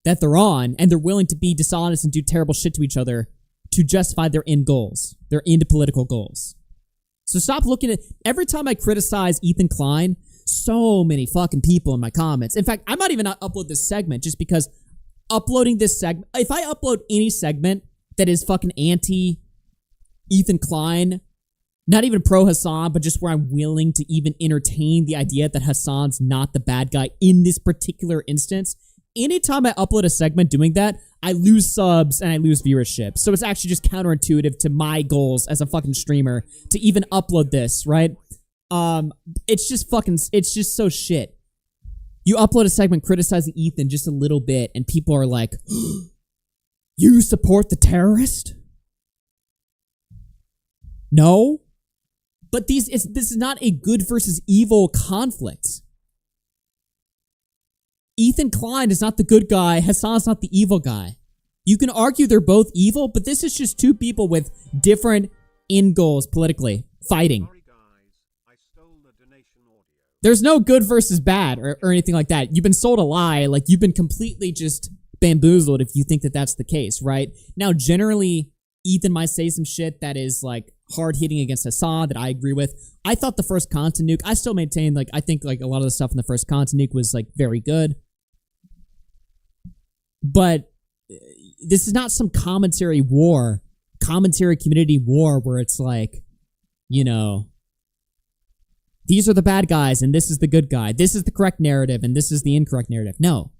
that they're on, and they're willing to be dishonest and do terrible shit to each other to justify their end goals, their end political goals. So stop looking at... every time I criticize Ethan Klein, so many fucking people in my comments. In fact, I might even not upload this segment just because uploading this segment... if I upload any segment that is fucking anti Ethan Klein, not even pro Hasan, but just where I'm willing to even entertain the idea that Hasan's not the bad guy in this particular instance, anytime I upload a segment doing that, I lose subs and I lose viewership. So it's actually just counterintuitive to my goals as a fucking streamer to even upload this, right? It's just so shit. You upload a segment criticizing Ethan just a little bit and people are like, you support the terrorist? No? But this is not a good versus evil conflict. Ethan Klein is not the good guy. Hasan's not the evil guy. You can argue they're both evil, but this is just two people with different end goals politically, fighting. There's no good versus bad or anything like that. You've been sold a lie. You've been completely just bamboozled if you think that that's the case, right? Now, generally, Ethan might say some shit that is, hard-hitting against Hasan that I agree with. I thought the first content nuke, I still maintain, I think, a lot of the stuff in the first content nuke was, very good. But this is not some commentary community war where it's these are the bad guys and this is the good guy. This is the correct narrative and this is the incorrect narrative. No.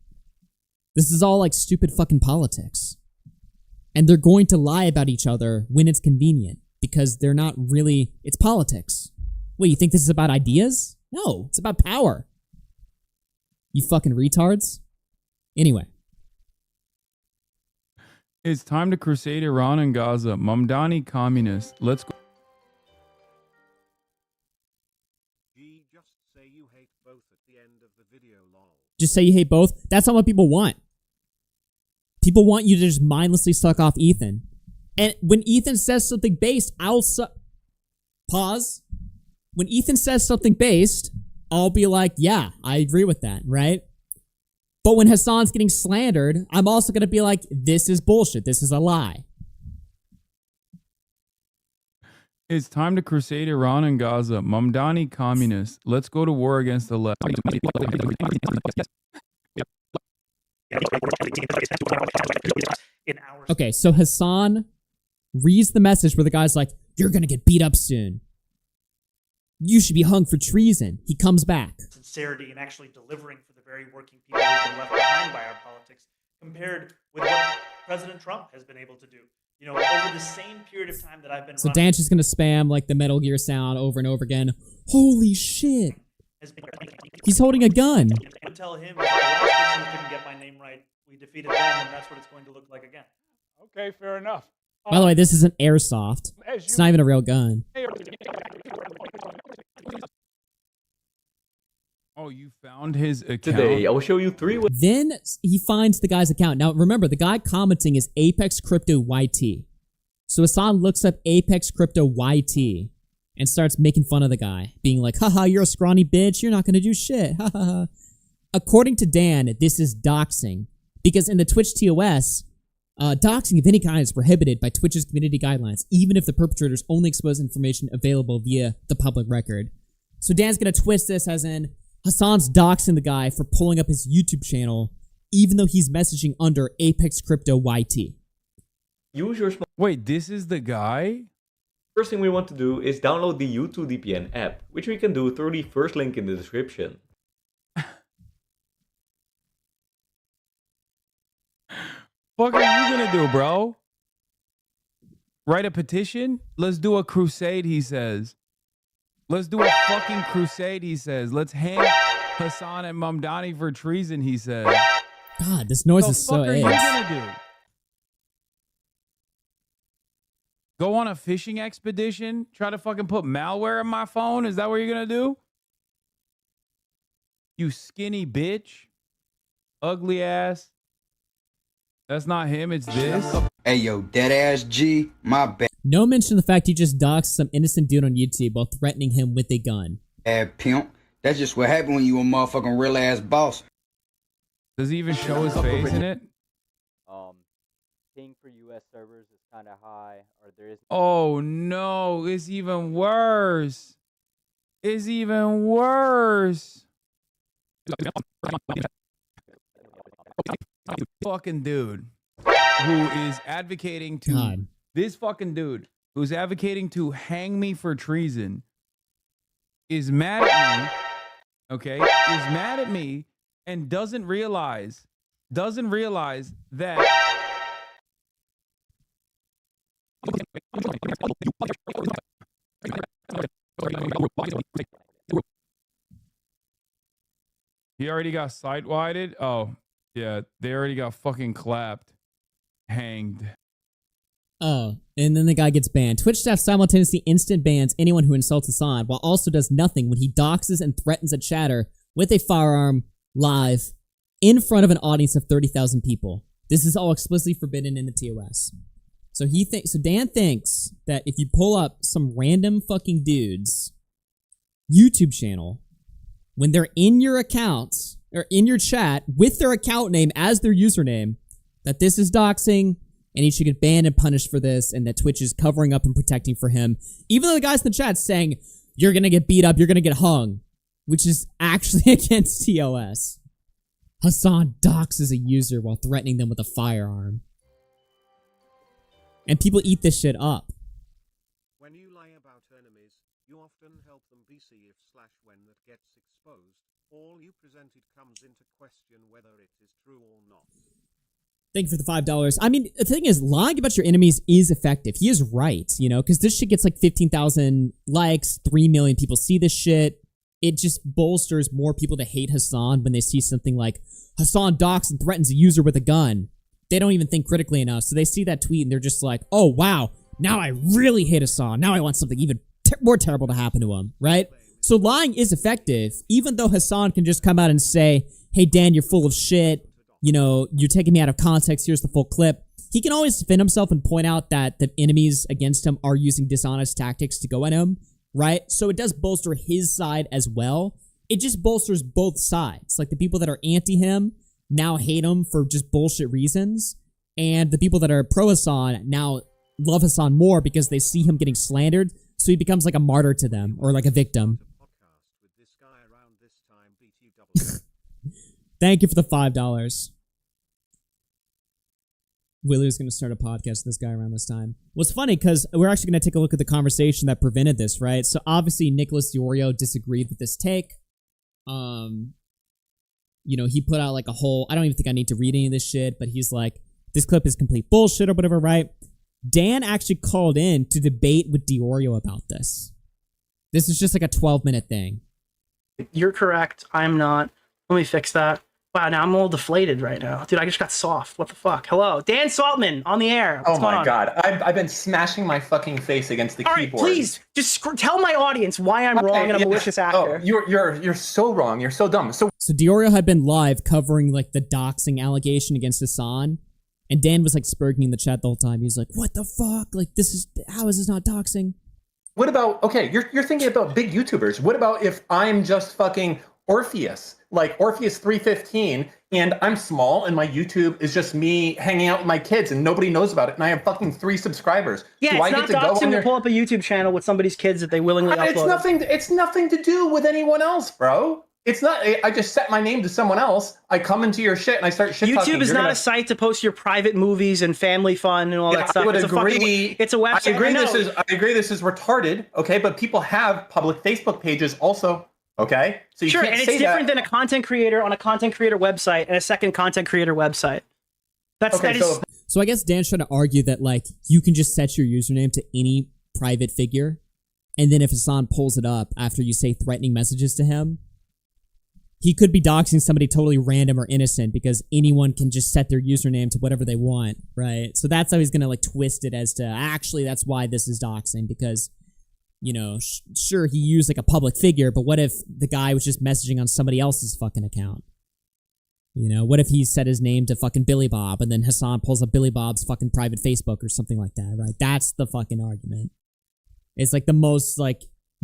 This is all stupid fucking politics. And they're going to lie about each other when it's convenient because they're not really... it's politics. What, you think this is about ideas? No, it's about power. You fucking retards. Anyway. It's time to crusade Iran and Gaza. Mamdani communist. Let's go. Just say you hate both. That's not what people want. People want you to just mindlessly suck off Ethan. And when Ethan says something based, pause. When Ethan says something based, I'll be like, yeah, I agree with that, right? But when Hassan's getting slandered, I'm also going to be like, this is bullshit. This is a lie. It's time to crusade Iran and Gaza. Mamdani communists. Let's go to war against the left. Okay, so Hasan reads the message where the guy's like, you're going to get beat up soon. You should be hung for treason. He comes back. Sincerity and actually delivering for the very working people who've been left behind by our politics, compared with what President Trump has been able to do. You know, over the same period of time that I've been So running, Dan's just going to spam like the Metal Gear sound over and over again. Holy shit. He's holding a gun. I would tell him, the last person who couldn't get my name right, we defeated them, and that's what it's going to look like again. Okay, fair enough. By the way, this isn't airsoft. It's not even a real gun. Oh, you found his account? Today, I will show you 3 ways. Then he finds the guy's account. Now, remember, the guy commenting is Apex Crypto YT. So Hasan looks up Apex Crypto YT and starts making fun of the guy, being like, haha, you're a scrawny bitch. You're not going to do shit. Ha ha ha. According to Dan, this is doxing. Because in the Twitch TOS, doxing of any kind is prohibited by Twitch's community guidelines, even if the perpetrators only expose information available via the public record. So Dan's going to twist this as in, Hasan's doxing the guy for pulling up his YouTube channel, even though he's messaging under Apex Crypto YT. Use your Wait, this is the guy? First thing we want to do is download the YouTube VPN app, which we can do through the first link in the description. Fuck are you gonna do, bro? Write a petition? Let's do a crusade, he says. Let's do a fucking crusade, he says. Let's hang Hasan and Mamdani for treason, he says. God, this noise is so What the fuck are you ass. gonna do? Go on a fishing expedition? Try to fucking put malware in my phone? Is that what you're gonna do? You skinny bitch. Ugly ass. That's not him, it's this. Hey yo, dead ass G, my bad. No mention of the fact he just doxed some innocent dude on YouTube while threatening him with a gun. Pimp. That's just what happened when you a motherfucking real ass boss. Does he even show his face in it? Ping for US servers is kind of high, or there is. Oh no, it's even worse. It's even worse. Fucking dude who is advocating to God. This fucking dude who's advocating to hang me for treason is mad at me, okay? Is mad at me and doesn't realize that he already got sight-wided. Oh, yeah, they already got fucking clapped, hanged. Oh, and then the guy gets banned. Twitch staff simultaneously instant bans anyone who insults Hasan, while also does nothing when he doxes and threatens a chatter with a firearm live in front of an audience of 30,000 people. This is all explicitly forbidden in the TOS. So Dan thinks that if you pull up some random fucking dude's YouTube channel, when they're in your accounts or in your chat with their account name as their username, that this is doxing and he should get banned and punished for this, and that Twitch is covering up and protecting for him, even though the guys in the chat saying you're gonna get beat up, you're gonna get hung, which is actually against TOS. Hasan doxes a user while threatening them with a firearm. And people eat this shit up. When you lie about enemies, you often help them BC if/when that gets exposed. All you presented comes into question whether it is true or not. Thank you for the $5. I mean, the thing is, lying about your enemies is effective. He is right, you know, because this shit gets like 15,000 likes, 3 million people see this shit. It just bolsters more people to hate Hasan when they see something like Hasan doxes and threatens a user with a gun. They don't even think critically enough, so they see that tweet and they're just like, oh wow, now I really hate Hasan. Now I want something even more terrible to happen to him, right? So lying is effective, even though Hasan can just come out and say, hey Dan, you're full of shit. You know, you're taking me out of context. Here's the full clip. He can always defend himself and point out that the enemies against him are using dishonest tactics to go at him, right? So it does bolster his side as well. It just bolsters both sides. Like the people that are anti him now hate him for just bullshit reasons, and the people that are pro Hasan now love Hasan more because they see him getting slandered, so he becomes like a martyr to them or like a victim. Thank you for the $5. Willie was going to start a podcast with this guy around this time. What's funny, because we're actually going to take a look at the conversation that prevented this, right? So obviously Nicholas DiOrio disagreed with this take. You know, he put out like a whole, I don't even think I need to read any of this shit, but he's like, this clip is complete bullshit or whatever, right? Dan actually called in to debate with DiOrio about this. This is just like a 12-minute thing. You're correct. I'm not. Let me fix that. Wow, now I'm all deflated right now. Dude, I just got soft. What the fuck? Hello. Dan Saltman on the air. What's going on? God. I've been smashing my fucking face against the keyboard. All right, please, just tell my audience why I'm wrong and a malicious actor. Oh, you're so wrong. You're so dumb. So DiOrio had been live covering like the doxing allegation against Hasan, and Dan was like spurging in the chat the whole time. He's like, what the fuck? Like, how is this not doxing? What about, okay, you're thinking about big YouTubers. What about if I'm just fucking Orpheus, like Orpheus 315, and I'm small and my YouTube is just me hanging out with my kids and nobody knows about it and I have fucking 3 subscribers. Yeah, it's not doxing to pull up a YouTube channel with somebody's kids that they willingly upload. It's nothing to do with anyone else, bro. It's not, I just set my name to someone else. I come into your shit and I start shit talking. YouTube is not a site to post your private movies and family fun and all that stuff. I would it's agree. It's a website. I agree this is retarded, okay? But people have public Facebook pages also, okay? So you sure, can't and it's say different that. than a content creator on a content creator website and a second content creator website. So I guess Dan's trying to argue that like you can just set your username to any private figure, and then if Hasan pulls it up after you say threatening messages to him, he could be doxing somebody totally random or innocent because anyone can just set their username to whatever they want, right? So that's how he's gonna like twist it as to actually that's why this is doxing, because you know, sure he used like a public figure, but what if the guy was just messaging on somebody else's fucking account? You know, what if he set his name to fucking Billy Bob and then Hasan pulls up Billy Bob's fucking private Facebook or something like that, right? That's the fucking argument. It's like the most like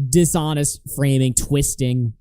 dishonest framing, twisting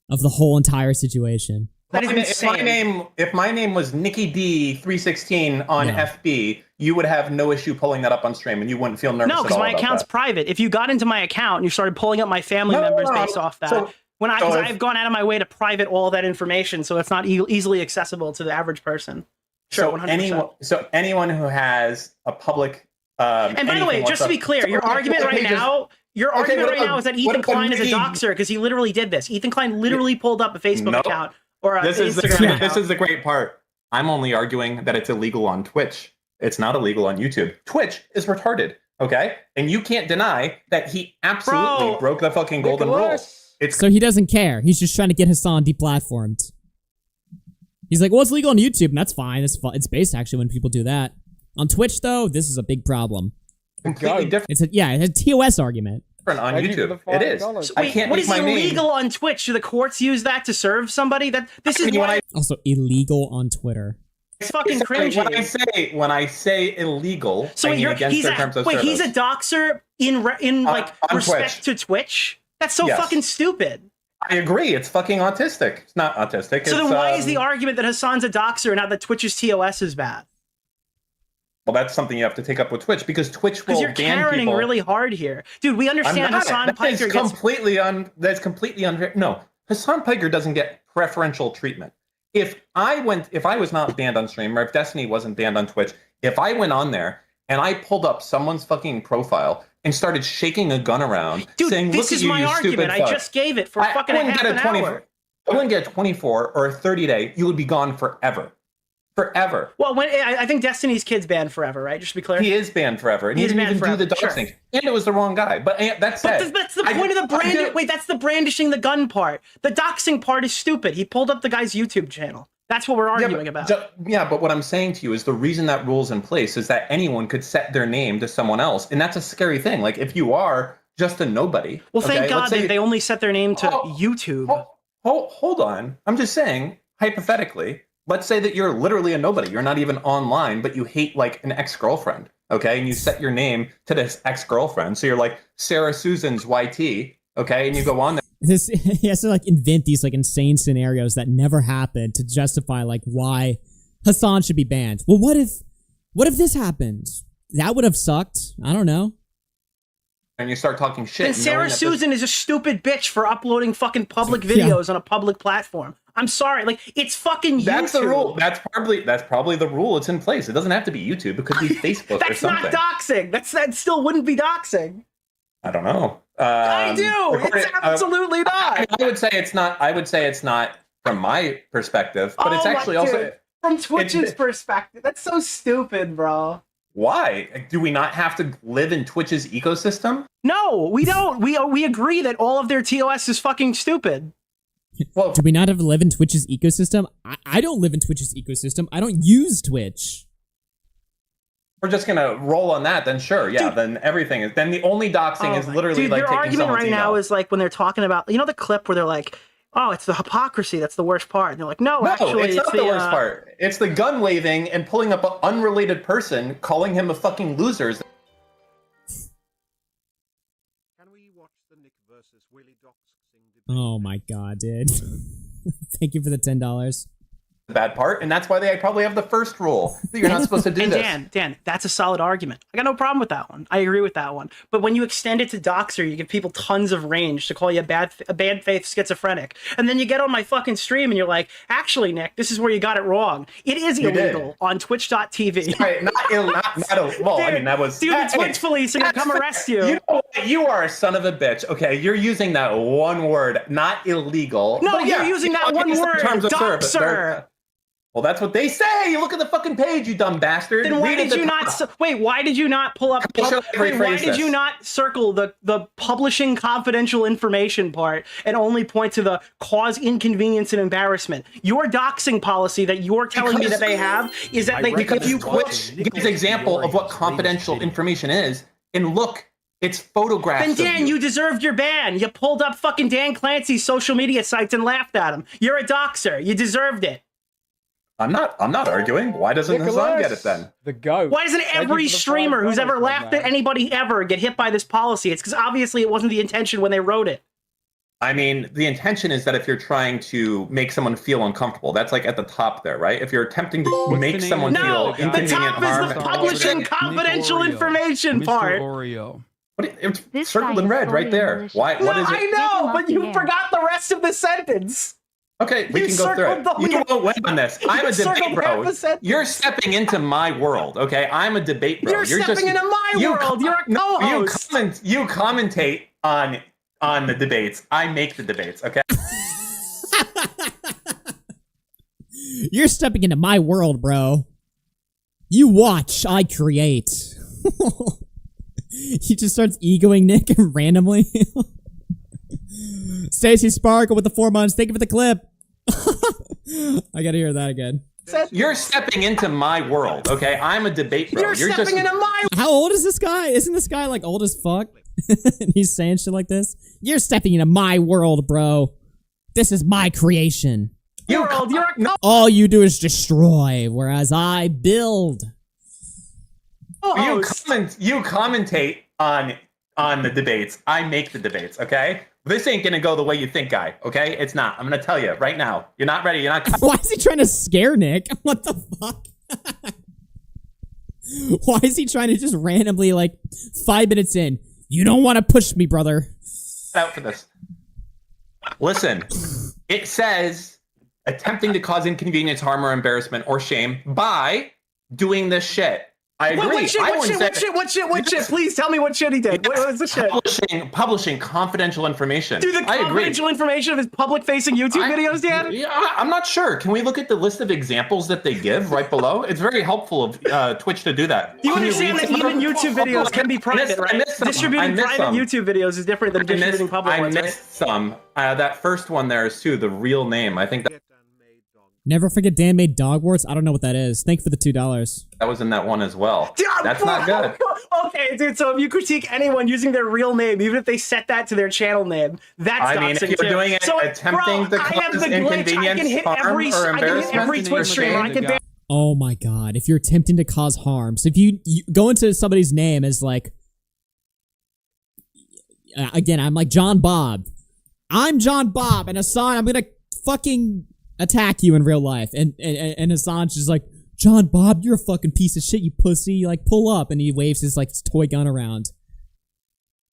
of the whole entire situation. That is insane. If my name was Nicky D 316 on FB, you would have no issue pulling that up on stream and you wouldn't feel nervous. No, because my account's private. If you got into my account and you started pulling up my family members based off that, I've gone out of my way to private all that information, so it's not easily accessible to the average person. Sure, 100%. Anyone who has a public and by the way, just to be clear, your argument right now is that Ethan Klein is a doxer because he literally did this. Ethan Klein literally pulled up a Facebook account or this Instagram account. This is the great part. I'm only arguing that it's illegal on Twitch. It's not illegal on YouTube. Twitch is retarded, okay? And you can't deny that he absolutely broke the fucking golden rule. So he doesn't care. He's just trying to get Hasan deplatformed. He's like, well, it's legal on YouTube, and that's fine. It's based actually when people do that. On Twitch, though, this is a big problem. Completely different. It's a TOS argument. On YouTube, it is. So wait, what is illegal on Twitch? Do the courts use that to serve somebody? Also illegal on Twitter. It's fucking cringy. When I say illegal, so I mean against their terms of service. He's a doxer in respect Twitch. to Twitch. That's so fucking stupid. I agree. It's fucking autistic. It's not autistic. So then why is the argument that Hasan's a doxer and not that Twitch's TOS is bad? Well, that's something you have to take up with Twitch because Twitch will ban people. Because you're Karening really hard here. Dude, we understand Hasan Piker that's completely unfair. No, Hasan Piker doesn't get preferential treatment. If I was not banned on stream or if Destiny wasn't banned on Twitch, if I went on there and I pulled up someone's fucking profile and started shaking a gun around saying, this is my argument. I just gave it for fucking half an hour. I wouldn't get a 24 or a 30-day. You would be gone forever. Forever. Well, I think Destiny's kid's banned forever, right? Just to be clear. He is banned forever. And he didn't even do the doxing. And it was the wrong guy. But that's it. That's the point of the brand. Wait, that's the brandishing the gun part. The doxing part is stupid. He pulled up the guy's YouTube channel. That's what we're arguing about. But what I'm saying to you is the reason that rule's in place is that anyone could set their name to someone else. And that's a scary thing. Like, if you are just a nobody. Well, thank God they only set their name to YouTube. Hold on. I'm just saying, hypothetically, let's say that you're literally a nobody. You're not even online, but you hate like an ex-girlfriend, okay? And you set your name to this ex-girlfriend. So you're like Sarah Susan's YT, okay? And you go on there. This he has to like invent these like insane scenarios that never happened to justify like why Hasan should be banned. Well, what if this happened? That would have sucked. I don't know. And you start talking shit. And Sarah Susan is a stupid bitch for uploading fucking public videos on a public platform. I'm sorry, like it's fucking YouTube. That's the rule. That's probably the rule. It's in place. It doesn't have to be YouTube. It could be Facebook or something. That's not doxing. That still wouldn't be doxing. I don't know. I do. It's absolutely not. I would say it's not. I would say it's not from my perspective, but it's actually also from Twitch's perspective. That's so stupid, bro. Why? Do we not have to live in Twitch's ecosystem? No, we don't. We agree that all of their TOS is fucking stupid. Well, do we not have to live in Twitch's ecosystem? I don't live in Twitch's ecosystem. I don't use Twitch. We're just gonna roll on that, then sure, yeah. Then everything is. Then the only doxing is literally like their taking argument someone's right email. now is like when they're talking about the clip where they're like, "Oh, it's the hypocrisy that's the worst part." And they're like, "No, actually, it's not the worst part. It's the gun waving and pulling up an unrelated person, calling him a fucking loser." Oh my god, dude! Thank you for the $10. The bad part, and that's why they probably have the first rule that you're not supposed to do and this. Dan, that's a solid argument. I got no problem with that one. I agree with that one. But when you extend it to Doxxer, you give people tons of range to call you a bad faith schizophrenic, and then you get on my fucking stream and you're like, actually, Nick, this is where you got it wrong. It is illegal on Twitch.tv. Right, well, I mean that was. Dude, the Twitch police are gonna come arrest you. You know what? You are a son of a bitch. Okay, you're using that one word, not illegal. No, but you're using that one word, Doxxer. Well, that's what they say. You look at the fucking page, you dumb bastard. Then why did you not? Wait, why did you not pull up? Why did you not circle the publishing confidential information part and only point to the cause inconvenience and embarrassment? Your doxing policy that you're telling me that they have is that they because you Twitch gives an example of what confidential information is, and look, it's photographs. Then of Dan, you deserved your ban. You pulled up fucking Dan Clancy's social media sites and laughed at him. You're a doxer. You deserved it. I'm not arguing. Why doesn't Hasan get it then? The goat. Why doesn't every streamer who's ever laughed at anybody ever get hit by this policy? It's because obviously it wasn't the intention when they wrote it. I mean, the intention is that if you're trying to make someone feel uncomfortable, that's like at the top there, right? If you're attempting to make someone feel inconvenient harm. No, the top is the publishing confidential information part. Oreo. It's circled in red right there. Why? What is it? I know, but you forgot the rest of the sentence. Okay, we can go through it. You won't win on this. I'm a debate bro. You're stepping into my world, okay? I'm a debate bro. You're stepping into my world. You're a co-host. You commentate on the debates. I make the debates, okay? You're stepping into my world, bro. You watch, I create. He just starts egoing Nick randomly. Stacy Sparkle with the 4 months. Thank you for the clip. I gotta hear that again. You're stepping into my world, okay? I'm a debate bro. You're stepping into my world. How old is this guy? Isn't this guy like old as fuck? And he's saying shit like this? You're stepping into my world, bro. This is my creation. All you do is destroy, whereas I build. You commentate on the debates. I make the debates, okay? This ain't gonna go the way you think, guy, okay? It's not. I'm gonna tell you right now. You're not ready. You're not. Why is he trying to scare Nick? What the fuck? Why is he trying to just randomly, like, 5 minutes in? You don't want to push me, brother. Out for this. Listen, it says attempting to cause inconvenience, harm, or embarrassment or shame by doing this shit. I agree. What shit? Please tell me what shit he did. What was the shit? Publishing confidential information. Dude, the confidential information of his public-facing YouTube videos, Dan? Yeah, I'm not sure. Can we look at the list of examples that they give right below? It's very helpful of Twitch to do that. Do you understand that even YouTube videos can be private, right? Distributing private YouTube videos is different than distributing public ones, right? I missed some. That first one there is too, the real name. I think that... Never forget Dan made dog warts. I don't know what that is. Thank you for the $2. That was in that one as well. That's not good. Okay, dude. So if you critique anyone using their real name, even if they set that to their channel name, that's doxing. I mean, if you're doing it, attempting to cause inconvenience, harm, or embarrassment, every Twitch streamer. I can ban. Oh my god! If you're attempting to cause harm, so if you go into somebody's name as like, again, I'm like John Bob. I'm John Bob, and Hasan, I'm gonna fucking attack you in real life. And Hasan's just like, John Bob, you're a fucking piece of shit, you pussy. Like, pull up. And he waves his, like, toy gun around.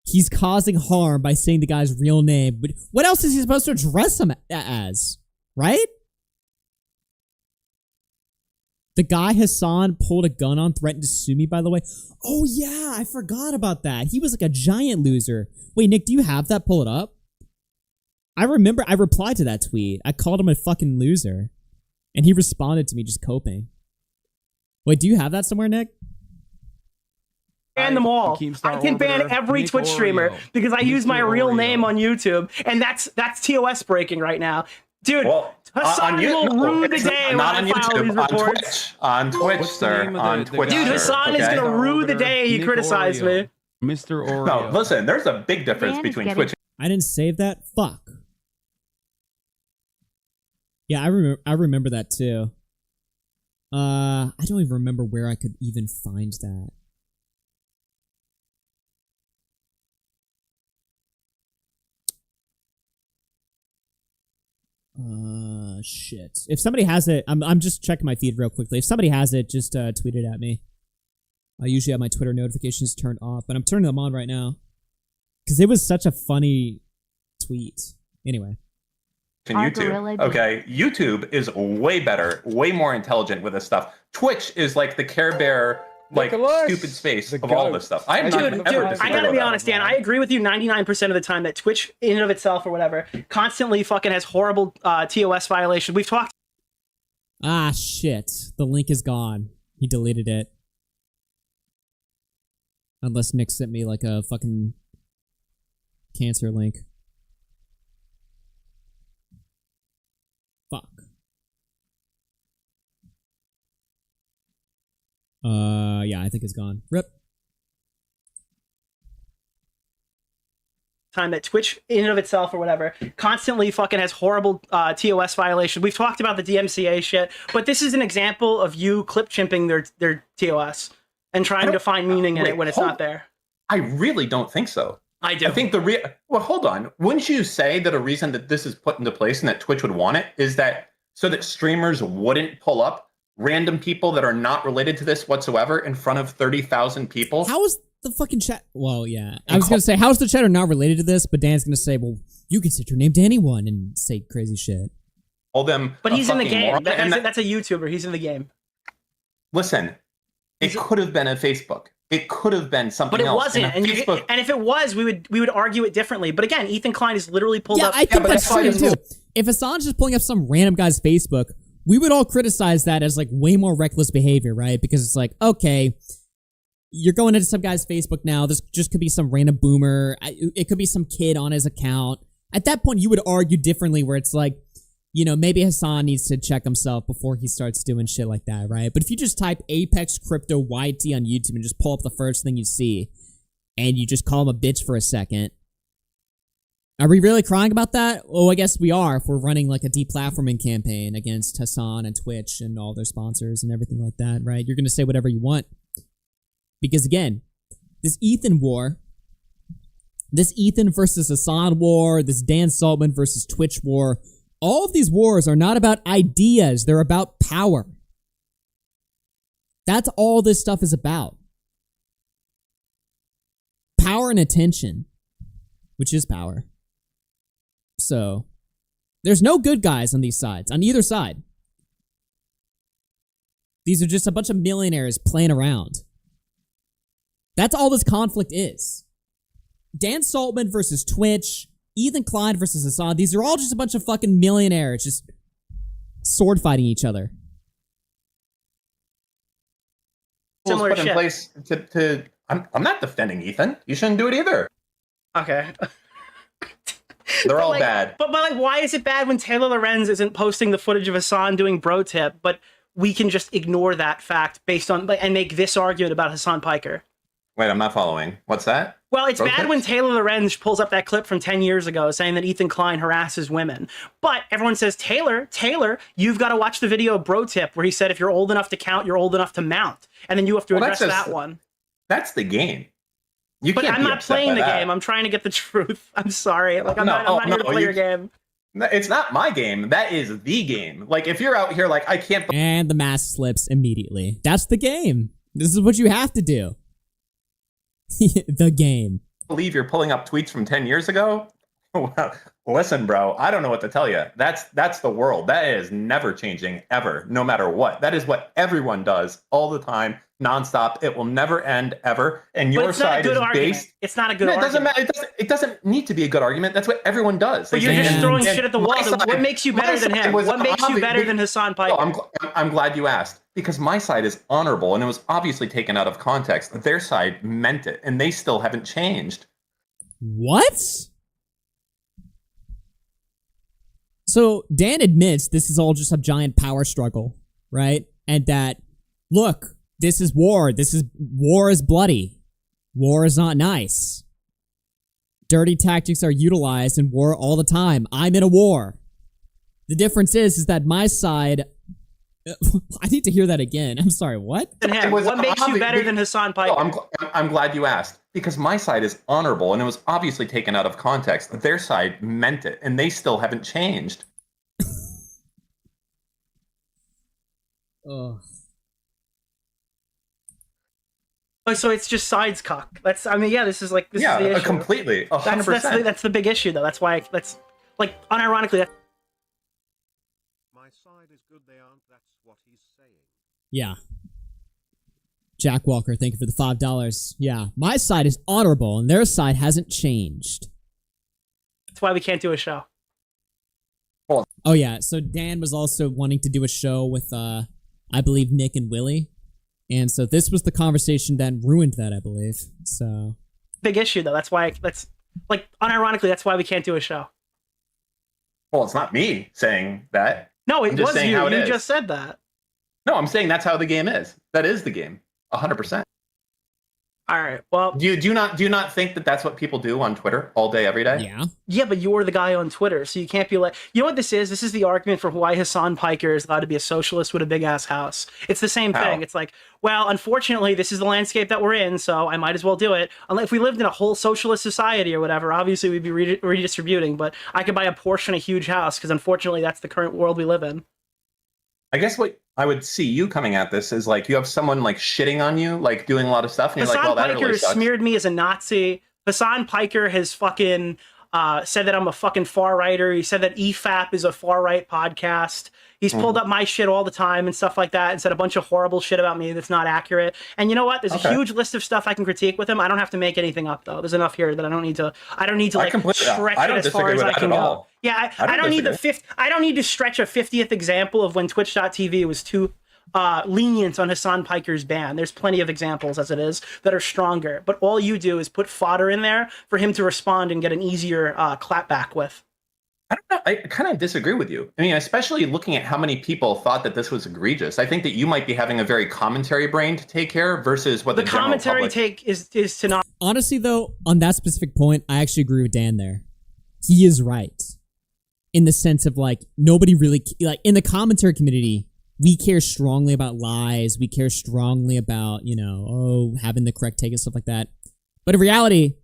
He's causing harm by saying the guy's real name. But what else is he supposed to address him as? Right? The guy Hasan pulled a gun on threatened to sue me, by the way. Oh, yeah, I forgot about that. He was like a giant loser. Wait, Nick, do you have that? Pull it up. I remember I replied to that tweet. I called him a fucking loser. And he responded to me just coping. Wait, do you have that somewhere, Nick? Ban them all. I can ban every Twitch streamer because I use my real name on YouTube. And that's TOS breaking right now. Dude, Hasan will rue the day when I file these reports. On Twitch, sir. On Twitch. Dude, Hasan is going to rue the day he criticized me. Mr. Oreo. No, listen, there's a big difference between Twitch. I didn't save that? Fuck. Yeah, I remember that too. I don't even remember where I could even find that. Shit. If somebody has it, I'm just checking my feed real quickly. If somebody has it, just tweet it at me. I usually have my Twitter notifications turned off, but I'm turning them on right now. Because it was such a funny tweet. Anyway. YouTube. Okay, YouTube is way better, way more intelligent with this stuff. Twitch is like the Care Bear, like stupid space of all this stuff. I gotta be honest, Dan. I agree with you 99% of the time that Twitch, in and of itself or whatever, constantly fucking has horrible TOS violations. We've talked. Ah, shit. The link is gone. He deleted it. Unless Nick sent me like a fucking cancer link. Fuck. Yeah, I think it's gone. Rip. Time that Twitch, in and of itself or whatever, constantly fucking has horrible TOS violations. We've talked about the DMCA shit, but this is an example of you clip chimping their TOS and trying to find meaning in it when it's not there. I really don't think so. I do. I think well, hold on. Wouldn't you say that a reason that this is put into place and that Twitch would want it is that so that streamers wouldn't pull up random people that are not related to this whatsoever in front of 30,000 people? How is the fucking chat? Well, yeah. I was going to say, how's the chatter not related to this? But Dan's going to say, well, you can set your name to anyone and say crazy shit. All them. But he's in the game. That's a YouTuber. He's in the game. Listen, it could have been a Facebook. It could have been something but it else. wasn't. And if it was, we would argue it differently. But again, Ethan Klein is literally pulled up. I think that's true too. If Hasan's just pulling up some random guy's Facebook, we would all criticize that as like way more reckless behavior, right? Because it's like, okay, you're going into some guy's Facebook now. This just could be some random boomer. It could be some kid on his account. At that point, you would argue differently where it's like, you know, maybe Hasan needs to check himself before he starts doing shit like that, right? But if you just type Apex Crypto YT on YouTube and just pull up the first thing you see and you just call him a bitch for a second, are we really crying about that? Oh, I guess we are if we're running like a deplatforming campaign against Hasan and Twitch and all their sponsors and everything like that, right? You're going to say whatever you want. Because again, this Ethan war, this Ethan versus Hasan war, this Dan Saltman versus Twitch war, all of these wars are not about ideas. They're about power. That's all this stuff is about. Power and attention, which is power. So, there's no good guys on these sides, on either side. These are just a bunch of millionaires playing around. That's all this conflict is. Dan Saltman versus Twitch, Ethan Klein versus Hasan, these are all just a bunch of fucking millionaires just sword fighting each other. Similar put in place to I'm not defending Ethan. You shouldn't do it either. Okay. They're all bad. But like, why is it bad when Taylor Lorenz isn't posting the footage of Hasan doing bro tip, but we can just ignore that fact based on and make this argument about Hasan Piker? Wait, I'm not following. What's that? Well, it's bad when Taylor Lorenz pulls up that clip from 10 years ago saying that Ethan Klein harasses women. But everyone says, Taylor, you've got to watch the video of Bro Tip where he said if you're old enough to count, you're old enough to mount. And then you have to address that one. That's the game. But can't I'm be not upset playing by the that. game. I'm trying to get the truth. I'm sorry. Like I'm No, not here to play your you- game. No, it's not my game. That is the game. Like, if you're out here like, I can't And the mask slips immediately. That's the game. This is what you have to do. The game. believe you're pulling up tweets from 10 years ago, well, listen, bro, I don't know what to tell you. That's the world. That is never changing ever, no matter what. That is what everyone does all the time, nonstop. It will never end ever. And your side is based. It's not a good No, it argument. doesn't matter. It doesn't need to be a good argument. That's what everyone does. But you're just throwing shit at the wall. My side- What makes you my better than side him? was What makes you obvi- better than Hassan Piker? I'm glad you asked, because my side is honorable and it was obviously taken out of context. Their side meant it, and they still haven't changed. What? So Dan admits this is all just a giant power struggle, right? And that, look, this is war. War is bloody. War is not nice. Dirty tactics are utilized in war all the time. I'm in a war. The difference is that my side. I need to hear that again. I'm sorry. What? What makes you better than Hassan Piker? I'm glad you asked, because my side is honorable and it was obviously taken out of context. Their side meant it, and they still haven't changed. Oh. Oh, so it's just sides cock. This is the issue. Completely, 100%. That's the big issue, though. That's why that's like unironically. My side is good. They aren't. That's what he's saying. Yeah. Jack Walker, thank you for the $5. Yeah, my side is honorable and their side hasn't changed. That's why we can't do a show. Oh yeah, so Dan was also wanting to do a show with I believe Nick and Willie. And so this was the conversation that ruined that, I believe. So Big issue, though. That's like unironically. That's why we can't do a show. Well, it's not me saying that. No, I'm it just was saying you. how it You is. just said that. No, I'm saying that's how the game is. That is the game, 100%. All right. Well, do you not think that that's what people do on Twitter all day, every day? Yeah. Yeah, but you're the guy on Twitter, so you can't be like. You know what this is? This is the argument for why Hassan Piker is allowed to be a socialist with a big ass house. It's the same How? thing. It's like, well, unfortunately, this is the landscape that we're in, so I might as well do it. Unless if we lived in a whole socialist society or whatever, obviously we'd be redistributing. But I could buy a Porsche and a huge house because unfortunately, that's the current world we live in. I guess what I would see you coming at this is like you have someone like shitting on you, like doing a lot of stuff, and you're Hassan like, well, that Piker really sucks. smeared me as a Nazi. Hassan Piker has fucking said that I'm a fucking far righter. He said that EFAP is a far right podcast. He's pulled up my shit all the time and stuff like that and said a bunch of horrible shit about me that's not accurate. And you know what? There's a huge list of stuff I can critique with him. I don't have to make anything up though. There's enough here that I don't need to like stretch I it don't as far disagree as with I that can at go. all. Yeah, I I don't need disagree. I don't need to stretch a 50th example of when Twitch.tv was too lenient on Hassan Piker's ban. There's plenty of examples as it is that are stronger, but all you do is put fodder in there for him to respond and get an easier clapback with. I don't know. I kind of disagree with you. I mean, especially looking at how many people thought that this was egregious. I think that you might be having a very commentary brain to take care versus what the general commentary public... take is to not. honestly, though, on that specific point, I actually agree with Dan there. He is right. In the sense of, like, nobody really... Like, in the commentary community, we care strongly about lies. We care strongly about, having the correct take and stuff like that. But in reality,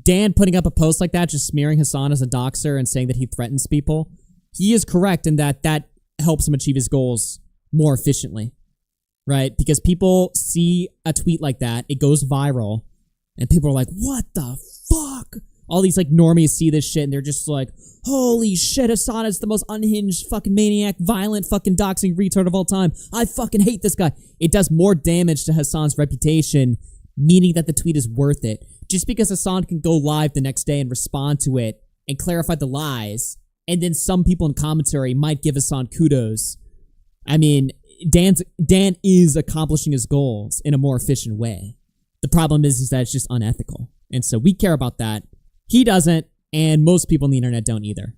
Dan putting up a post like that, just smearing Hasan as a doxer and saying that he threatens people, he is correct in that helps him achieve his goals more efficiently, right? Because people see a tweet like that, it goes viral, and people are like, what the fuck? All these, like, normies see this shit, and they're just like, holy shit, Hasan is the most unhinged fucking maniac, violent fucking doxing retard of all time. I fucking hate this guy. It does more damage to Hasan's reputation, meaning that the tweet is worth it. Just because Hasan can go live the next day and respond to it and clarify the lies, and then some people in commentary might give Hasan kudos. I mean, Dan is accomplishing his goals in a more efficient way. The problem is that it's just unethical. And so we care about that. He doesn't, and most people on the internet don't either.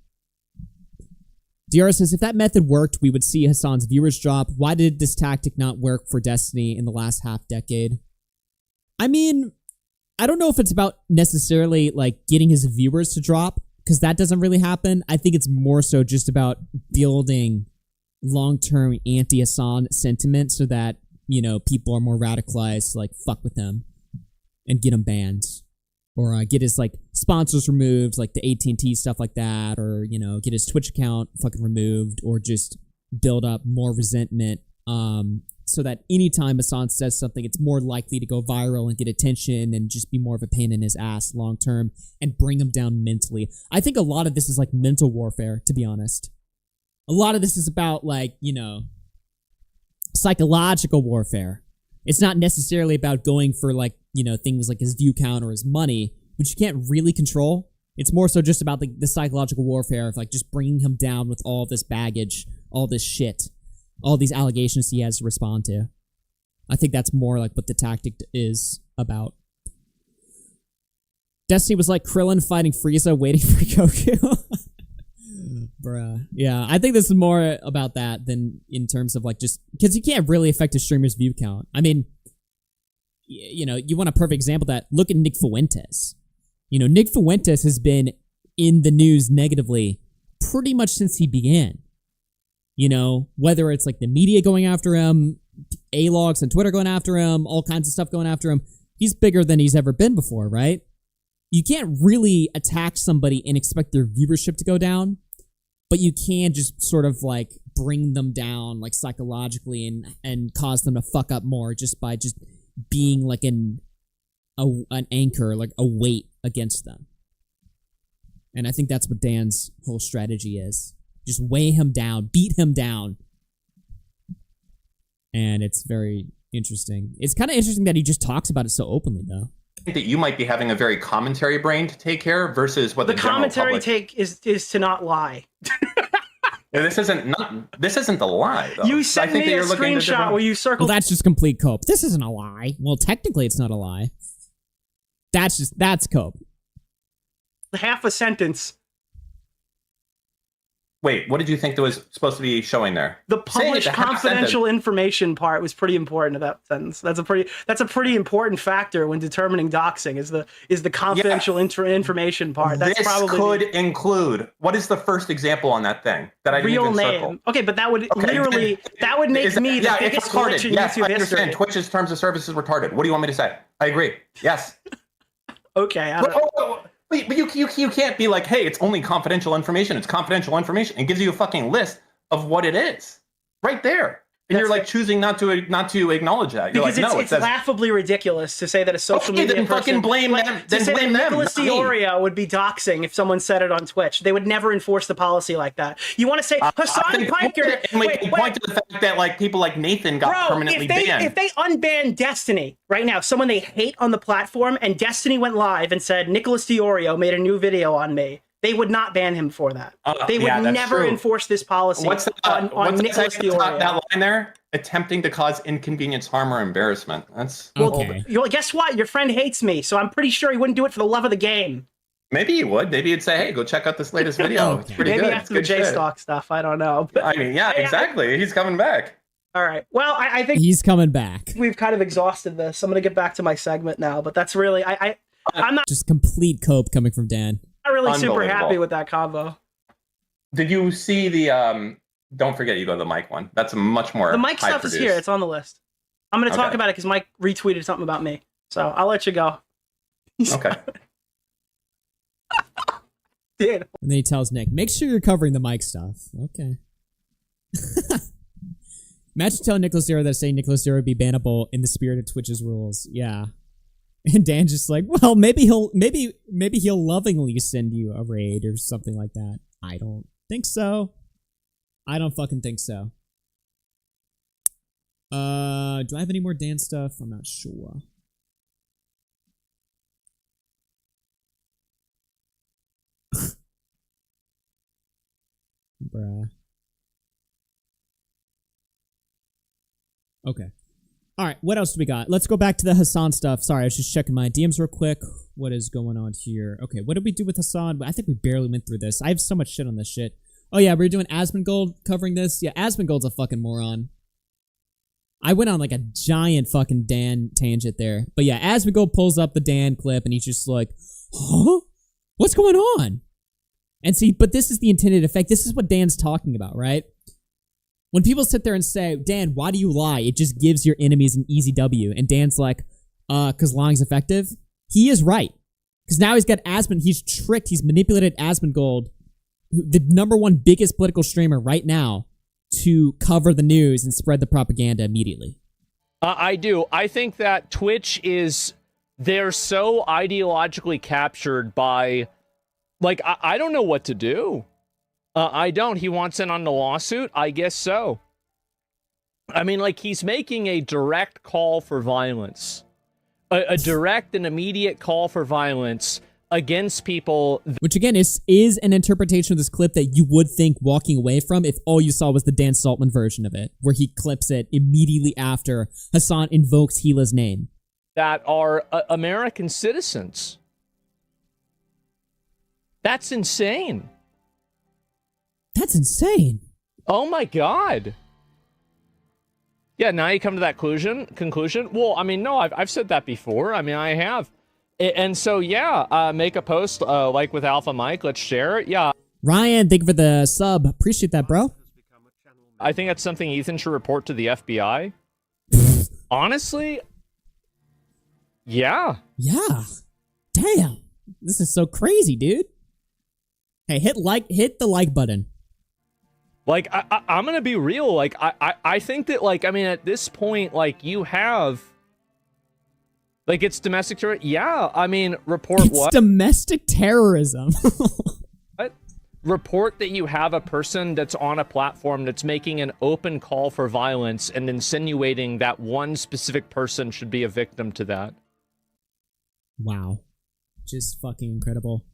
DR says, if that method worked, we would see Hasan's viewers drop. Why did this tactic not work for Destiny in the last half decade? I mean, I don't know if it's about necessarily, like, getting his viewers to drop, because that doesn't really happen. I think it's more so just about building long-term anti-Hasan sentiment so that, people are more radicalized to, like, fuck with him and get him banned. or get his like sponsors removed, like the AT&T stuff like that, or get his Twitch account fucking removed, or just build up more resentment, so that anytime Hasan says something, it's more likely to go viral and get attention and just be more of a pain in his ass long term and bring him down mentally. I think a lot of this is like mental warfare, to be honest. A lot of this is about like, psychological warfare. It's not necessarily about going for like, things like his view count or his money, which you can't really control. It's more so just about the psychological warfare of like just bringing him down with all this baggage, all this shit, all these allegations he has to respond to. I think that's more like what the tactic is about. Destiny was like Krillin fighting Frieza waiting for Goku. Bruh. Yeah, I think this is more about that than in terms of like just... Because you can't really affect a streamer's view count. I mean, you want a perfect example of that. Look at Nick Fuentes. Nick Fuentes has been in the news negatively pretty much since he began. Whether it's like the media going after him, A-logs on Twitter going after him, all kinds of stuff going after him. He's bigger than he's ever been before, right? You can't really attack somebody and expect their viewership to go down, but you can just sort of like bring them down like psychologically and cause them to fuck up more just by just being like an anchor, like a weight against them. And I think that's what Dan's whole strategy is. Just weigh him down, beat him down. And it's very interesting. It's kind of interesting that he just talks about it so openly, though. I think that you might be having a very commentary brain to take care of versus what the commentary public... take is to not lie. This isn't the lie, though. You sent me a screenshot where you circled... Well, that's just complete cope. This isn't a lie. Well, technically, it's not a lie. That's cope. Half a sentence. Wait, what did you think that was supposed to be showing there? The published confidential information part was pretty important to that sentence. That's a pretty important factor when determining doxing is the confidential information part. That's this probably could include, what is the first example on that thing that I didn't real even name. circle? Okay, but that would literally that would make me the biggest glitch in yes, YouTube I understand. history. Twitch's terms of service is retarded. What do you want me to say? I agree. Yes. Okay. But you can't be like, hey, it's only confidential information. It's confidential information. It gives you a fucking list of what it is right there. And you're like choosing not to acknowledge that. You're because like, no, it's laughably ridiculous to say that a social media then person... fucking blame them. To Then say blame that them, Nicholas not me. Diorio would be doxing if someone said it on Twitch. They would never enforce the policy like that. You want to say Hasan Piker... Point to the fact that like people like Nathan got permanently banned. If they unbanned Destiny right now, someone they hate on the platform, and Destiny went live and said, Nicholas Diorio made a new video on me, they would not ban him for that. They would never enforce this policy on Nicholas Diorio. That line there? Attempting to cause inconvenience, harm, or embarrassment. That's okay. Well, guess what? Your friend hates me, so I'm pretty sure he wouldn't do it for the love of the game. Maybe he would. Maybe he'd say, hey, go check out this latest video. It's pretty Maybe good. after the J-Stock stuff. I don't know. But I mean, yeah, exactly. He's coming back. All right. Well, I think he's coming back. We've kind of exhausted this. I'm going to get back to my segment now, but that's really... I'm not just complete cope coming from Dan. Not really super happy with that combo. Did you see the... Don't forget you go to the Mike one. That's a much more... The Mike stuff is here. It's on the list. I'm going to talk about it because Mike retweeted something about me. So I'll let you go. Okay. Dude. And then he tells Nick, make sure you're covering the Mike stuff. Okay. Imagine telling Nicholas Zero that saying Nicholas Zero would be bannable in the spirit of Twitch's rules. Yeah. And Dan's just like, well, maybe he'll lovingly send you a raid or something like that. I don't think so. I don't fucking think so. Do I have any more Dan stuff? I'm not sure. Bruh. Okay. All right, what else do we got? Let's go back to the Hasan stuff. Sorry, I was just checking my DMs real quick. What is going on here? Okay, what did we do with Hasan? I think we barely went through this. I have so much shit on this shit. Oh yeah, we're doing Asmongold covering this. Yeah, Asmongold's a fucking moron. I went on like a giant fucking Dan tangent there. But yeah, Asmongold pulls up the Dan clip and he's just like, huh? What's going on? And see, but this is the intended effect. This is what Dan's talking about, right? When people sit there and say, Dan, why do you lie? It just gives your enemies an easy W. And Dan's like, 'cause lying's effective. He is right. Because now he's got Asmongold. He's tricked. He's manipulated Asmongold, the #1 biggest political streamer right now, to cover the news and spread the propaganda immediately. I do. I think that Twitch is, they're so ideologically captured by, like, I don't know what to do. I don't. He wants in on the lawsuit? I guess so. I mean, like, he's making a direct call for violence. A direct and immediate call for violence against people. Which, again, is an interpretation of this clip that you would think walking away from if all you saw was the Dan Saltman version of it, where he clips it immediately after Hasan invokes Hila's name. That are American citizens. That's insane. That's insane. Oh my God. Yeah, now you come to that conclusion. Well, I mean, no, I've said that before. I mean, I have. And so, yeah, make a post like with Alpha Mike. Let's share it. Yeah. Ryan, thank you for the sub. Appreciate that, bro. I think that's something Ethan should report to the FBI. Honestly, yeah. Yeah. Damn. This is so crazy, dude. Hey, hit the like button. Like, I'm gonna be real. Like, I think that, like, I mean, at this point, like, you have, like, it's domestic terrorism. Yeah, I mean, report it's what? Domestic terrorism. What? Report that you have a person that's on a platform that's making an open call for violence and insinuating that one specific person should be a victim to that. Wow. Just fucking incredible.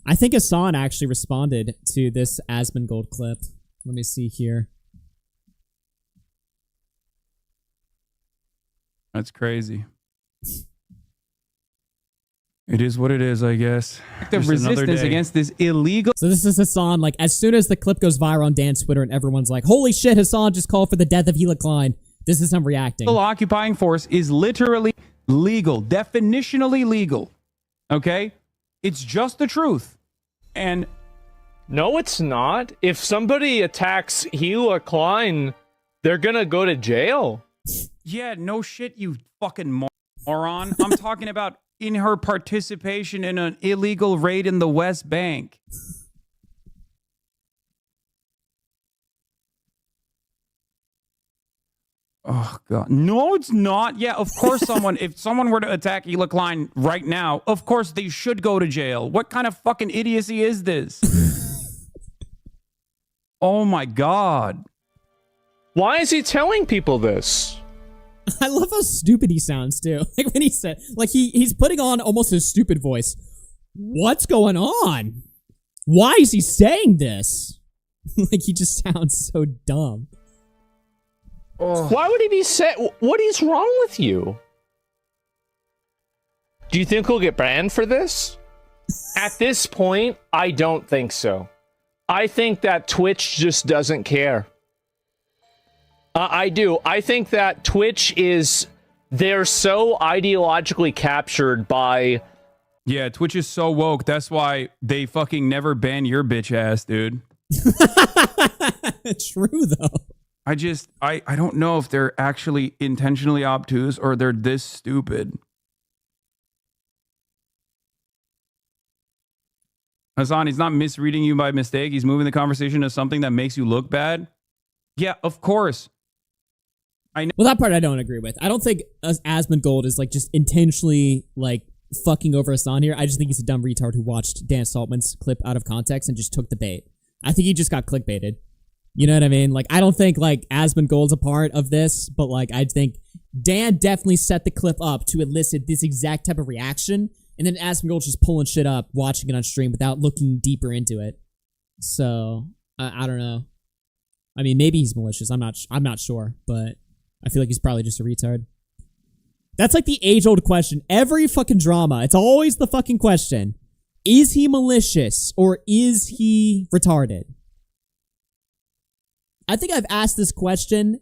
I think Hasan actually responded to this Asmongold clip. Let me see here. That's crazy. It is what it is, I guess. The resistance against this illegal. So this is Hasan. Like, as soon as the clip goes viral on Dan's Twitter and everyone's like, holy shit, Hasan just called for the death of Hila Klein. This is him reacting. Occupying force is literally legal, definitionally legal. Okay? It's just the truth. And no, it's not. If somebody attacks Hila Klein, they're gonna go to jail. Yeah, no shit, you fucking moron. I'm talking about in her participation in an illegal raid in the West Bank. Oh, God. No, it's not. Yeah, of course if someone were to attack Hila Klein right now, of course they should go to jail. What kind of fucking idiocy is this? Oh my God. Why is he telling people this? I love how stupid he sounds too. Like when he said, like he's putting on almost his stupid voice. What's going on? Why is he saying this? Like he just sounds so dumb. Oh. Why would he be saying? What is wrong with you? Do you think he'll get banned for this? At this point, I don't think so. I think that Twitch just doesn't care. I do. I think that Twitch is, they're so ideologically captured by... Yeah, Twitch is so woke. That's why they fucking never ban your bitch ass, dude. True, though. I don't know if they're actually intentionally obtuse or they're this stupid. Hasan, he's not misreading you by mistake. He's moving the conversation to something that makes you look bad. Yeah, of course. I know. Well, that part I don't agree with. I don't think Asmongold is like just intentionally like fucking over Hasan here. I just think he's a dumb retard who watched Dan Saltman's clip out of context and just took the bait. I think he just got clickbaited. You know what I mean? Like, I don't think like Asmongold's a part of this, but like I think Dan definitely set the clip up to elicit this exact type of reaction. And then Asmongold's just pulling shit up, watching it on stream without looking deeper into it. So I don't know. I mean, maybe he's malicious. I'm not sure, but I feel like he's probably just a retard. That's like the age-old question. Every fucking drama, it's always the fucking question: is he malicious or is he retarded? I think I've asked this question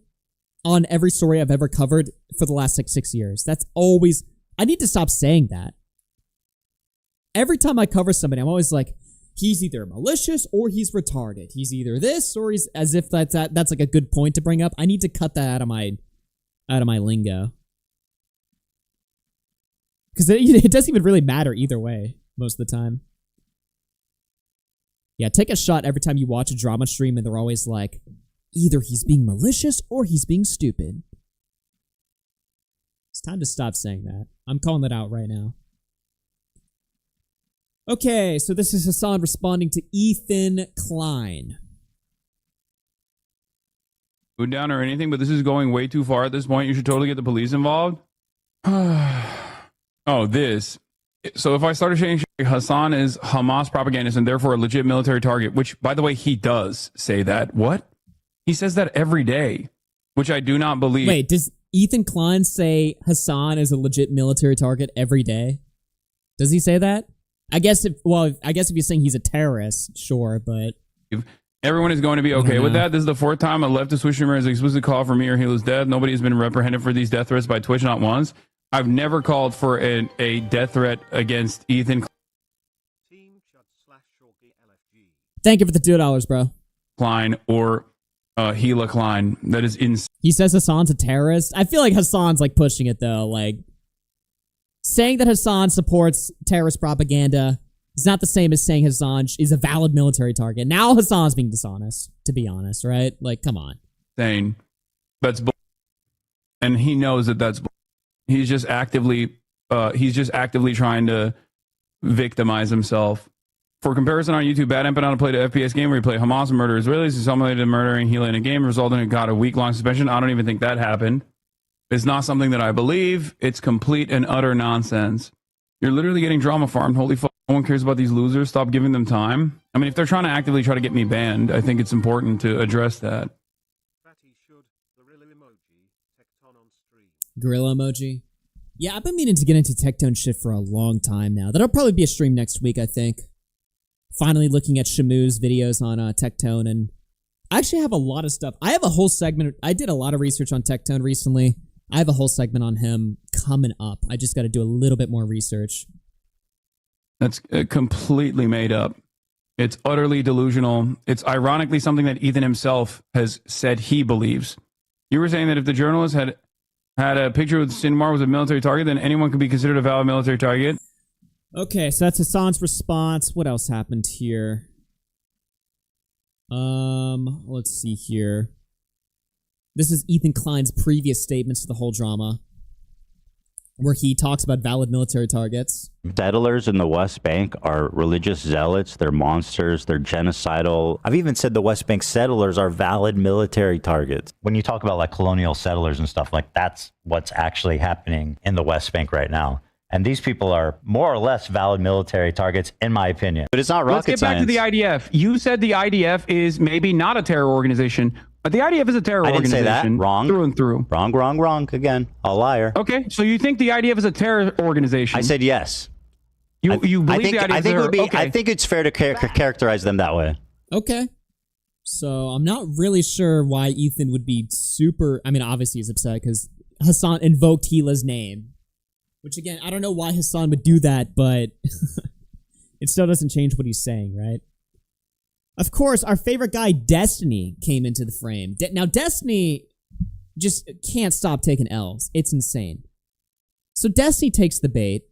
on every story I've ever covered for the last like 6 years. That's always. I need to stop saying that. Every time I cover somebody, I'm always like, he's either malicious or he's retarded. He's either this or he's, as if that's like a good point to bring up. I need to cut that out of my lingo. Because it doesn't even really matter either way. most of the time. Yeah, take a shot every time you watch a drama stream and they're always like, either he's being malicious or he's being stupid. It's time to stop saying that. I'm calling that out right now. Okay, so this is Hasan responding to Ethan Klein. Go down or anything, but this is going way too far at this point. You should totally get the police involved. Oh, this. So if I started saying Hasan is Hamas propagandist and therefore a legit military target, which, by the way, he does say that. What? He says that every day, which I do not believe. Wait, does Ethan Klein say Hasan is a legit military target every day? Does he say that? I guess if you're saying he's a terrorist, sure, but everyone is going to be okay with that. This is the fourth time a leftist Twitch streamer has explicitly called for me or Hila's death. Nobody has been reprehended for these death threats by Twitch, not once. I've never called for a death threat against Ethan. Thank you for the $2, bro. Klein or Hila Klein. That is insane. He says Hasan's a terrorist. I feel like Hasan's like pushing it though. Like saying that Hasan supports terrorist propaganda is not the same as saying Hasan is a valid military target. Now Hasan's being dishonest, to be honest, right? Like, come on. Insane. That's bull. And he knows that that's bull. He's just actively trying to victimize himself. For comparison on YouTube, Bad Empanada played an FPS game where he played Hamas and murder Israelis. He simulated murdering Hila in a game, resulting in a week-long suspension. I don't even think that happened. It's not something that I believe. It's complete and utter nonsense. You're literally getting drama farmed. Holy fuck, no one cares about these losers. Stop giving them time. I mean, if they're trying to actively try to get me banned, I think it's important to address that. Gorilla emoji. Yeah, I've been meaning to get into Techone shit for a long time now. That'll probably be a stream next week, I think. Finally looking at Shamu's videos on Techone, and I actually have a lot of stuff. I have a whole segment. I did a lot of research on Techone recently. I have a whole segment on him coming up. I just got to do a little bit more research. That's completely made up. It's utterly delusional. It's ironically something that Ethan himself has said he believes. You were saying that if the journalist had a picture with Sinmar was a military target, then anyone could be considered a valid military target. Okay, so that's Hasan's response. What else happened here? Let's see here. This is Ethan Klein's previous statements to the whole drama, where he talks about valid military targets. Settlers in the West Bank are religious zealots. They're monsters. They're genocidal. I've even said the West Bank settlers are valid military targets. When you talk about like colonial settlers and stuff, like that's what's actually happening in the West Bank right now. And these people are more or less valid military targets, in my opinion. But it's not rocket science. Let's get back to the IDF. You said the IDF is maybe not a terror organization, but the IDF is a terror organization. I didn't say that. Wrong. Through and through. Wrong. Again, a liar. Okay, so you think the IDF is a terror organization? I said yes. You believe the IDF I think it's fair to characterize them that way. Okay. So I'm not really sure why Ethan would be super... I mean, obviously he's upset because Hasan invoked Hila's name. Which, again, I don't know why Hasan would do that, but it still doesn't change what he's saying, right? Of course, our favorite guy, Destiny, came into the frame. Now, Destiny just can't stop taking L's. It's insane. So Destiny takes the bait.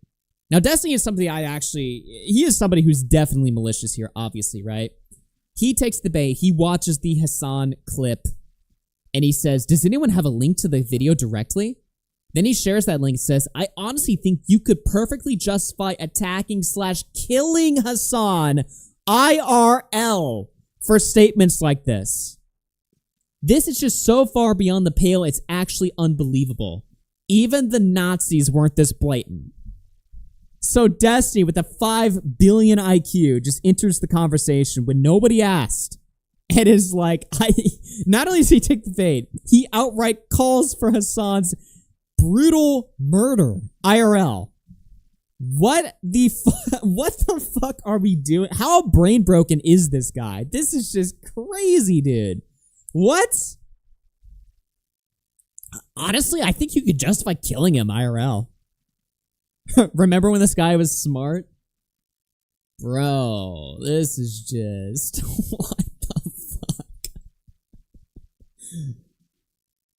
Now, Destiny is somebody he is somebody who's definitely malicious here, obviously, right? He takes the bait. He watches the Hasan clip, and he says, does anyone have a link to the video directly? Then he shares that link and says, I honestly think you could perfectly justify attacking/killing Hasan IRL for statements like this. This is just so far beyond the pale, it's actually unbelievable. Even the Nazis weren't this blatant. So Destiny, with a 5 billion IQ, just enters the conversation when nobody asked. And is like, not only does he take the bait, he outright calls for Hasan's brutal murder IRL. What the fuck are we doing? How brain broken is this guy? This is just crazy, dude. What? Honestly, I think you could justify killing him IRL. Remember when this guy was smart? Bro, this is just... what the fuck?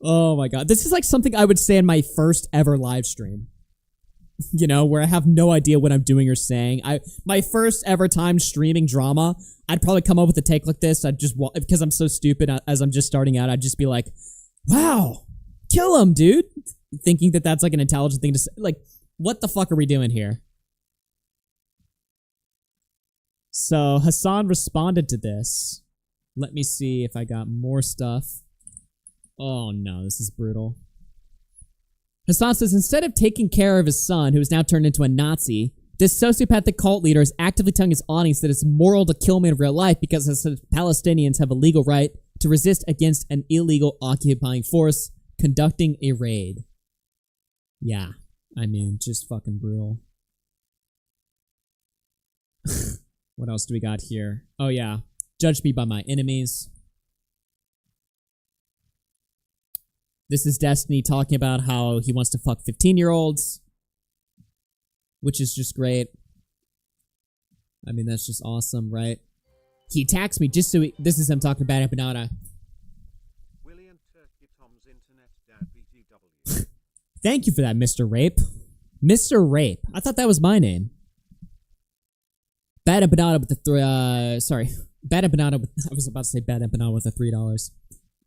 Oh my god. This is like something I would say in my first ever live stream. you know, where I have no idea what I'm doing or saying. My first ever time streaming drama, I'd probably come up with a take like this. I'd just, because I'm so stupid as I'm just starting out, I'd just be like, wow, kill him, dude. Thinking that that's like an intelligent thing to say. Like, what the fuck are we doing here? So Hasan responded to this. Let me see if I got more stuff. Oh no, this is brutal. Hasan says, instead of taking care of his son, who is now turned into a Nazi, this sociopathic cult leader is actively telling his audience that it's moral to kill men in real life because Palestinians have a legal right to resist against an illegal occupying force conducting a raid. Yeah, I mean, just fucking brutal. What else do we got here? Oh yeah, judge me by my enemies. This is Destiny talking about how he wants to fuck 15-year-olds, which is just great. I mean, that's just awesome, right? He attacks me just so he... This is him talking about Empanada. Thank you for that, Mr. Rape. Mr. Rape. I thought that was my name. Bad Empanada with the... sorry. Bad Empanada with... I was about to say Bad Empanada with the $3.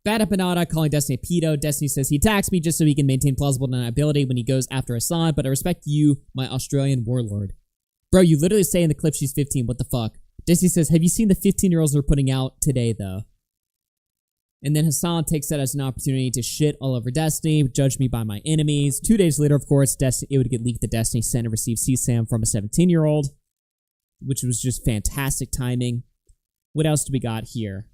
Bad Empanada calling Destiny a pedo. Destiny says he attacks me just so he can maintain plausible deniability when he goes after Hasan, but I respect you, my Australian warlord. Bro, you literally say in the clip she's 15. What the fuck? Destiny says, have you seen the 15-year-olds they're putting out today, though? And then Hasan takes that as an opportunity to shit all over Destiny, judge me by my enemies. 2 days later, of course, it would get leaked that Destiny sent and received CSAM from a 17-year-old, which was just fantastic timing. What else do we got here?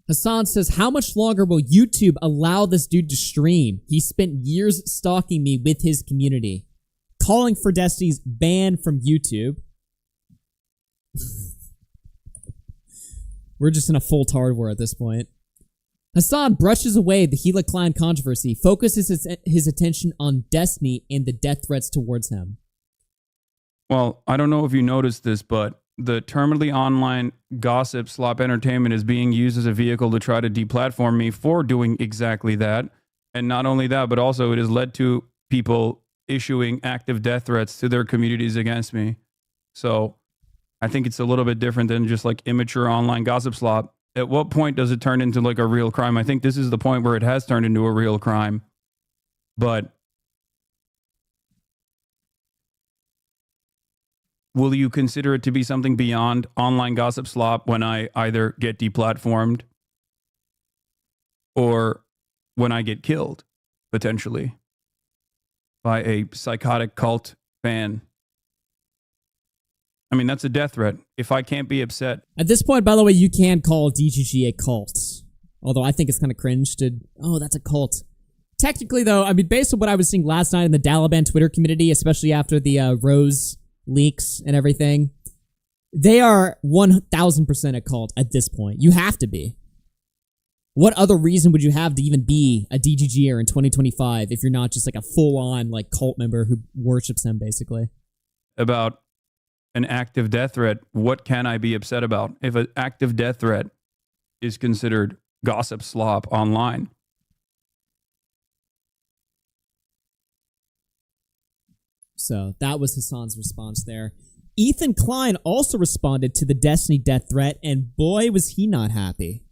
Hasan says, how much longer will YouTube allow this dude to stream? He spent years stalking me with his community. Calling for Destiny's ban from YouTube. We're just in a full tard war at this point. Hasan brushes away the Hila Klein controversy, focuses his attention on Destiny and the death threats towards him. Well, I don't know if you noticed this, but the terminally online gossip slop entertainment is being used as a vehicle to try to deplatform me for doing exactly that. And not only that, but also it has led to people issuing active death threats to their communities against me. So I think it's a little bit different than just like immature online gossip slop. At what point does it turn into like a real crime? I think this is the point where it has turned into a real crime. But will you consider it to be something beyond online gossip slop when I either get deplatformed or when I get killed, potentially, by a psychotic cult fan? I mean, that's a death threat. If I can't be upset. At this point, by the way, you can call DGG a cult. Although I think it's kind of cringe to, oh, that's a cult. Technically, though, I mean, based on what I was seeing last night in the Dalaban Twitter community, especially after the Rose leaks and everything, they are 1000% a cult at this point. You have to be. What other reason would you have to even be a DGGer in 2025 if you're not just like a full-on like cult member who worships them, basically? About an active death threat, what can I be upset about if an active death threat is considered gossip slop online? So that was Hasan's response there. Ethan Klein also responded to the Destiny death threat, and boy, was he not happy.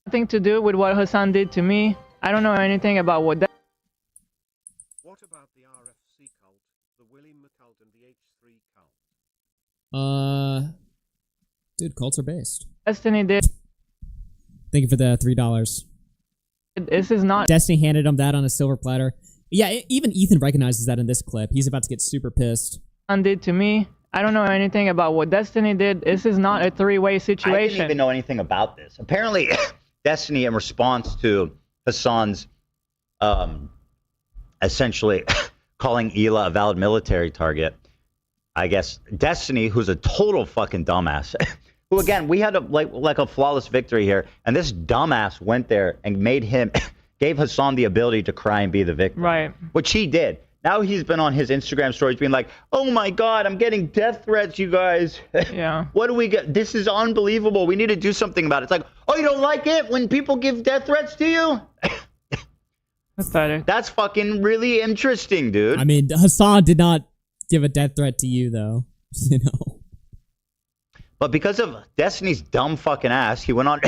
Nothing to do with what Hasan did to me. I don't know anything about what that. What about the RFC cult, the Willie Mack and the H3 cult? Dude, cults are based. Destiny did. Thank you for the $3. This is not. Destiny handed him that on a silver platter. Yeah, even Ethan recognizes that in this clip. He's about to get super pissed. Did to me. I don't know anything about what Destiny did. This is not a three-way situation. I didn't even know anything about this. Apparently, Destiny, in response to Hasan's essentially calling Hila a valid military target, I guess Destiny, who's a total fucking dumbass, who again, we had like a flawless victory here, and this dumbass went there and made him, gave Hasan the ability to cry and be the victim. Right. Which he did. Now he's been on his Instagram stories being like, oh my God, I'm getting death threats, you guys. Yeah. What do we get? This is unbelievable. We need to do something about it. It's like, oh, you don't like it when people give death threats to you? Pathetic. That's fucking really interesting, dude. I mean, Hasan did not give a death threat to you, though. You know. But because of Destiny's dumb fucking ass, he went on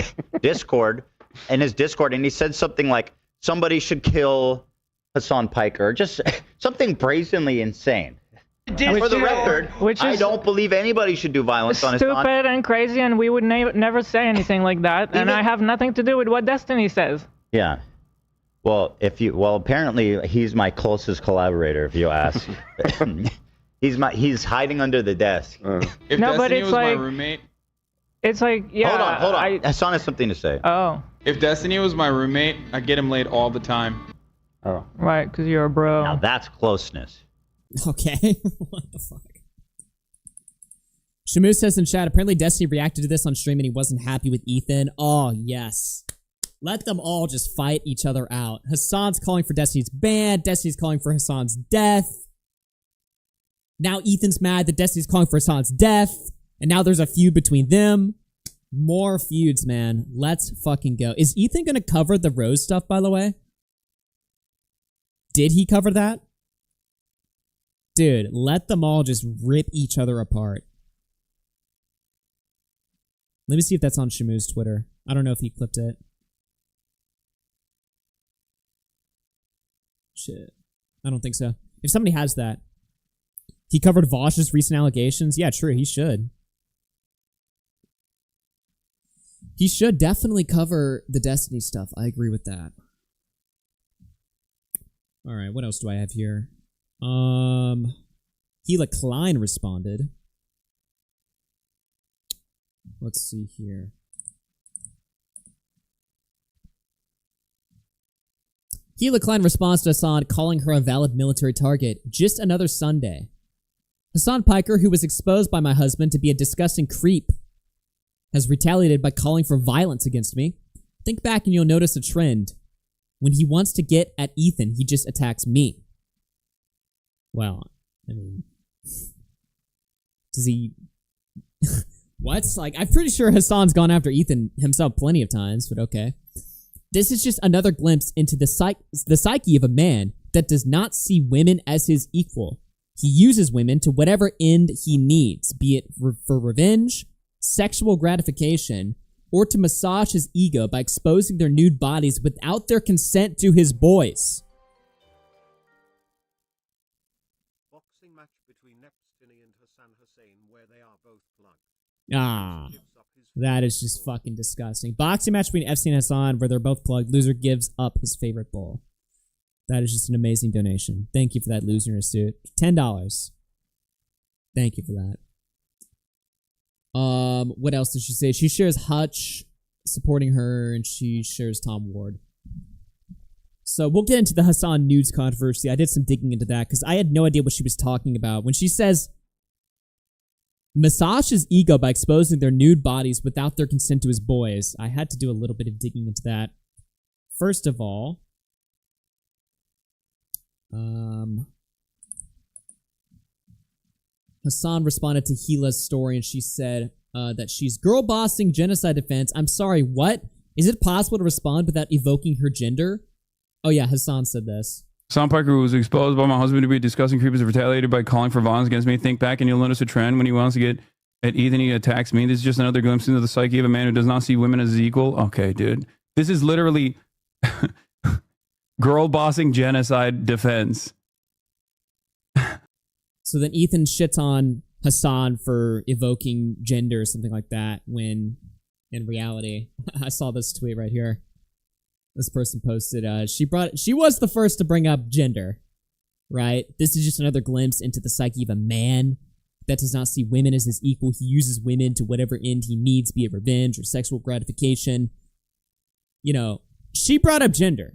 Discord, and he said something like, somebody should kill Hassan Piker. Just something brazenly insane. For the record, I don't believe anybody should do violence on Hassan. Stupid and crazy, and we would never say anything like that. And I have nothing to do with what Destiny says. Yeah. Well, apparently he's my closest collaborator, if you ask. He's hiding under the desk. If No, but Destiny it's was like- my roommate, It's like, yeah. Hold on. Hassan has something to say. Oh. if Destiny was my roommate, I'd get him laid all the time. Oh. Right, because you're a bro. Now that's closeness. Okay. What the fuck? Shamu says in chat, apparently Destiny reacted to this on stream and he wasn't happy with Ethan. Oh, yes. Let them all just fight each other out. Hassan's calling for Destiny's ban. Destiny's calling for Hassan's death. Now Ethan's mad that Destiny's calling for Hassan's death. And now there's a feud between them. More feuds, man. Let's fucking go. Is Ethan going to cover the Rose stuff, by the way? Did he cover that? Dude, let them all just rip each other apart. Let me see if that's on Shamu's Twitter. I don't know if he clipped it. Shit. I don't think so. If somebody has that. He covered Vosh's recent allegations. Yeah, true. He should. He should definitely cover the Destiny stuff. I agree with that. All right, what else do I have here? Hila Klein responded. Let's see here. Hila Klein responds to Hasan, calling her a valid military target. Just another Sunday. Hassan Piker, who was exposed by my husband to be a disgusting creep, has retaliated by calling for violence against me. Think back and you'll notice a trend. When he wants to get at Ethan, he just attacks me. Well, I mean... Does he... What? Like, I'm pretty sure Hassan's gone after Ethan himself plenty of times, but okay. This is just another glimpse into the psyche of a man that does not see women as his equal. He uses women to whatever end he needs, be it for revenge, sexual gratification, or to massage his ego by exposing their nude bodies without their consent to his boys. Boxing match between Destiny and Hussein where they are both plugged. Ah, that is just fucking disgusting. Boxing match between FC and Hasan where they're both plugged. Loser gives up his favorite bowl. That is just an amazing donation. Thank you for that, Loser in a Suit. $10. Thank you for that. What else did she say? She shares Hutch supporting her, and she shares Tom Ward. So we'll get into the Hasan nudes controversy. I did some digging into that because I had no idea what she was talking about. When she says, massage his ego by exposing their nude bodies without their consent to his boys, I had to do a little bit of digging into that. First of all, Hasan responded to Hila's story and she said that she's girl bossing genocide defense. I'm sorry, what? Is it possible to respond without evoking her gender? Oh yeah, Hasan said this. Hassan Piker was exposed by my husband to be a disgusting creep, has retaliated by calling for violence against me. Think back and you'll notice a trend. When he wants to get at Ethan, he attacks me. This is just another glimpse into the psyche of a man who does not see women as his equal. Okay, dude. This is literally girl bossing genocide defense. So then Ethan shits on Hasan for evoking gender or something like that when in reality, I saw this tweet right here. This person posted, she was the first to bring up gender, right? This is just another glimpse into the psyche of a man that does not see women as his equal. He uses women to whatever end he needs, be it revenge or sexual gratification. You know, she brought up gender.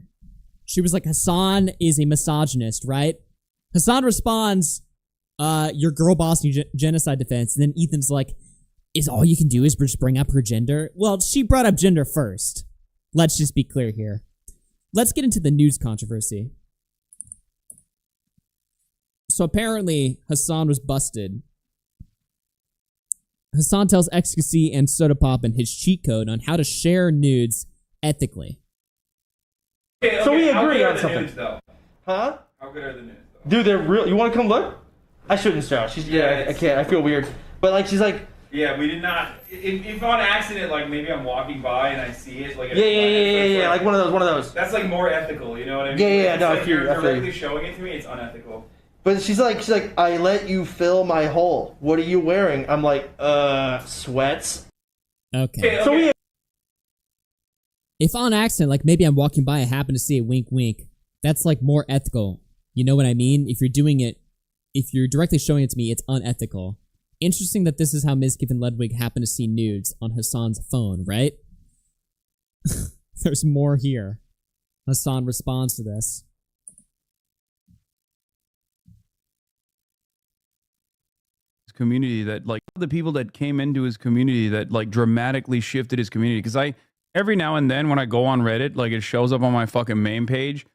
She was like, Hasan is a misogynist, right? Hasan responds, your girl bossing genocide defense. And then Ethan's like, is all you can do is just bring up her gender? Well, she brought up gender first. Let's just be clear here. Let's get into the news controversy. So apparently Hasan was busted. Hasan tells Ecstasy and Soda Pop in his cheat code on how to share nudes ethically. Okay, so we agree on something. Nudes, huh? How good are the nudes? Dude, they're real. You want to come look? I shouldn't, Sarah. I can't. I feel weird. But like, she's like. Yeah, we did not. If on accident, like maybe I'm walking by and I see it, like yeah, like one of those. That's like more ethical, you know what I mean? Yeah, it's no, like I feel you're you. directly showing it to me, it's unethical. But she's like, I let you fill my hole. What are you wearing? I'm like, sweats. Okay. So we. If on accident, like maybe I'm walking by, I happen to see a wink, wink. That's like more ethical. You know what I mean? If you're doing it, if you're directly showing it to me, it's unethical. Interesting that this is how Mizkif and Ludwig happen to see nudes on Hasan's phone, right? There's more here. Hasan responds to this. Community that like the people that came into his community that like dramatically shifted his community, because I every now and then when I go on Reddit, like it shows up on my fucking main page,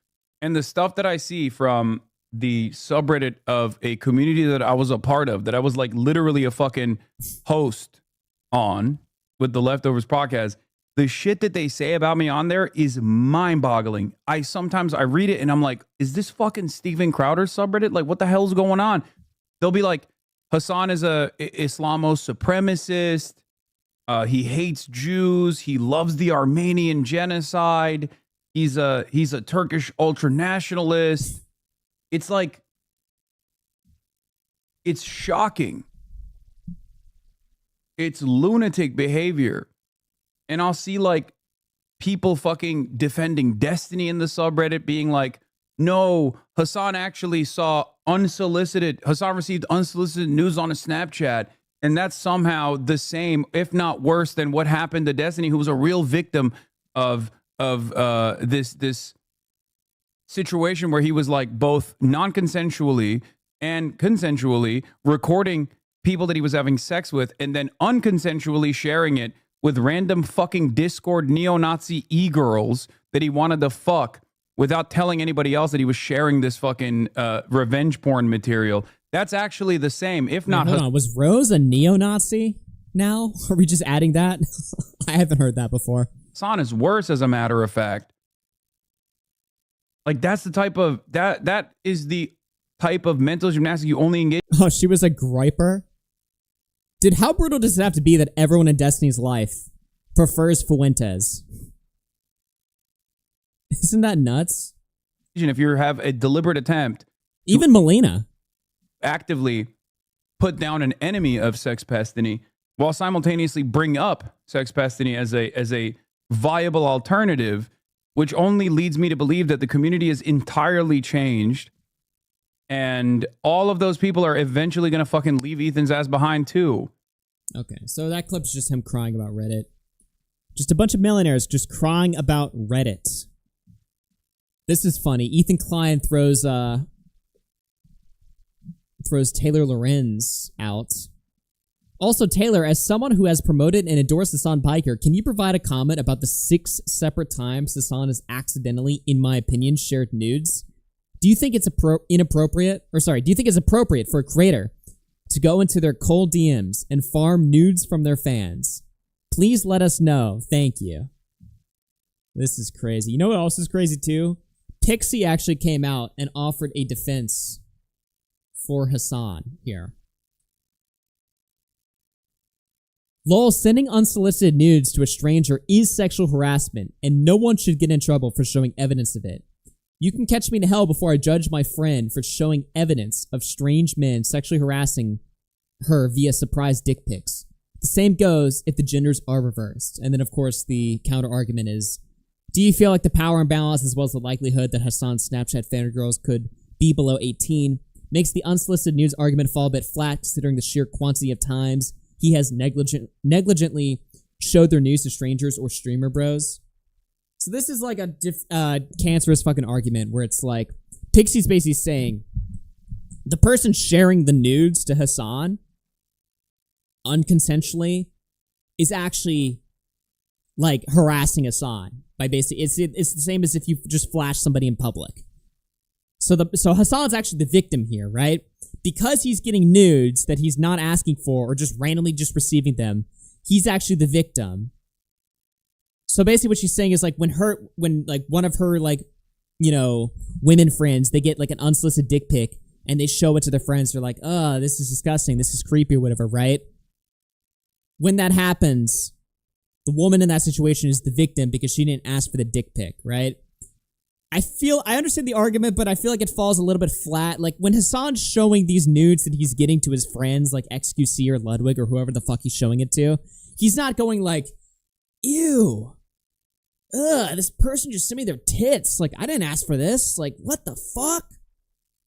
and the stuff that I see from the subreddit of a community that I was a part of, that I was like literally a fucking host on with the Leftovers podcast, the shit that they say about me on there is mind-boggling. Sometimes I read it and I'm like, is this fucking Steven Crowder subreddit? Like, what the hell's going on? They'll be like, Hasan is a Islamo supremacist. He hates Jews. He loves the Armenian genocide. He's a Turkish ultranationalist. It's like, it's shocking. It's lunatic behavior. And I'll see like people fucking defending Destiny in the subreddit, being like, no, Hasan actually Hasan received unsolicited news on a Snapchat, and that's somehow the same, if not worse, than what happened to Destiny, who was a real victim of this situation where he was like both non-consensually and consensually recording people that he was having sex with, and then unconsensually sharing it with random fucking Discord neo-Nazi e-girls that he wanted to fuck, without telling anybody else that he was sharing this fucking revenge porn material. That's actually the same, if not... Hold on, was Rose a neo-Nazi now? Are we just adding that? I haven't heard that before. Hasan is worse, as a matter of fact. Like, that's the type of... That is the type of mental gymnastics you only engage... Oh, she was a griper? Dude, how brutal does it have to be that everyone in Destiny's life prefers Fuentes? Isn't that nuts? If you have a deliberate attempt, even Melina, actively put down an enemy of Sex Pestiny while simultaneously bring up Sex Pestiny as a viable alternative, which only leads me to believe that the community is entirely changed, and all of those people are eventually going to fucking leave Ethan's ass behind too. Okay, so that clip's just him crying about Reddit. Just a bunch of millionaires just crying about Reddit. This is funny. Ethan Klein throws Taylor Lorenz out. Also, Taylor, as someone who has promoted and endorsed Hasan Piker, can you provide a comment about the 6 separate times Hasan has accidentally, in my opinion, shared nudes? Do you think it's appropriate for a creator to go into their cold DMs and farm nudes from their fans? Please let us know. Thank you. This is crazy. You know what else is crazy too? Pixie actually came out and offered a defense for Hasan here. Lol, sending unsolicited nudes to a stranger is sexual harassment, and no one should get in trouble for showing evidence of it. You can catch me in hell before I judge my friend for showing evidence of strange men sexually harassing her via surprise dick pics. The same goes if the genders are reversed. And then, of course, the counter argument is, do you feel like the power imbalance, as well as the likelihood that Hasan's Snapchat fangirls could be below 18, makes the unsolicited nudes argument fall a bit flat, considering the sheer quantity of times he has negligently showed their news to strangers or streamer bros? So this is like a cancerous fucking argument where it's like, Pixie's basically saying, the person sharing the nudes to Hasan unconsensually is actually like harassing Hasan by basically, it's the same as if you just flash somebody in public. So Hassan's actually the victim here, right? Because he's getting nudes that he's not asking for or just randomly just receiving them, he's actually the victim. So basically what she's saying is like when like one of her like, you know, women friends, they get like an unsolicited dick pic and they show it to their friends, they're like, oh, this is disgusting, this is creepy or whatever, right? When that happens, the woman in that situation is the victim because she didn't ask for the dick pic, right? I understand the argument, but I feel like it falls a little bit flat. Like, when Hassan's showing these nudes that he's getting to his friends, like XQC or Ludwig or whoever the fuck he's showing it to, he's not going like, ew, ugh, this person just sent me their tits. Like, I didn't ask for this. Like, what the fuck?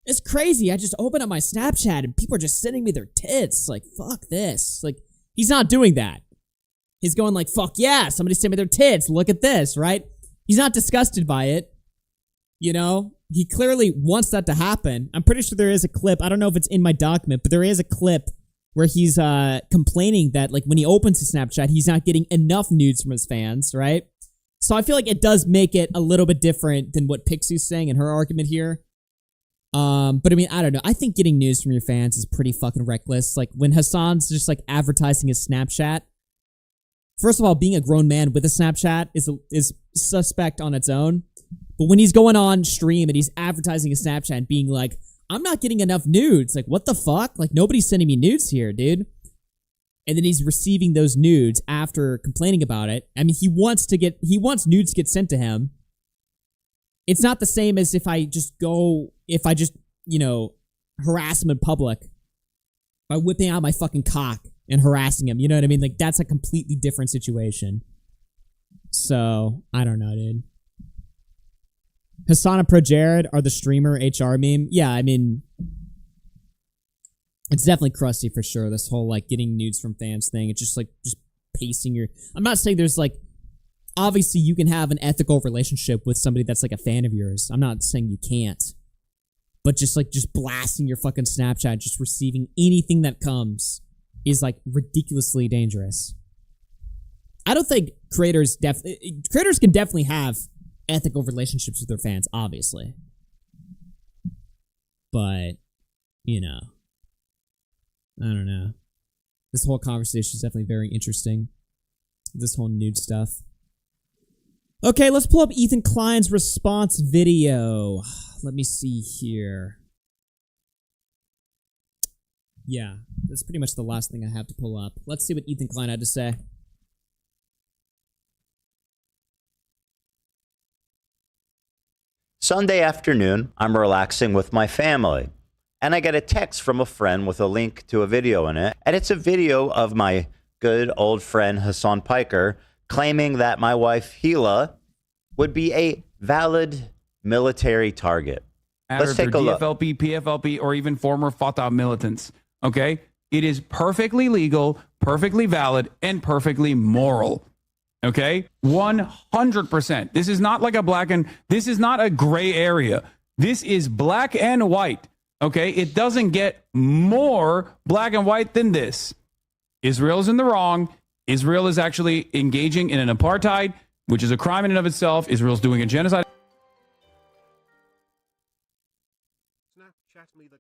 It's crazy. I just opened up my Snapchat and people are just sending me their tits. Like, fuck this. Like, he's not doing that. He's going like, fuck yeah, somebody sent me their tits. Look at this, right? He's not disgusted by it. You know, he clearly wants that to happen. I'm pretty sure there is a clip. I don't know if it's in my document, but there is a clip where he's complaining that like when he opens his Snapchat, he's not getting enough nudes from his fans, right? So I feel like it does make it a little bit different than what Pixie's saying in her argument here. But I mean, I don't know. I think getting nudes from your fans is pretty fucking reckless. Like when Hassan's just like advertising his Snapchat. First of all, being a grown man with a Snapchat is suspect on its own. But when he's going on stream and he's advertising his Snapchat and being like, I'm not getting enough nudes. Like, what the fuck? Like, nobody's sending me nudes here, dude. And then he's receiving those nudes after complaining about it. I mean, he wants nudes to get sent to him. It's not the same as if I just, you know, harass him in public by whipping out my fucking cock and harassing him. You know what I mean? Like, that's a completely different situation. So, I don't know, dude. Hasan and Pro Jared are the streamer HR meme. Yeah, I mean, it's definitely crusty for sure. This whole like getting nudes from fans thing. It's just like pacing your. I'm not saying there's like, obviously you can have an ethical relationship with somebody that's like a fan of yours. I'm not saying you can't, but just blasting your fucking Snapchat, just receiving anything that comes is like ridiculously dangerous. I don't think creators can definitely have ethical relationships with their fans, obviously. But, you know, I don't know. This whole conversation is definitely very interesting. This whole nude stuff. Okay, let's pull up Ethan Klein's response video. Let me see here. Yeah, that's pretty much the last thing I have to pull up. Let's see what Ethan Klein had to say. Sunday afternoon, I'm relaxing with my family, and I get a text from a friend with a link to a video in it, and it's a video of my good old friend Hassan Piker claiming that my wife Hila would be a valid military target. Let's take a look. DFLP, PFLP, or even former Fatah militants, okay? It is perfectly legal, perfectly valid, and perfectly moral. Okay, 100%. This is not like this is not a gray area. This is black and white. Okay, it doesn't get more black and white than this. Israel is in the wrong. Israel is actually engaging in an apartheid, which is a crime in and of itself. Israel's doing a genocide. Snapchat me the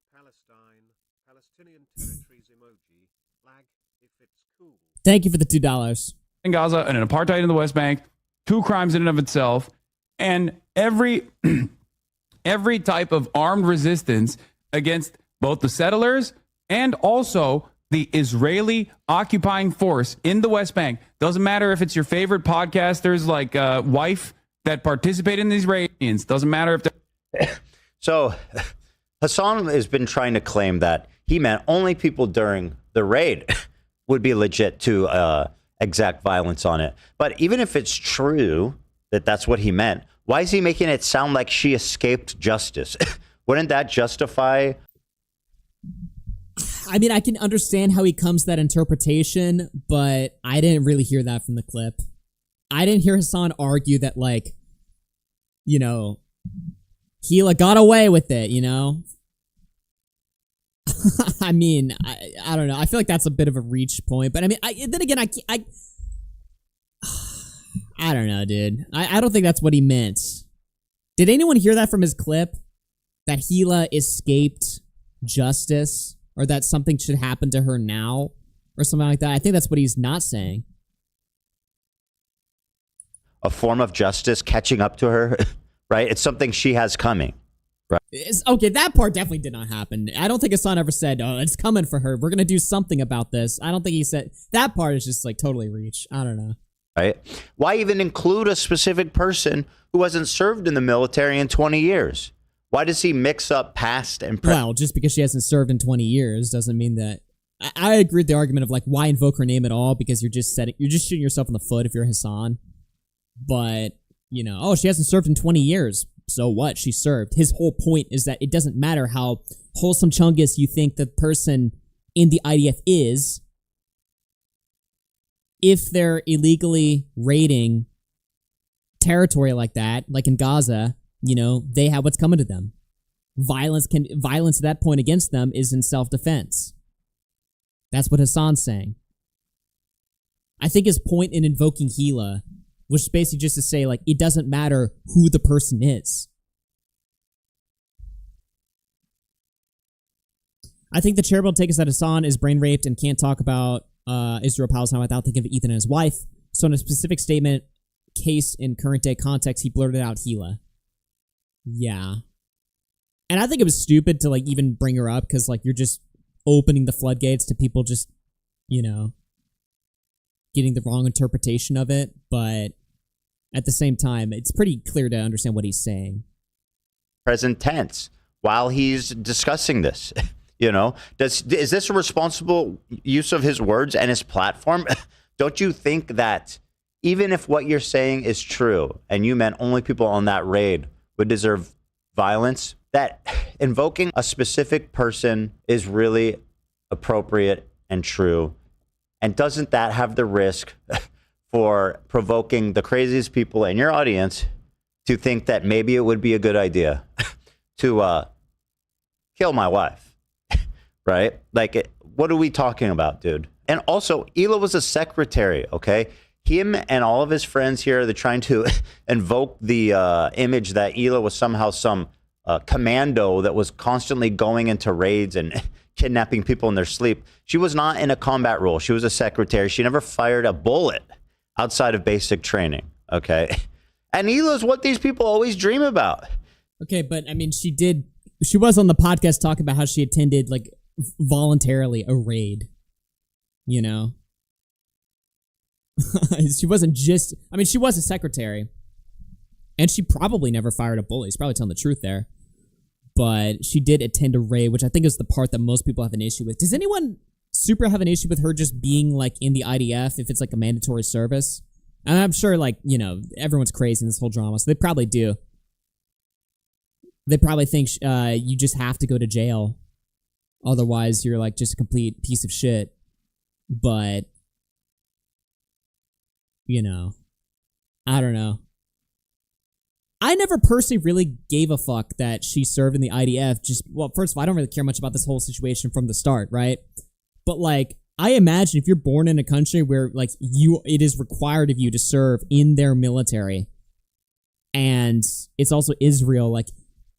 Palestinian territories emoji. Flag if it's cool. Thank you for the $2. In Gaza and an apartheid in the West Bank, two crimes in and of itself, and every type of armed resistance against both the settlers and also the Israeli occupying force in the West Bank. Doesn't matter if it's your favorite podcasters like Wife that participate in these Israelis. Doesn't matter if So Hassan has been trying to claim that he meant only people during the raid would be legit to exact violence on it. But even if it's true that that's what he meant, why is he making it sound like she escaped justice? Wouldn't that justify? I mean, I can understand how he comes to that interpretation, but I didn't really hear that from the clip. I didn't hear Hassan argue that, like, you know, Hila got away with it, you know? I mean, I don't know. I feel like that's a bit of a reach point, but I mean, then again, I don't know, dude. I don't think that's what he meant. Did anyone hear that from his clip? that Hila escaped justice, or that something should happen to her now, or something like that. I think that's what he's not saying. A form of justice catching up to her, right? It's something she has coming, right? Okay, that part definitely did not happen. I don't think Hasan ever said, oh, it's coming for her. We're going to do something about this. I don't think he said... That part is just like totally reach. I don't know. Right? Why even include a specific person who hasn't served in the military in 20 years? Why does he mix up past and present? Well, just because she hasn't served in 20 years doesn't mean that... I agree with the argument of like, why invoke her name at all? Because you're just shooting yourself in the foot if you're Hasan. But, you know, oh, she hasn't served in 20 years. So what? She served. His whole point is that it doesn't matter how wholesome chungus you think the person in the IDF is. If they're illegally raiding territory like that, like in Gaza, you know, they have what's coming to them. Violence at that point against them is in self-defense. That's what Hasan's saying. I think his point in invoking Hila was basically just to say, like, it doesn't matter who the person is. I think the charitable take is that Hasan is brain raped and can't talk about Israel-Palestine without thinking of Ethan and his wife. So in a specific statement, case in current day context, he blurted out Hila. Yeah. And I think it was stupid to, like, even bring her up, because, like, you're just opening the floodgates to people just, you know, getting the wrong interpretation of it. But at the same time, it's pretty clear to understand what he's saying. Present tense while he's discussing this. You know, is this a responsible use of his words and his platform? Don't you think that even if what you're saying is true and you meant only people on that raid would deserve violence, that invoking a specific person is really appropriate and true? And doesn't that have the risk for provoking the craziest people in your audience to think that maybe it would be a good idea to kill my wife? Right? Like, what are we talking about, dude? And also, Hila was a secretary, okay? Him and all of his friends here, they're trying to invoke the image that Hila was somehow some commando that was constantly going into raids and kidnapping people in their sleep. She was not in a combat role. She was a secretary. She never fired a bullet outside of basic training, okay? And Hila is what these people always dream about. Okay, but I mean, she was on the podcast talking about how she attended, like, voluntarily a raid, you know? She wasn't just... I mean, she was a secretary. And she probably never fired a bullet. She's probably telling the truth there. But she did attend a raid, which I think is the part that most people have an issue with. Does anyone super have an issue with her just being, like, in the IDF if it's, like, a mandatory service? And I'm sure, like, you know, everyone's crazy in this whole drama, so they probably do. They probably think you just have to go to jail. Otherwise, you're, like, just a complete piece of shit. But, you know, I don't know. I never personally really gave a fuck that she served in the IDF. Well, first of all, I don't really care much about this whole situation from the start, right? But, like, I imagine if you're born in a country where, like, it is required of you to serve in their military, and it's also Israel, like,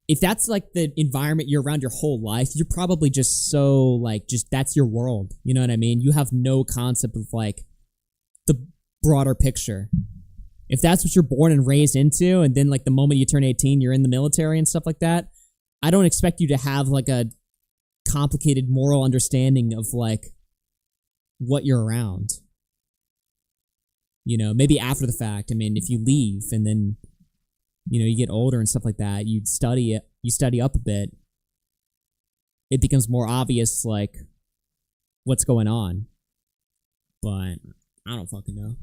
if that's, like, the environment you're around your whole life, you're probably just so, like, just that's your world. You know what I mean? You have no concept of, like, the broader picture. If that's what you're born and raised into, and then, like, the moment you turn 18, you're in the military and stuff like that, I don't expect you to have, like, a complicated moral understanding of, like, what you're around. You know, maybe after the fact. I mean, if you leave and then, you know, you get older and stuff like that, you study up a bit, it becomes more obvious, like, what's going on. But I don't fucking know.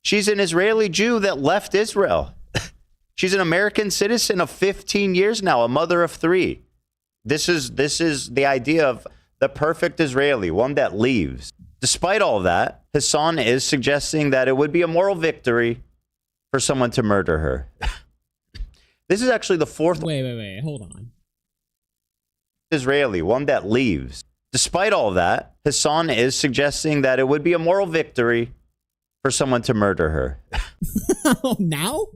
She's an Israeli Jew that left Israel. She's an American citizen of 15 years now, a mother of 3. This is the idea of the perfect Israeli, one that leaves. Despite all that, Hasan is suggesting that it would be a moral victory for someone to murder her. This is actually the 4th... Wait, hold on. Israeli, one that leaves. Despite all that, Hasan is suggesting that it would be a moral victory for someone to murder her. Now?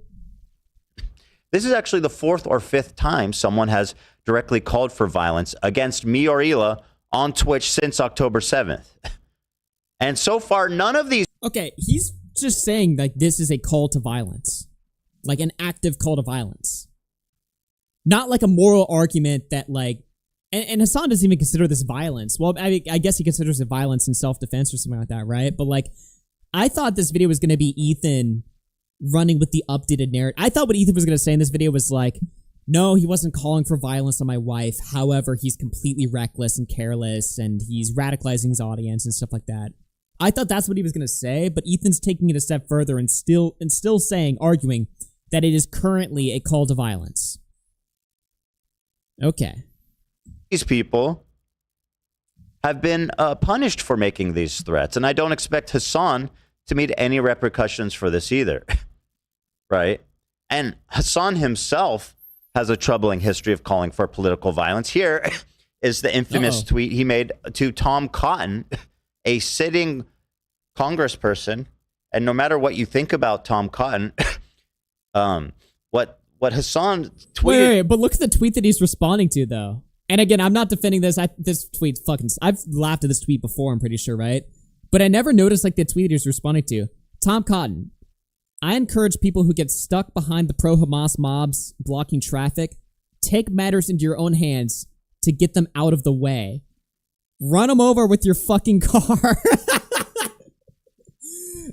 This is actually the 4th or 5th time someone has directly called for violence against me or Hila on Twitch since October 7th. And so far, none of these... Okay, he's just saying like this is a call to violence. Like an active call to violence. Not like a moral argument that like... And Hasan doesn't even consider this violence. Well, I guess he considers it violence in self-defense or something like that, right? But like, I thought this video was going to be Ethan running with the updated narrative. I thought what Ethan was going to say in this video was like, no, he wasn't calling for violence on my wife. However, he's completely reckless and careless, and he's radicalizing his audience and stuff like that. I thought that's what he was going to say, but Ethan's taking it a step further and still saying, arguing that it is currently a call to violence. Okay. These people have been punished for making these threats, and I don't expect Hasan to meet any repercussions for this either, right? And Hasan himself has a troubling history of calling for political violence. Here is the infamous tweet he made to Tom Cotton, a sitting congressperson, and no matter what you think about Tom Cotton, what Hasan tweeted... Wait, but look at the tweet that he's responding to, though. And again, I'm not defending this. This tweet's fucking... I've laughed at this tweet before, I'm pretty sure, right? But I never noticed like the tweet he was responding to. Tom Cotton. I encourage people who get stuck behind the pro-Hamas mobs blocking traffic, take matters into your own hands to get them out of the way. Run them over with your fucking car.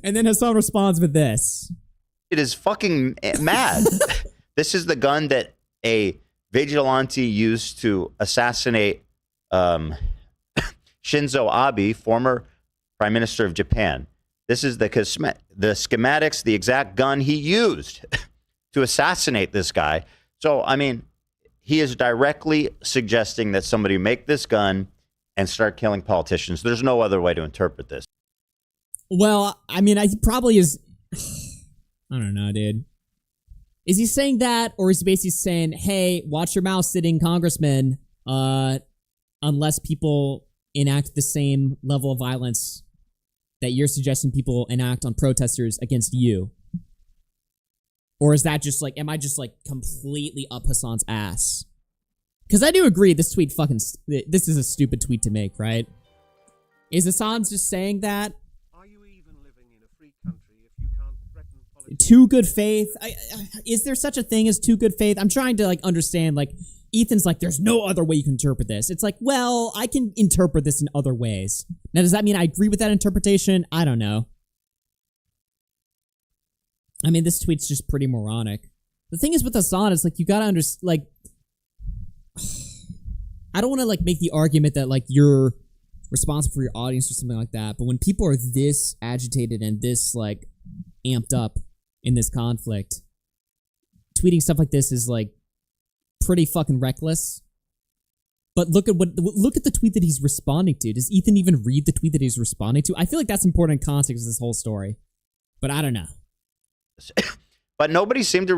And then Hasan responds with this. It is fucking mad. This is the gun that a vigilante used to assassinate Shinzo Abe, former Prime Minister of Japan. This is the schematics, the exact gun he used to assassinate this guy. So, I mean, he is directly suggesting that somebody make this gun and start killing politicians. There's no other way to interpret this. Well, I mean, he probably is... I don't know, dude. Is he saying that, or is he basically saying, hey, watch your mouth, sitting congressman, unless people enact the same level of violence that you're suggesting people enact on protesters against you? Or is that just like, am I just like completely up Hasan's ass? Because I do agree, this tweet this is a stupid tweet to make, right? Is Hasan just saying that? Too good faith? Is there such a thing as too good faith? I'm trying to like understand, like, Ethan's like, there's no other way you can interpret this. It's like, well, I can interpret this in other ways. Now, does that mean I agree with that interpretation? I don't know. I mean, this tweet's just pretty moronic. The thing is with Hasan is like, you gotta understand, like, I don't want to like make the argument that like you're responsible for your audience or something like that, but when people are this agitated and this like amped up in this conflict, tweeting stuff like this is like pretty fucking reckless. But look at the tweet that he's responding to. Does Ethan even read the tweet that he's responding to? I feel like that's important in context of this whole story, but I don't know. But nothing seemed to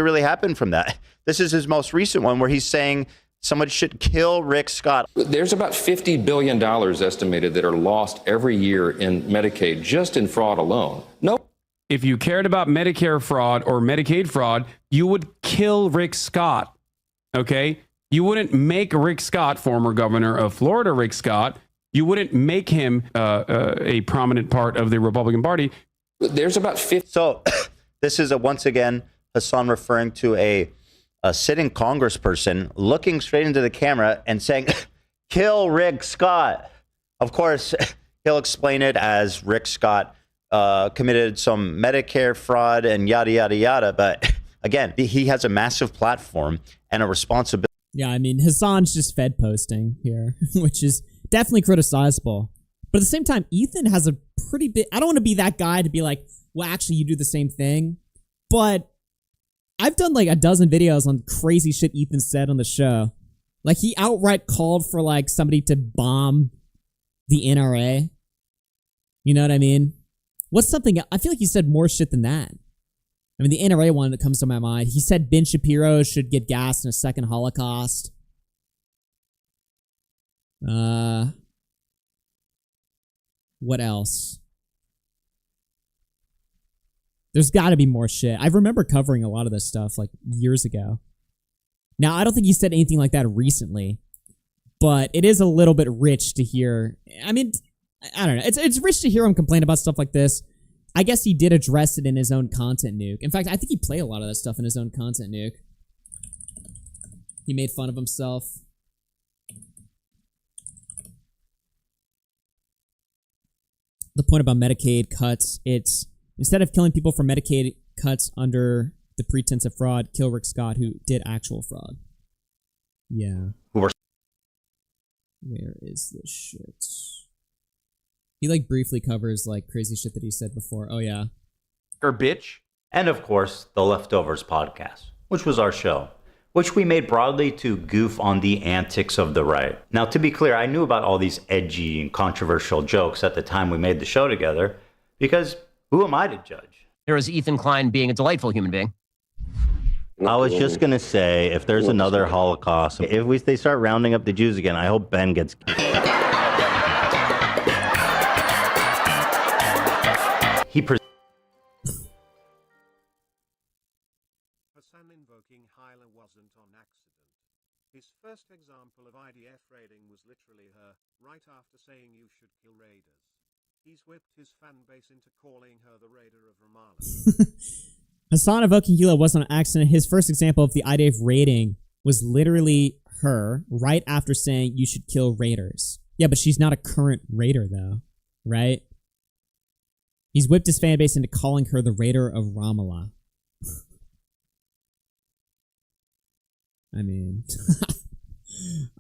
really happen from that. This is his most recent one where he's saying somebody should kill Rick Scott. There's about $50 billion estimated that are lost every year in Medicaid, just in fraud alone. If you cared about Medicare fraud or Medicaid fraud, you would kill Rick Scott, okay? You wouldn't make Rick Scott, former governor of Florida, Rick Scott, you wouldn't make him a prominent part of the Republican Party. There's about 50. So this is once again Hasan referring to a sitting congressperson looking straight into the camera and saying, kill Rick Scott. Of course, he'll explain it as Rick Scott committed some Medicare fraud and yada, yada, yada. But again, he has a massive platform and a responsibility. Yeah, I mean, Hasan's just Fed posting here, which is definitely criticizable. But at the same time, Ethan has a pretty big... I don't want to be that guy to be like, well, actually, you do the same thing. But I've done like a dozen videos on crazy shit Ethan said on the show. Like, he outright called for like somebody to bomb the NRA. You know what I mean? What's something... I feel like he said more shit than that. I mean, the NRA one that comes to my mind. He said Ben Shapiro should get gassed in a second Holocaust. What else? There's got to be more shit. I remember covering a lot of this stuff like years ago. Now, I don't think he said anything like that recently, but it is a little bit rich to hear. I mean, I don't know. It's rich to hear him complain about stuff like this. I guess he did address it in his own content nuke. In fact, I think he played a lot of that stuff in his own content nuke. He made fun of himself. The point about Medicaid cuts, it's instead of killing people for Medicaid cuts under the pretense of fraud, kill Rick Scott, who did actual fraud. Yeah. Where is this shit? He like briefly covers like crazy shit that he said before. Oh yeah. Or bitch. And of course, the Leftovers podcast, which was our show, which we made broadly to goof on the antics of the right. Now, to be clear, I knew about all these edgy and controversial jokes at the time we made the show together, because who am I to judge? Here is Ethan Klein being a delightful human being. I was just going to say, if there's another Holocaust, if they start rounding up the Jews again, I hope Ben gets... Hasan invoking Hila wasn't on accident. His first example of IDF raiding was literally her, right after saying you should kill raiders. He's whipped his fan base into calling her the raider of Ramallah. Hasan invoking Hila wasn't on accident. His first example of the IDF raiding was literally her, right after saying you should kill raiders. Yeah, but she's not a current raider, though, right? He's whipped his fan base into calling her the raider of Ramallah. I mean,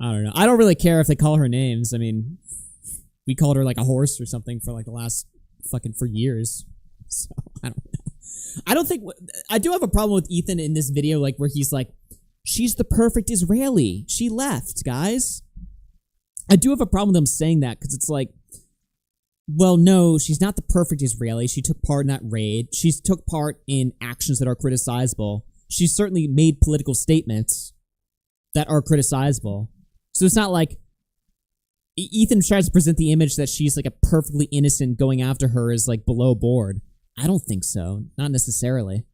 I don't know. I don't really care if they call her names. I mean, we called her like a horse or something for like the last for years. So, I don't know. I do have a problem with Ethan in this video, like where he's like, she's the perfect Israeli. She left, guys. I do have a problem with him saying that because it's like, well, no, she's not the perfect Israeli. She took part in that raid. She took part in actions that are criticizable. She's certainly made political statements that are criticizable. So it's not like Ethan tries to present the image that she's like a perfectly innocent going after her is like below board. I don't think so. Not necessarily.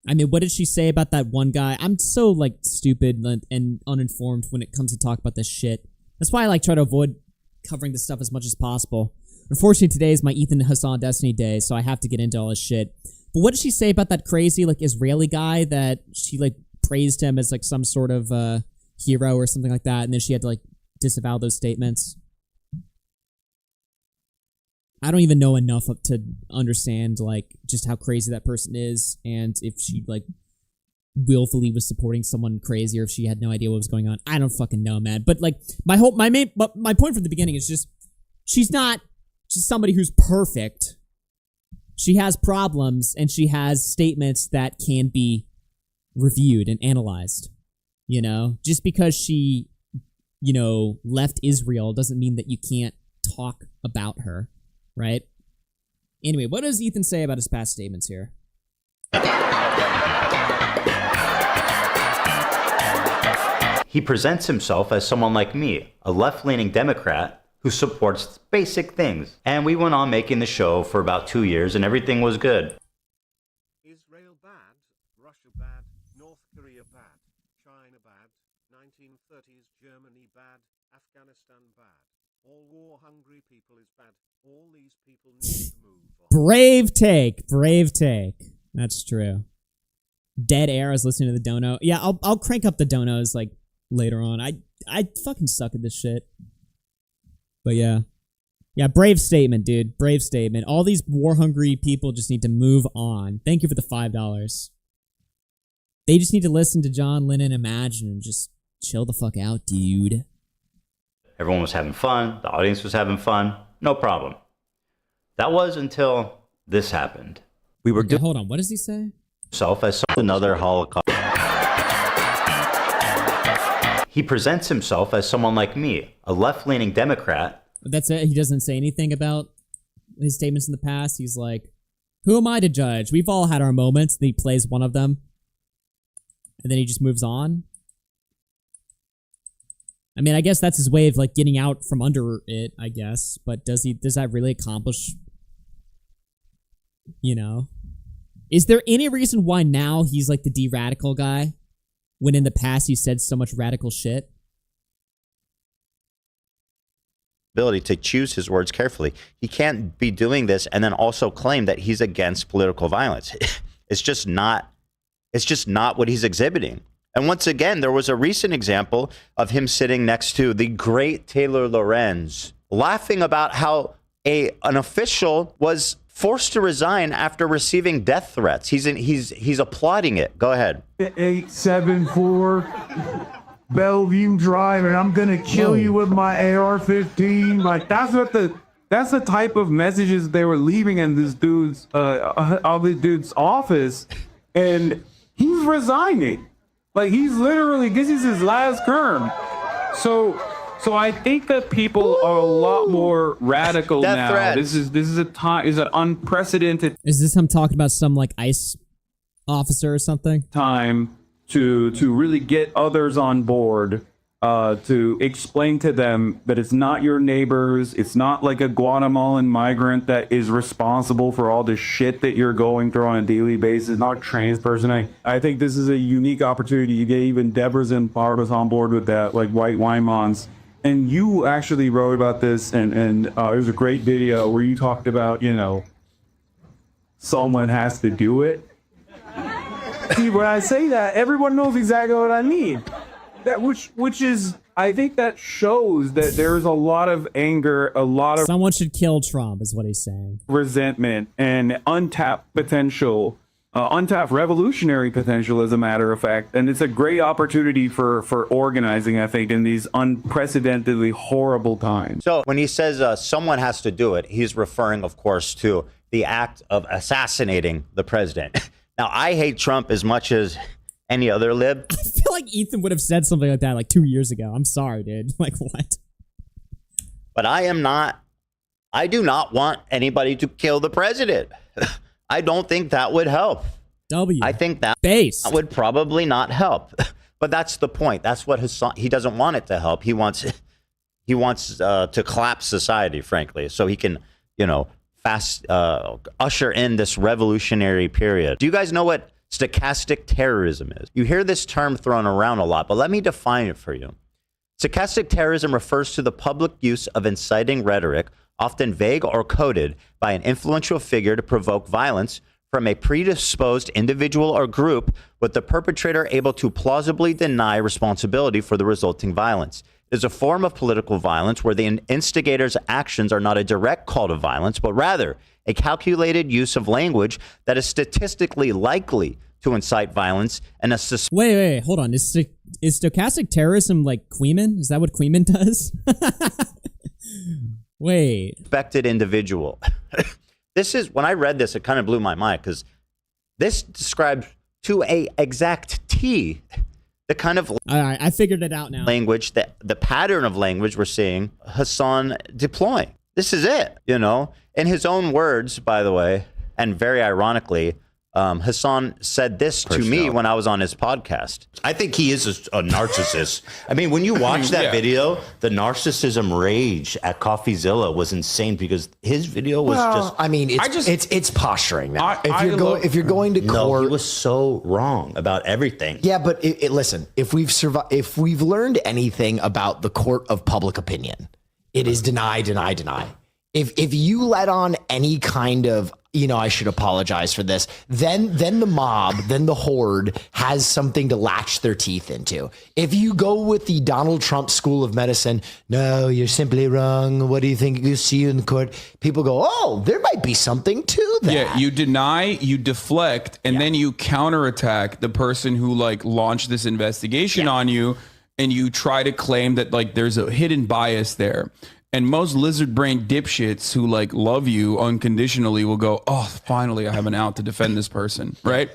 I mean, what did she say about that one guy? I'm so like stupid and uninformed when it comes to talk about this shit. That's why I like try to avoid covering this stuff as much as possible. Unfortunately, today is my Ethan Hasan Destiny day, so I have to get into all this shit. But what did she say about that crazy like Israeli guy that she like praised him as like some sort of hero or something like that, and then she had to like disavow those statements? I don't even know enough to understand like just how crazy that person is, and if she like willfully was supporting someone crazy or if she had no idea what was going on. I don't fucking know, man. But like my point from the beginning is just she's not just somebody who's perfect. She has problems and she has statements that can be reviewed and analyzed. You know, just because she, you know, left Israel doesn't mean that you can't talk about her, right? Anyway, what does Ethan say about his past statements here? He presents himself as someone like me, a left-leaning Democrat who supports basic things. And we went on making the show for about 2 years and everything was good. Israel bad, Russia bad, North Korea bad, China bad, 1930s Germany bad, Afghanistan bad. All war-hungry people is bad. All these people need to move on. Brave take. Brave take. That's true. Dead air. I was listening to the dono. Yeah, I'll crank up the donos like later on. I fucking suck at this shit. But yeah. Yeah, brave statement, dude. Brave statement. All these war-hungry people just need to move on. Thank you for the $5. They just need to listen to John Lennon Imagine and just chill the fuck out, dude. Everyone was having fun. The audience was having fun. No problem. That was until this happened. We were okay, hold on. What does he say? Himself as another Holocaust. He presents himself as someone like me, a left-leaning Democrat. That's it. He doesn't say anything about his statements in the past. He's like, who am I to judge? We've all had our moments. And he plays one of them. And then he just moves on. I mean, I guess that's his way of like getting out from under it, I guess. But does that really accomplish You know? Is there any reason why now he's like the de-radical guy when in the past he said so much radical shit? Ability to choose his words carefully. He can't be doing this and then also claim that he's against political violence. It's just not what he's exhibiting. And once again, there was a recent example of him sitting next to the great Taylor Lorenz, laughing about how an official was forced to resign after receiving death threats. He's applauding it. Go ahead. 874 Bellevue Drive, and I'm gonna kill you with my AR-15. Like that's the type of messages they were leaving in this dude's office, and he's resigning. Like he's literally, this is his last term. So I think that people are a lot more radical Death now. threats. This is a time, is an unprecedented Is this him talking about some like ICE officer or something? time to really get others on board, to explain to them that it's not your neighbors, it's not like a Guatemalan migrant that is responsible for all the shit that you're going through on a daily basis, not a trans person. I think this is a unique opportunity to get even Deborah's and Barbara's on board with that, like White Wymons. And you actually wrote about this, and it was a great video where you talked about, you know, someone has to do it. See, when I say that, everyone knows exactly what I mean. That which is, I think that shows that there's a lot of anger, a lot of Someone should kill Trump, is what he's saying. resentment, and untapped potential, untapped revolutionary potential, as a matter of fact. And it's a great opportunity for organizing, I think, in these unprecedentedly horrible times. So when he says someone has to do it, he's referring, of course, to the act of assassinating the president. Now, I hate Trump as much as any other lib. I feel like Ethan would have said something like that like 2 years ago. I'm sorry, dude. Like, what? But I do not want anybody to kill the president. I don't think that would help. I think that would probably not help. But that's the point. That's what Hasan, he doesn't want it to help. He wants to collapse society, frankly, so he can, you know, usher in this revolutionary period. Do you guys know what stochastic terrorism is? You hear this term thrown around a lot, but let me define it for you. Stochastic terrorism refers to the public use of inciting rhetoric, often vague or coded, by an influential figure to provoke violence from a predisposed individual or group, with the perpetrator able to plausibly deny responsibility for the resulting violence. It is a form of political violence where the instigator's actions are not a direct call to violence, but rather a calculated use of language that is statistically likely to incite violence and a Wait, hold on. Is stochastic terrorism like Queeman? Is that what Queeman does? Wait. Suspected individual. This is, when I read this, it kind of blew my mind, because this describes to a exact T the kind of I figured it out now. Language, that the pattern of language we're seeing Hasan deploying. This is it, you know. In his own words, by the way, and very ironically, Hasan said this to me when I was on his podcast. I think he is a narcissist. I mean, when you watch that video, the narcissism rage at CoffeeZilla was insane, because his video was just. I mean, it's posturing now. If you're going to court, no, he was so wrong about everything. Yeah, but listen, if we've learned anything about the court of public opinion, it is deny, deny, deny. If you let on any kind of, you know, I should apologize for this, then the mob, then the horde has something to latch their teeth into. If you go with the Donald Trump school of medicine, no, you're simply wrong. What do you think you see in court? People go, oh, there might be something to that. Yeah, you deny, you deflect, and then you counterattack the person who like launched this investigation on you, and you try to claim that like there's a hidden bias there. And most lizard brain dipshits who like love you unconditionally will go, oh, finally I have an out to defend this person, right?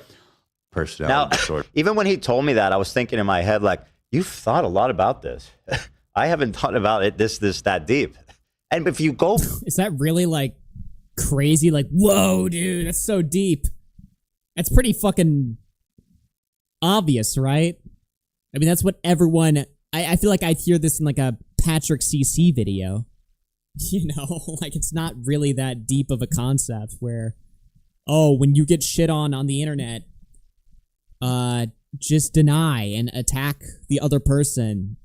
Now, even when he told me that, I was thinking in my head, like, you've thought a lot about this. I haven't thought about it that deep. And if you go... Is that really like crazy? Like, whoa, dude, that's so deep. That's pretty fucking obvious, right? I mean, that's what everyone... I feel like I'd hear this in like a Patrick CC video. You know, like it's not really that deep of a concept where oh, when you get shit on the internet, just deny and attack the other person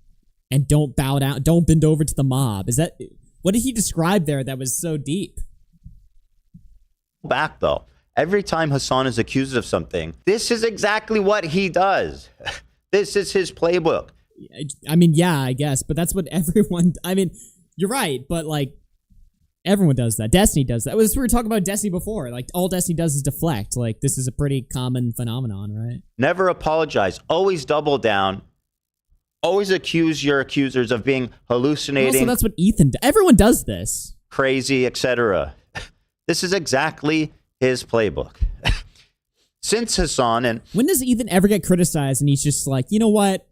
and don't bow down, don't bend over to the mob. Is that, what did he describe there that was so deep? Back though, every time Hasan is accused of something, this is exactly what he does. This is his playbook. I mean, yeah, I guess, but that's what everyone, I mean, you're right, but like, everyone does that. Destiny does that. We were talking about Destiny before. Like, all Destiny does is deflect. Like, this is a pretty common phenomenon, right? Never apologize. Always double down. Always accuse your accusers of being hallucinating. Also, that's what Ethan does. Everyone does this. Crazy, etc. This is exactly his playbook. Since Hasan and... When does Ethan ever get criticized and he's just like, you know what?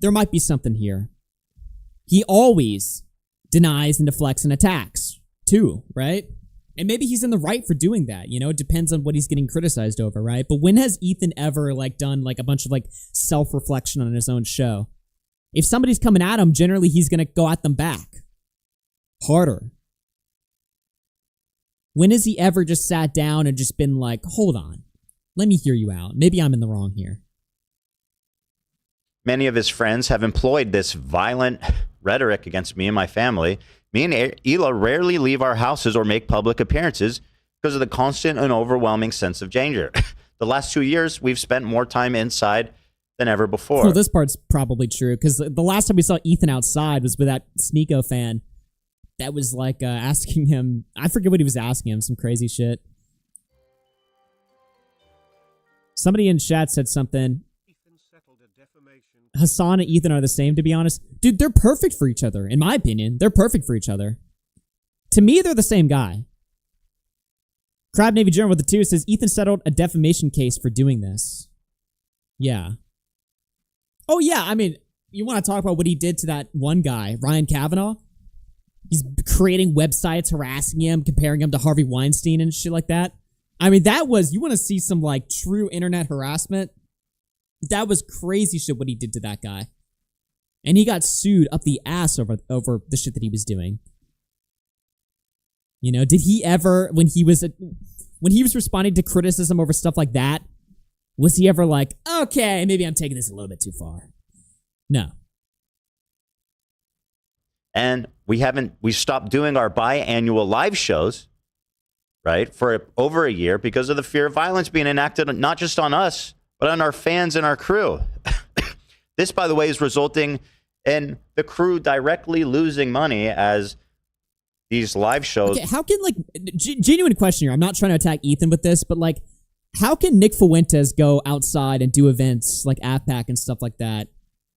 There might be something here. He always denies and deflects and attacks, too, right? And maybe he's in the right for doing that, you know? It depends on what he's getting criticized over, right? But when has Ethan ever, like, done, like, a bunch of, like, self-reflection on his own show? If somebody's coming at him, generally he's gonna go at them back. Harder. When has he ever just sat down and just been like, hold on, let me hear you out. Maybe I'm in the wrong here. Many of his friends have employed this violent rhetoric against me and my family. Me and Hila rarely leave our houses or make public appearances because of the constant and overwhelming sense of danger. The last 2 years, we've spent more time inside than ever before. Well, this part's probably true, because the last time we saw Ethan outside was with that Sneeko fan that was like asking him, I forget what he was asking him, some crazy shit. Somebody in chat said something. Hasan and Ethan are the same, to be honest. Dude, they're perfect for each other, in my opinion. They're perfect for each other. To me, they're the same guy. Crab Navy Journal with the 2 says, Ethan settled a defamation case for doing this. Yeah. Oh, yeah, I mean, you want to talk about what he did to that one guy, Ryan Kavanaugh? He's creating websites, harassing him, comparing him to Harvey Weinstein and shit like that. I mean, that was, you want to see some, like, true internet harassment? That was crazy shit what he did to that guy. And he got sued up the ass over the shit that he was doing. You know, did he ever, when he was responding to criticism over stuff like that, was he ever like, okay, maybe I'm taking this a little bit too far? No. And we stopped doing our biannual live shows, right, for over a year because of the fear of violence being enacted not just on us, but on our fans and our crew. This, by the way, is resulting in the crew directly losing money as these live shows. Okay, how can, like, genuine question here, I'm not trying to attack Ethan with this, but, like, how can Nick Fuentes go outside and do events like AppPack and stuff like that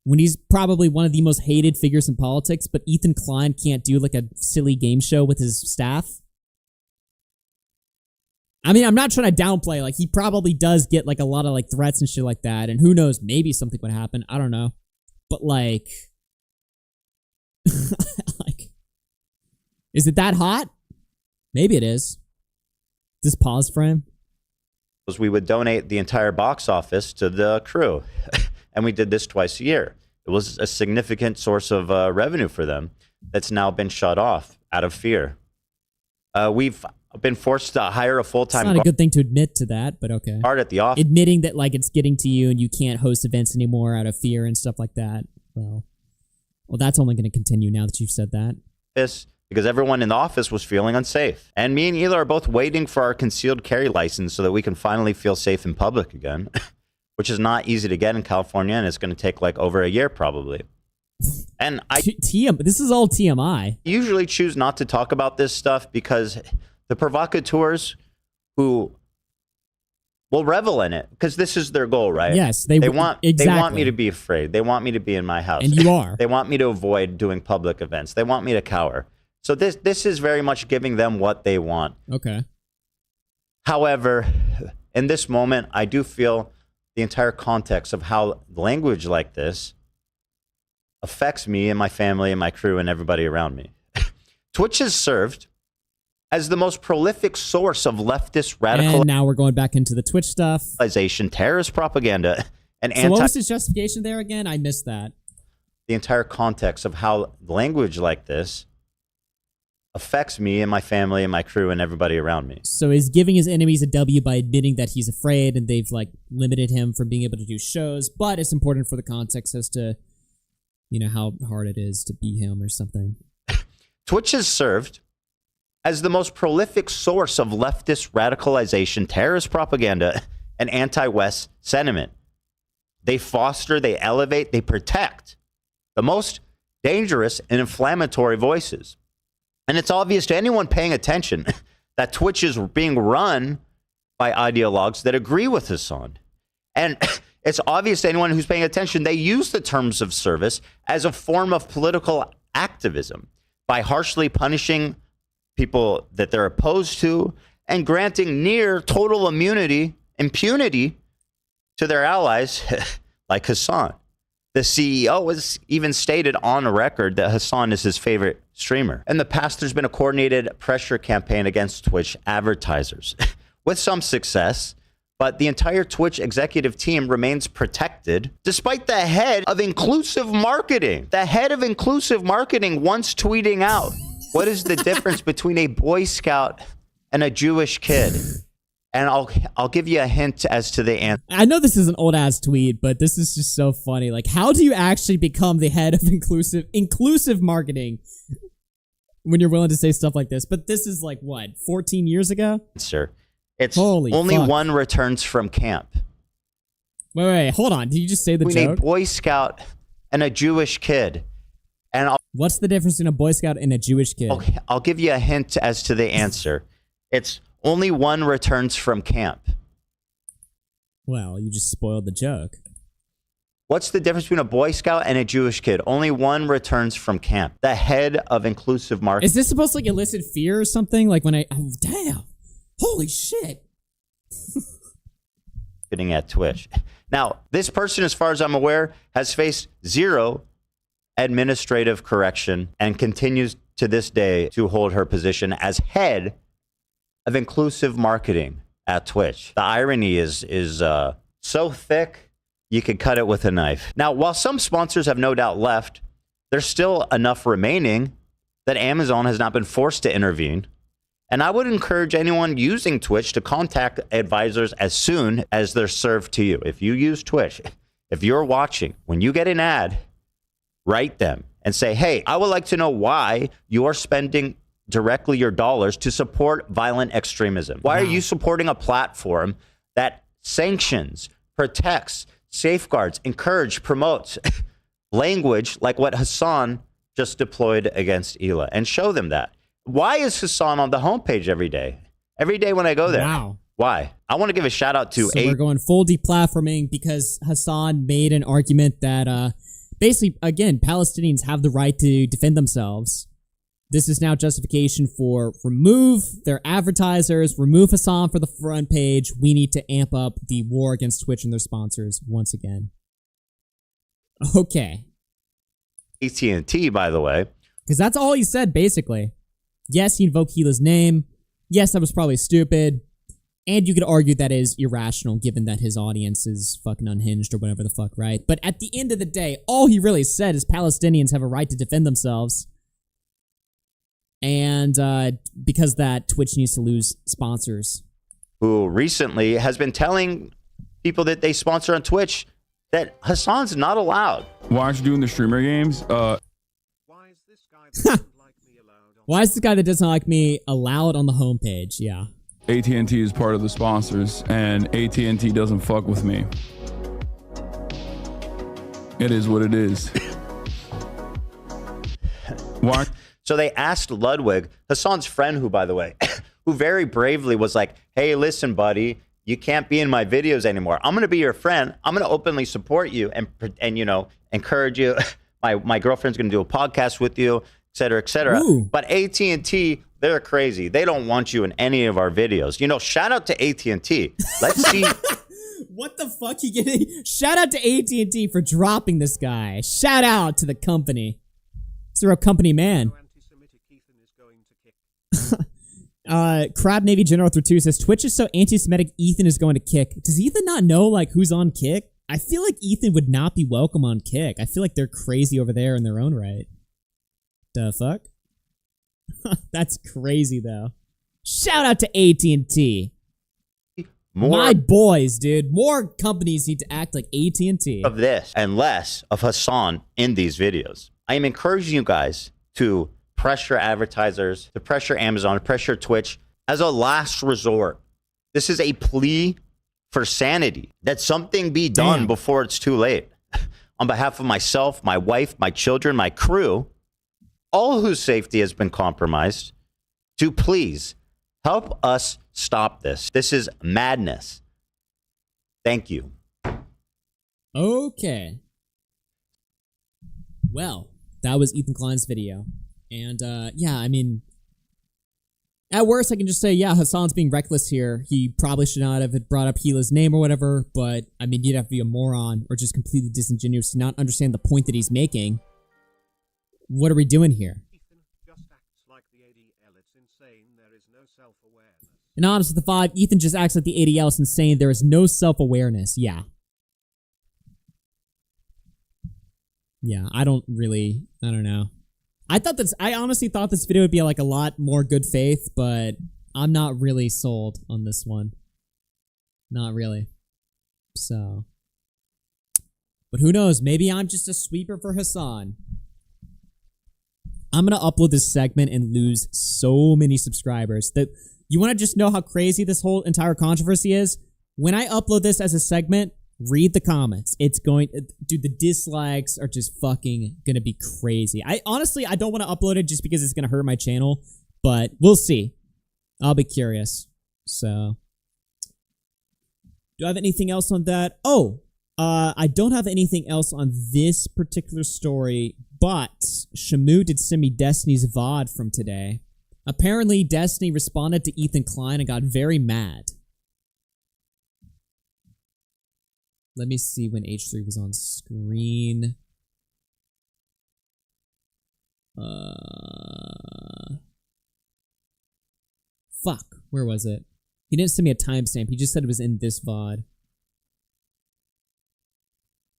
when he's probably one of the most hated figures in politics, but Ethan Klein can't do, like, a silly game show with his staff? I mean, I'm not trying to downplay, like, he probably does get, like, a lot of, like, threats and shit like that, and who knows, maybe something would happen, I don't know. But, like, like, is it that hot? Maybe it is. This pause frame? We would donate the entire box office to the crew, and we did this twice a year. It was a significant source of revenue for them that's now been shut off out of fear. We've been forced to hire a full-time It's not a good thing to admit to that, but okay. guard at the office. Admitting that, like, it's getting to you and you can't host events anymore out of fear and stuff like that. Well, that's only going to continue now that you've said that. Because everyone in the office was feeling unsafe. And me and Hila are both waiting for our concealed carry license so that we can finally feel safe in public again, which is not easy to get in California, and it's going to take, like, over a year probably. And this is all TMI. Usually choose not to talk about this stuff because the provocateurs who will revel in it, because this is their goal, right? Yes, they want me to be afraid. They want me to be in my house. And you are. They want me to avoid doing public events. They want me to cower. So this is very much giving them what they want. Okay. However, in this moment, I do feel the entire context of how language like this affects me and my family and my crew and everybody around me. Twitch has served as the most prolific source of leftist radical. And now we're going back into the Twitch stuff. Terrorist propaganda, and so what was his justification there again? I missed that. The entire context of how language like this affects me and my family and my crew and everybody around me. So he's giving his enemies a W by admitting that he's afraid and they've like limited him from being able to do shows, but it's important for the context as to, you know, how hard it is to be him or something. Twitch has served as the most prolific source of leftist radicalization, terrorist propaganda, and anti-West sentiment. They foster, they elevate, they protect the most dangerous and inflammatory voices. And it's obvious to anyone paying attention that Twitch is being run by ideologues that agree with Hasan. And it's obvious to anyone who's paying attention, they use the terms of service as a form of political activism by harshly punishing people that they're opposed to and granting near total impunity to their allies like Hasan. The CEO has even stated on a record that Hasan is his favorite streamer. In the past, there's been a coordinated pressure campaign against Twitch advertisers with some success, but the entire Twitch executive team remains protected despite the head of inclusive marketing. The head of inclusive marketing once tweeting out, what is the difference between a Boy Scout and a Jewish kid? And I'll give you a hint as to the answer. I know this is an old ass tweet, but this is just so funny. Like, how do you actually become the head of inclusive marketing when you're willing to say stuff like this? But this is like what, 14 years ago? Sir, it's Holy only fuck. one returns from camp. Wait, hold on. Did you just say the Between joke? a Boy Scout and a Jewish kid. And what's the difference between a Boy Scout and a Jewish kid? Okay, I'll give you a hint as to the answer. It's only one returns from camp. Well, you just spoiled the joke. What's the difference between a Boy Scout and a Jewish kid? Only one returns from camp. The head of inclusive marketing. Is this supposed to like elicit fear or something? Like when oh, damn, holy shit. At Twitch. Now, this person, as far as I'm aware, has faced zero administrative correction and continues to this day to hold her position as head of inclusive marketing at Twitch. The irony is so thick, you could cut it with a knife. Now, while some sponsors have no doubt left, there's still enough remaining that Amazon has not been forced to intervene. And I would encourage anyone using Twitch to contact advisors as soon as they're served to you. If you use Twitch, if you're watching, when you get an ad, write them and say, hey, I would like to know why you are spending directly your dollars to support violent extremism. Why are you supporting a platform that sanctions, protects, safeguards, encourages, promotes language like what Hasan just deployed against Hila? And show them that. Why is Hasan on the homepage every day? Every day when I go there. Wow. Why? I want to give a shout out to we're going full deplatforming because Hasan made an argument that basically, again, Palestinians have the right to defend themselves. This is now justification for remove their advertisers, remove Hasan for the front page. We need to amp up the war against Twitch and their sponsors once again. Okay. AT&T, by the way. Because that's all he said, basically. Yes, he invoked Hila's name. Yes, that was probably stupid. And you could argue that is irrational, given that his audience is fucking unhinged or whatever the fuck, right? But at the end of the day, all he really said is Palestinians have a right to defend themselves. And because that, Twitch needs to lose sponsors. Who recently has been telling people that they sponsor on Twitch that Hasan's not allowed. Why aren't you doing the streamer games? Why is this guy that doesn't like me allowed on the homepage? Yeah. AT&T is part of the sponsors, and AT&T doesn't fuck with me. It is what it is. Why? So they asked Ludwig, Hasan's friend, who, by the way, who very bravely was like, hey, listen, buddy, you can't be in my videos anymore. I'm going to be your friend. I'm going to openly support you and you know, encourage you. My girlfriend's going to do a podcast with you, et cetera, et cetera. Ooh. But AT&T, they're crazy. They don't want you in any of our videos. You know, shout out to AT&T. Let's see. What the fuck you getting? Shout out to AT&T for dropping this guy. Shout out to the company. They're a company man. Crab Navy General through 2 says Twitch is so anti-Semitic. Ethan is going to Kick. Does Ethan not know like who's on Kick? I feel like Ethan would not be welcome on Kick. I feel like they're crazy over there in their own right. The fuck? That's crazy, though. Shout out to AT&T. More My boys, dude. More companies need to act like AT&T. of this and less of Hasan in these videos. I am encouraging you guys to pressure advertisers, to pressure Amazon, to pressure Twitch as a last resort. This is a plea for sanity, that something be done before it's too late. On behalf of myself, my wife, my children, my crew, all whose safety has been compromised, to please help us stop this. This is madness. Thank you. Okay. Well, that was Ethan Klein's video. And, yeah, I mean, at worst, I can just say, yeah, Hasan's being reckless here. He probably should not have brought up Hila's name or whatever, but, I mean, you'd have to be a moron or just completely disingenuous to not understand the point that he's making. What are we doing here? And honest with the 5, Ethan just acts like the ADL is insane. There is no self-awareness. Yeah. Yeah, I don't know. I honestly thought this video would be like a lot more good faith, but I'm not really sold on this one. Not really. So. But who knows? Maybe I'm just a sweeper for Hasan. I'm going to upload this segment and lose so many subscribers. That you want to just know how crazy this whole entire controversy is? When I upload this as a segment, read the comments. It's going... Dude, the dislikes are just fucking gonna be crazy. I don't want to upload it just because it's gonna hurt my channel, but we'll see. I'll be curious. So... Do I have anything else on that? Oh! I don't have anything else on this particular story, but Shamu did send me Destiny's VOD from today. Apparently, Destiny responded to Ethan Klein and got very mad. Let me see when H3 was on screen. Fuck. Where was it? He didn't send me a timestamp. He just said it was in this VOD.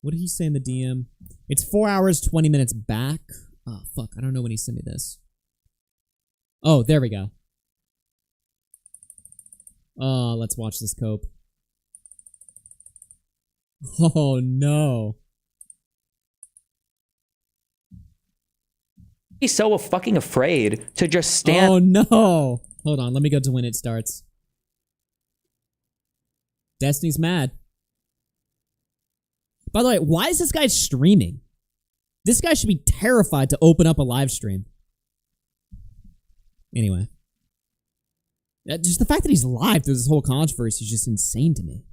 What did he say in the DM? It's 4 hours, 20 minutes back. Oh, fuck. I don't know when he sent me this. Oh, there we go. Oh, let's watch this cope. Oh, no. He's so fucking afraid to just stand. Oh, no. Hold on. Let me go to when it starts. Destiny's mad. By the way, why is this guy streaming? This guy should be terrified to open up a live stream. Anyway. Just the fact that he's live through this whole controversy is just insane to me.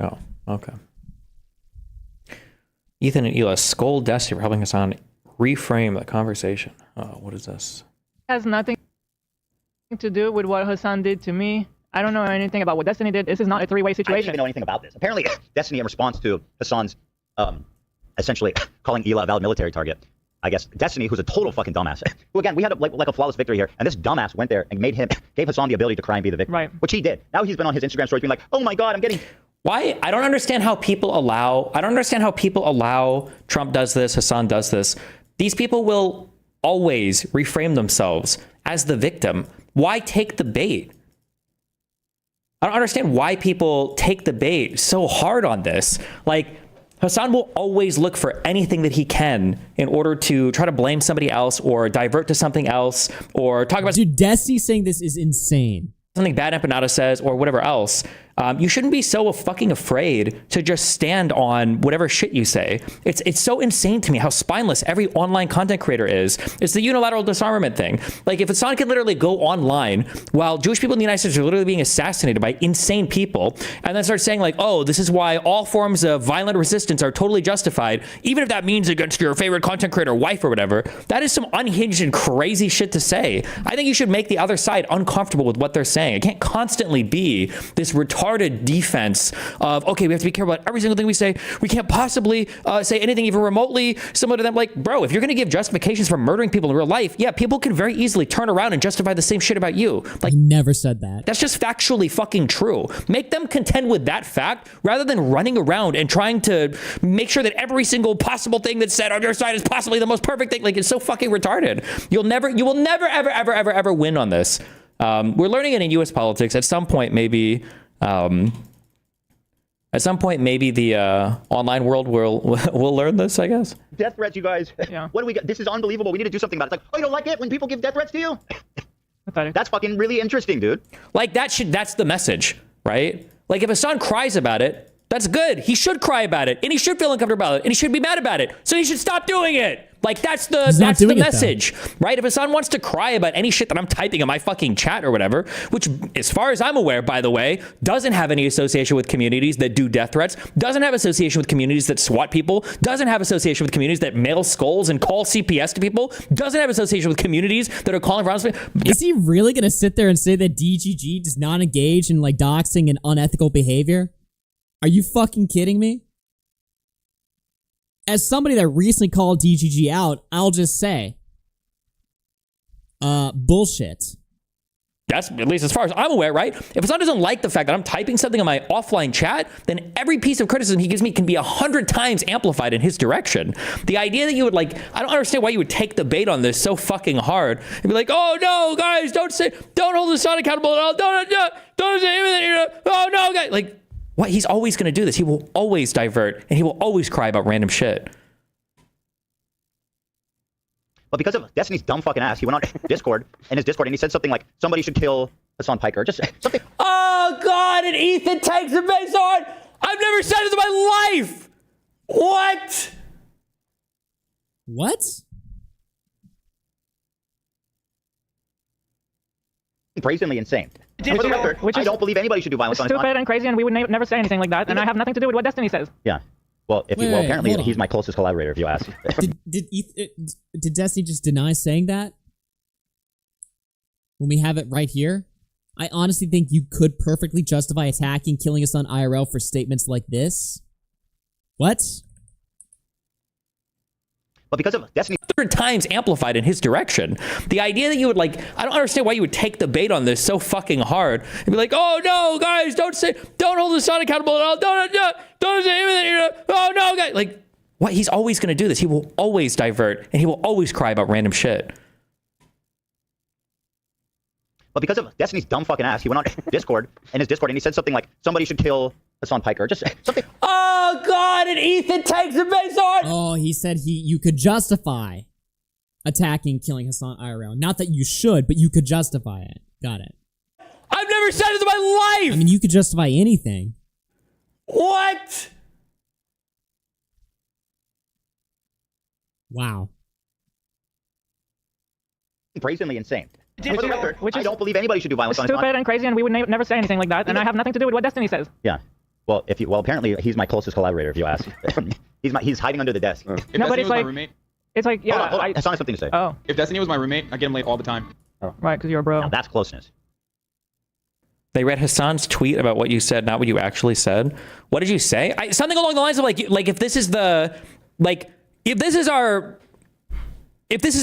Oh, okay. Ethan and Hila scold Destiny for helping Hasan reframe the conversation. Oh, what is this? Has nothing to do with what Hasan did to me. I don't know anything about what Destiny did. This is not a three-way I don't situation. even know anything about this. Apparently, Destiny, in response to Hasan's essentially calling Hila a valid military target, I guess Destiny, who's a total fucking dumbass, who again, we had like a flawless victory here, and this dumbass went there and gave Hasan the ability to cry and be the victim, right? Which he did. Now he's been on his Instagram story being like, oh my god, I'm getting... Why? I don't understand how people allow Trump does this, Hasan does this. These people will always reframe themselves as the victim. Why take the bait? I don't understand why people take the bait so hard on this. Like, Hasan will always look for anything that he can in order to try to blame somebody else or divert to something else or talk about... Dude, Destiny saying this is insane. Something bad Empanada says or whatever else. You shouldn't be so fucking afraid to just stand on whatever shit you say. It's so insane to me how spineless every online content creator is. It's the unilateral disarmament thing. Like, if Hasan can literally go online while Jewish people in the United States are literally being assassinated by insane people and then start saying like, oh, this is why all forms of violent resistance are totally justified, even if that means against your favorite content creator wife or whatever, that is some unhinged and crazy shit to say. I think you should make the other side uncomfortable with what they're saying. It can't constantly be this retarded guarded defense of, okay, we have to be careful about every single thing we say. We can't possibly say anything even remotely similar to them. Like, bro, if you're going to give justifications for murdering people in real life, yeah, people can very easily turn around and justify the same shit about you. Like, I never said that. That's just factually fucking true. Make them contend with that fact rather than running around and trying to make sure that every single possible thing that's said on your side is possibly the most perfect thing. Like, it's so fucking retarded. You will never, ever win on this. We're learning it in U.S. politics. At some point, maybe the online world will learn this, I guess. Death threats, you guys. Yeah. What do we got? This is unbelievable. We need to do something about it. It's like, oh, you don't like it when people give death threats to you? That's fucking really interesting, dude. Like, that's the message, right? Like, if Hasan cries about it, that's good. He should cry about it, and he should feel uncomfortable about it, and he should be mad about it. So he should stop doing it. Like, that's the message, right? If Hasan wants to cry about any shit that I'm typing in my fucking chat or whatever, which, as far as I'm aware, by the way, doesn't have any association with communities that do death threats, doesn't have association with communities that swat people, doesn't have association with communities that mail skulls and call CPS to people, doesn't have association with communities that are calling violence. Is he really going to sit there and say that DGG does not engage in, like, doxing and unethical behavior? Are you fucking kidding me? As somebody that recently called DGG out, I'll just say, bullshit. That's, at least as far as I'm aware, right? If Hasan doesn't like the fact that I'm typing something on my offline chat, then every piece of criticism he gives me can be 100 times amplified in his direction. The idea that you would, like, I don't understand why you would take the bait on this so fucking hard and be like, oh no, guys, don't hold Hasan accountable at all. Don't say anything. Oh no, guys. Like, what? He's always going to do this. He will always divert, and he will always cry about random shit. But because of Destiny's dumb fucking ass, he went on Discord, and he said something like, somebody should kill Hassan Piker, just something. Oh, God, and Ethan takes the base on. I've never said this in my life. What? What? Brazenly insane. For the record, I don't believe anybody should do violence on his stupid and crazy, and we would never say anything like that, and I have nothing to do with what Destiny says. Yeah. Well, apparently he's my closest collaborator, if you ask. Did Destiny just deny saying that? When we have it right here? I honestly think you could perfectly justify attacking, killing us on IRL for statements like this. What? But because of Destiny 100 times amplified in his direction. The idea that you would, like, I don't understand why you would take the bait on this so fucking hard and be like, oh no, guys, don't hold Hasan accountable at all. Don't say anything. Oh no, guys. Like, what? He's always going to do this. He will always divert, and he will always cry about random shit. But because of Destiny's dumb fucking ass, he went on Discord, and he said something like, somebody should kill Hassan Piker, just something. Oh God, and Ethan takes the base on. Oh, he said you could justify attacking, killing Hasan IRL. Not that you should, but you could justify it. Got it. I've never said this in my life. I mean, you could justify anything. What? Wow. Brazenly insane. For the record, I don't believe anybody should do violence on his stupid and crazy, and we would never say anything like that, and I have nothing to do with what Destiny says. Yeah. Well, apparently he's my closest collaborator, if you ask. he's hiding under the desk. If Destiny was my roommate, it's like, yeah. Hold on. Hassan has something to say. Oh. If Destiny was my roommate, I get him late all the time. Oh. Right, because you're a bro. Now that's closeness. They read Hassan's tweet about what you said, not what you actually said. What did you say? Something along the lines of like if this is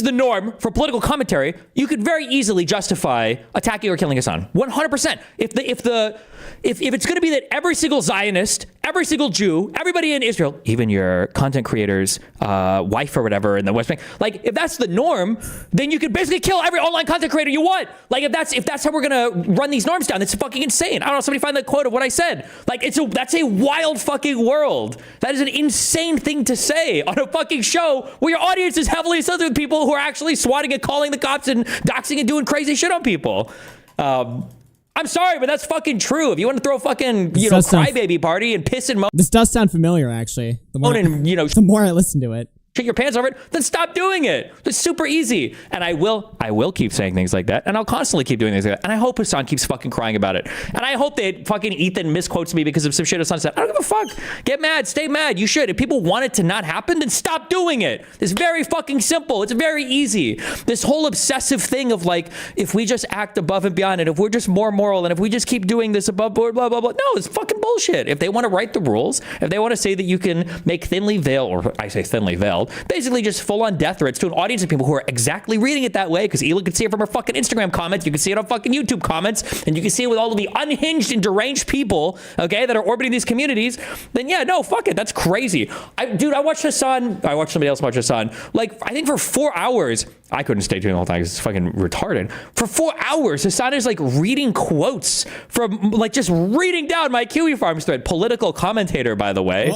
the norm for political commentary, you could very easily justify attacking or killing Hasan. 100%. If it's going to be that every single Zionist, every single Jew, everybody in Israel, even your content creator's wife or whatever in the West Bank, like if that's the norm, then you could basically kill every online content creator you want. Like if that's how we're going to run these norms down, it's fucking insane. I don't know. Somebody find the quote of what I said. Like that's a wild fucking world. That is an insane thing to say on a fucking show where your audience is heavily associated with people who are actually swatting and calling the cops and doxing and doing crazy shit on people. I'm sorry, but that's fucking true. If you want to throw a fucking, crybaby party and piss and moan. This does sound familiar, actually. The more I listen to it. shit your pants over it, then stop doing it. It's super easy. And I will keep saying things like that. And I'll constantly keep doing things like that. And I hope Hasan keeps fucking crying about it. And I hope that fucking Ethan misquotes me because of some shit Hasan said. I don't give a fuck. Get mad. Stay mad. You should. If people want it to not happen, then stop doing it. It's very fucking simple. It's very easy. This whole obsessive thing of like, if we just act above and beyond it, if we're just more moral, and if we just keep doing this above board, blah, blah, blah. No, it's fucking bullshit. If they want to write the rules, if they want to say that you can make thinly veiled, or I say thinly veiled, basically just full-on death threats to an audience of people who are exactly reading it that way, because Hila can see it from her fucking Instagram comments, you can see it on fucking YouTube comments, and you can see it with all of the unhinged and deranged people, okay, that are orbiting these communities, then yeah, no, fuck it, that's crazy. Dude, I watched Hasan, I watched somebody else watch Hasan, like, I think for 4 hours, I couldn't stay tuned the whole time because it's fucking retarded. For 4 hours, Hasan is like reading quotes from, like, just reading down my Kiwi Farms thread. Political commentator, by the way.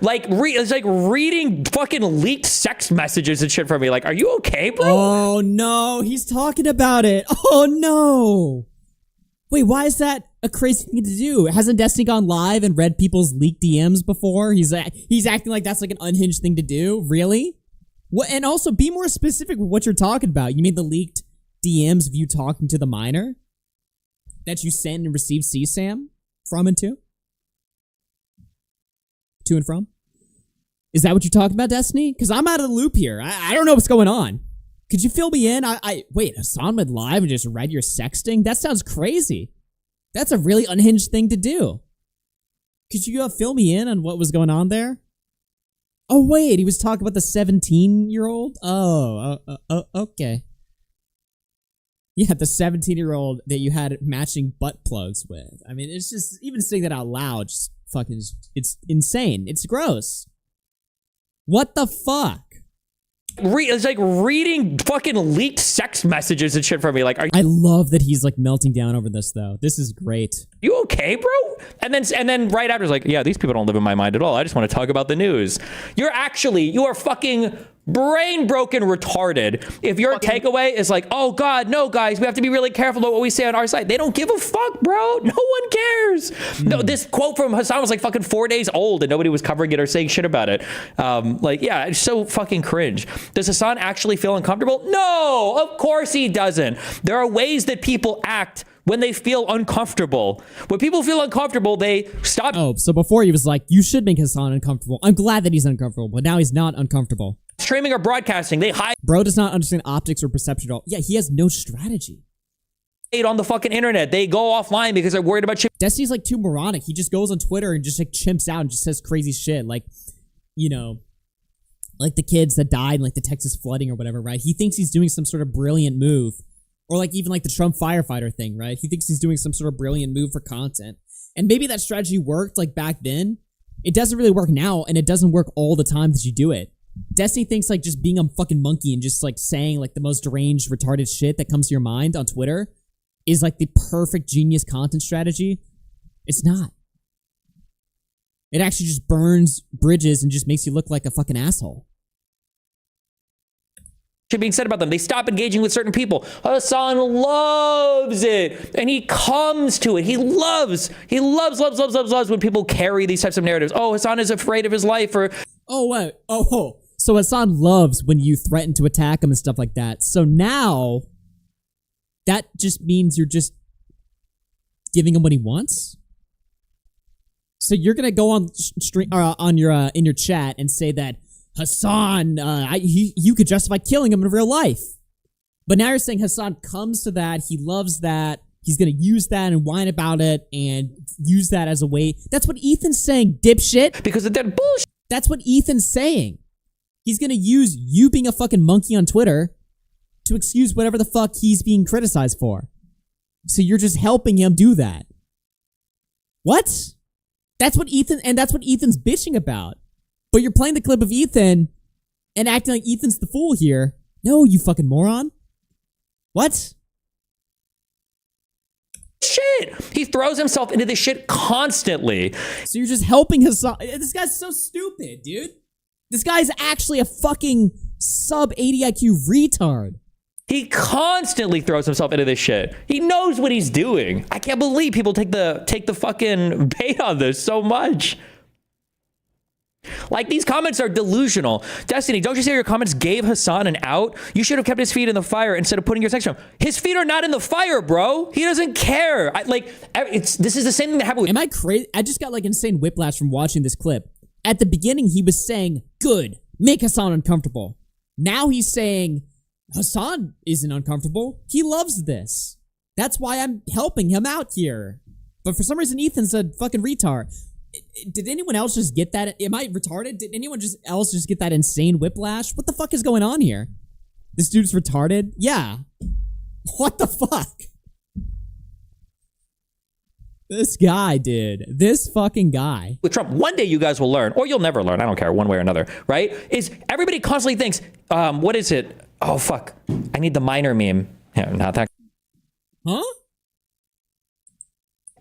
Like, it's like reading fucking leaked sex messages and shit from me. Like, are you okay, bro? Oh no, he's talking about it. Oh no. Wait, why is that a crazy thing to do? Hasn't Destiny gone live and read people's leaked DMs before? He's acting like that's like an unhinged thing to do? Really? What? And also, be more specific with what you're talking about. You mean the leaked DMs of you talking to the minor that you sent and received CSAM from and to? To and from? Is that what you're talking about, Destiny? Because I'm out of the loop here. I don't know what's going on. Could you fill me in? Wait, Hasan went live and just read your sexting? That sounds crazy. That's a really unhinged thing to do. Could you fill me in on what was going on there? Oh, wait, he was talking about the 17-year-old? Oh, okay. Yeah, the 17-year-old that you had matching butt plugs with. I mean, it's just, even saying that out loud, just fucking, it's insane. It's gross. What the fuck? It's like reading fucking leaked sex messages and shit from me. Like, I love that he's like melting down over this, though. This is great. You okay, bro? And then right after, it's like, yeah, these people don't live in my mind at all. I just want to talk about the news. You are fucking brain broken retarded. If your takeaway is like, oh God, no, guys, we have to be really careful about what we say on our site. They don't give a fuck, bro. No one cares. No, this quote from Hasan was like fucking 4 days old and nobody was covering it or saying shit about it. Like, yeah, it's so fucking cringe. Does Hasan actually feel uncomfortable? No, of course he doesn't. There are ways that people act when they feel uncomfortable. When people feel uncomfortable, they stop. Oh, so before he was like, you should make Hasan uncomfortable. I'm glad that he's uncomfortable, but now he's not uncomfortable. Streaming or broadcasting, they hide. Bro does not understand optics or perception at all. Yeah, he has no strategy. On the fucking internet, they go offline because they're worried about shit. Destiny's like too moronic. He just goes on Twitter and just like chimps out and just says crazy shit. Like, you know, like the kids that died in like the Texas flooding or whatever, right? He thinks he's doing some sort of brilliant move. Or like even like the Trump firefighter thing, right? He thinks he's doing some sort of brilliant move for content. And maybe that strategy worked like back then. It doesn't really work now, and it doesn't work all the time that you do it. Destiny thinks like just being a fucking monkey and just like saying like the most deranged, retarded shit that comes to your mind on Twitter is like the perfect genius content strategy. It's not. It actually just burns bridges and just makes you look like a fucking asshole. Being said about them, they stop engaging with certain people. Hasan loves it, and he comes to it. He loves when people carry these types of narratives. Oh, Hasan is afraid of his life, or oh, wait, oh. So Hasan loves when you threaten to attack him and stuff like that. So now that just means you're just giving him what he wants. So you're gonna go on stream on your in your chat and say that Hasan, you could justify killing him in real life. But now you're saying Hasan comes to that, he loves that, he's gonna use that and whine about it and use that as a way. That's what Ethan's saying, dipshit. Because of that bullshit. That's what Ethan's saying. He's gonna use you being a fucking monkey on Twitter to excuse whatever the fuck he's being criticized for. So you're just helping him do that. What? That's what Ethan's bitching about. But you're playing the clip of Ethan and acting like Ethan's the fool here. No, you fucking moron. What? Shit. He throws himself into this shit constantly. So you're just helping Hasan. This guy's so stupid, dude. This guy's actually a fucking sub 80 IQ retard. He constantly throws himself into this shit. He knows what he's doing. I can't believe people take the fucking bait on this so much. Like, these comments are delusional. Destiny, don't you say your comments gave Hasan an out? You should have kept his feet in the fire instead of putting your section on. His feet are not in the fire, bro. He doesn't care. This is the same thing that happened with... Am I crazy? I just got like insane whiplash from watching this clip. At the beginning, he was saying, good, make Hasan uncomfortable. Now he's saying, Hasan isn't uncomfortable. He loves this. That's why I'm helping him out here. But for some reason, Ethan's a fucking retard. Did anyone else just get that? Am I retarded? Did anyone else just get that insane whiplash? What the fuck is going on here? This dude's retarded? Yeah. What the fuck? This guy, dude. This fucking guy. With Trump, one day you guys will learn, or you'll never learn, I don't care, one way or another, right? Is everybody constantly thinks, what is it? Oh, fuck. I need the minor meme. Yeah, not that. Huh?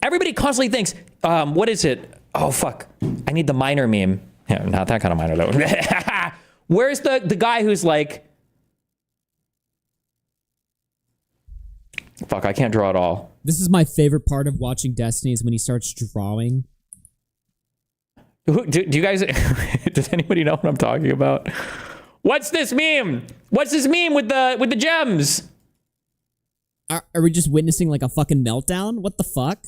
Everybody constantly thinks, what is it? Oh, fuck. I need the minor meme. Yeah, not that kind of minor, though. Where's the guy who's like, fuck, I can't draw at all. This is my favorite part of watching Destiny is when he starts drawing. Do you guys, does anybody know what I'm talking about? What's this meme? What's this meme with the gems? Are we just witnessing like a fucking meltdown? What the fuck?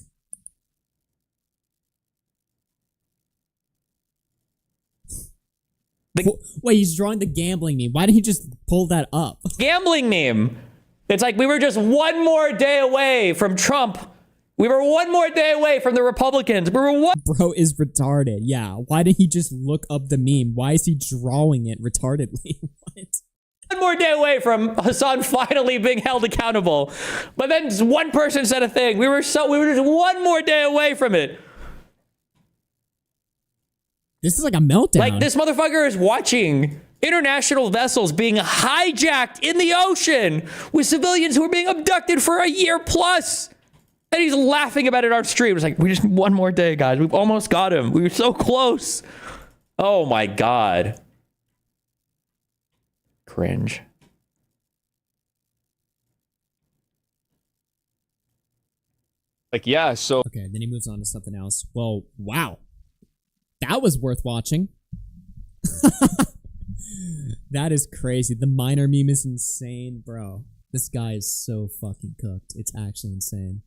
Wait, he's drawing the gambling meme. Why didn't he just pull that up? Gambling meme. It's like we were just one more day away from Trump. We were one more day away from the Republicans. We were one. Bro is retarded. Yeah. Why didn't he just look up the meme? Why is he drawing it retardedly? What? One more day away from Hasan finally being held accountable. But then one person said a thing. We were just one more day away from it. This is like a meltdown. Like, this motherfucker is watching international vessels being hijacked in the ocean with civilians who are being abducted for a year plus. And he's laughing about it on stream. It's like, we just one more day, guys. We've almost got him. We were so close. Oh my God. Cringe. Like, yeah, so... Okay, then he moves on to something else. Well, wow. That was worth watching. That is crazy. The minor meme is insane, bro. This guy is so fucking cooked. It's actually insane.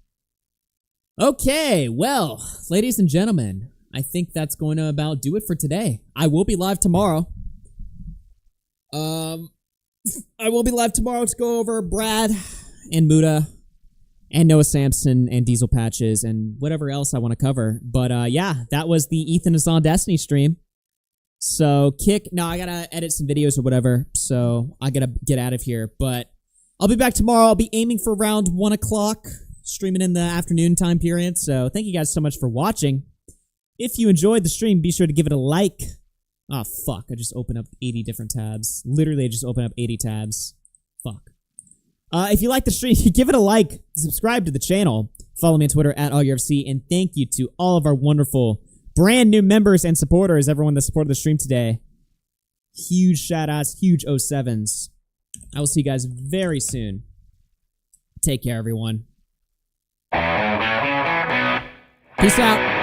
Okay, well, ladies and gentlemen, I think that's going to about do it for today. I will be live tomorrow. I will be live tomorrow to go over Brad and Muda and Noah Sampson and Diesel Patches and whatever else I want to cover. But yeah, that was the Ethan Hasan Destiny stream. So I gotta edit some videos or whatever, so I gotta get out of here. But I'll be back tomorrow. I'll be aiming for around 1 o'clock, streaming in the afternoon time period. So thank you guys so much for watching. If you enjoyed the stream, be sure to give it a like. Oh, fuck. I just opened up 80 different tabs. Literally, I just opened up 80 tabs. Fuck. If you like the stream, give it a like. Subscribe to the channel. Follow me on Twitter at AugieRFC. And thank you to all of our wonderful brand new members and supporters, everyone that supported the stream today. Huge shout outs, huge 07s. I will see you guys very soon. Take care, everyone. Peace out.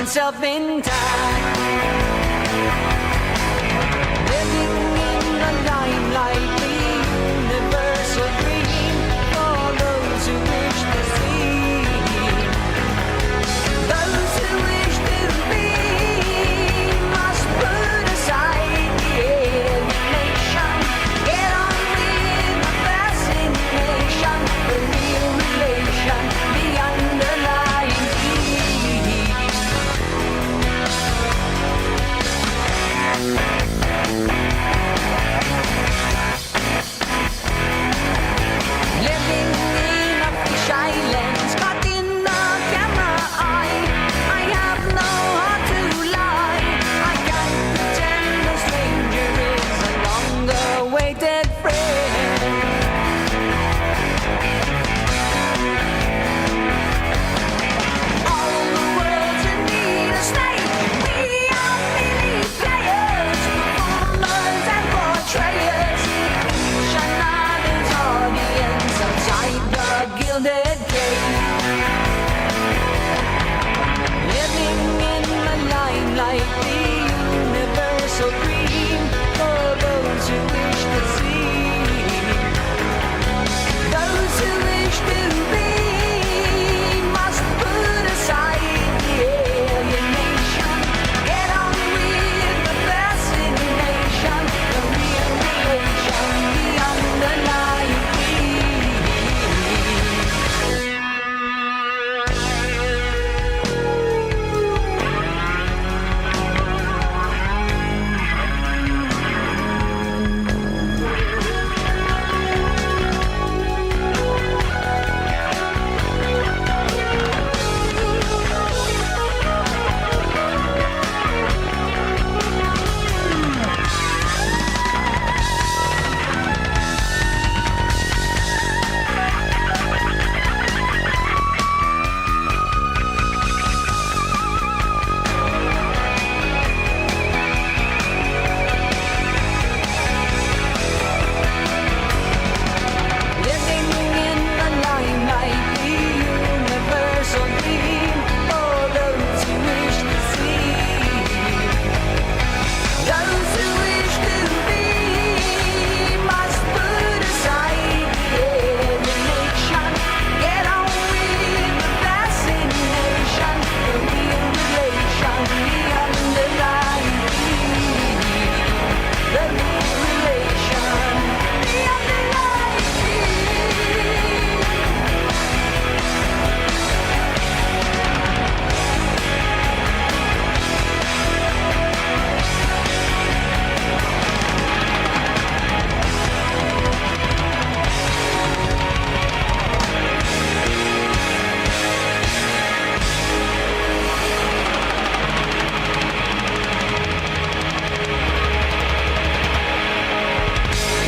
Self intact, living in the limelight, the universal dream for those who wish to see, those who wish to be must put aside the alienation, get on with the fascination, the real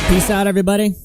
Peace out, everybody.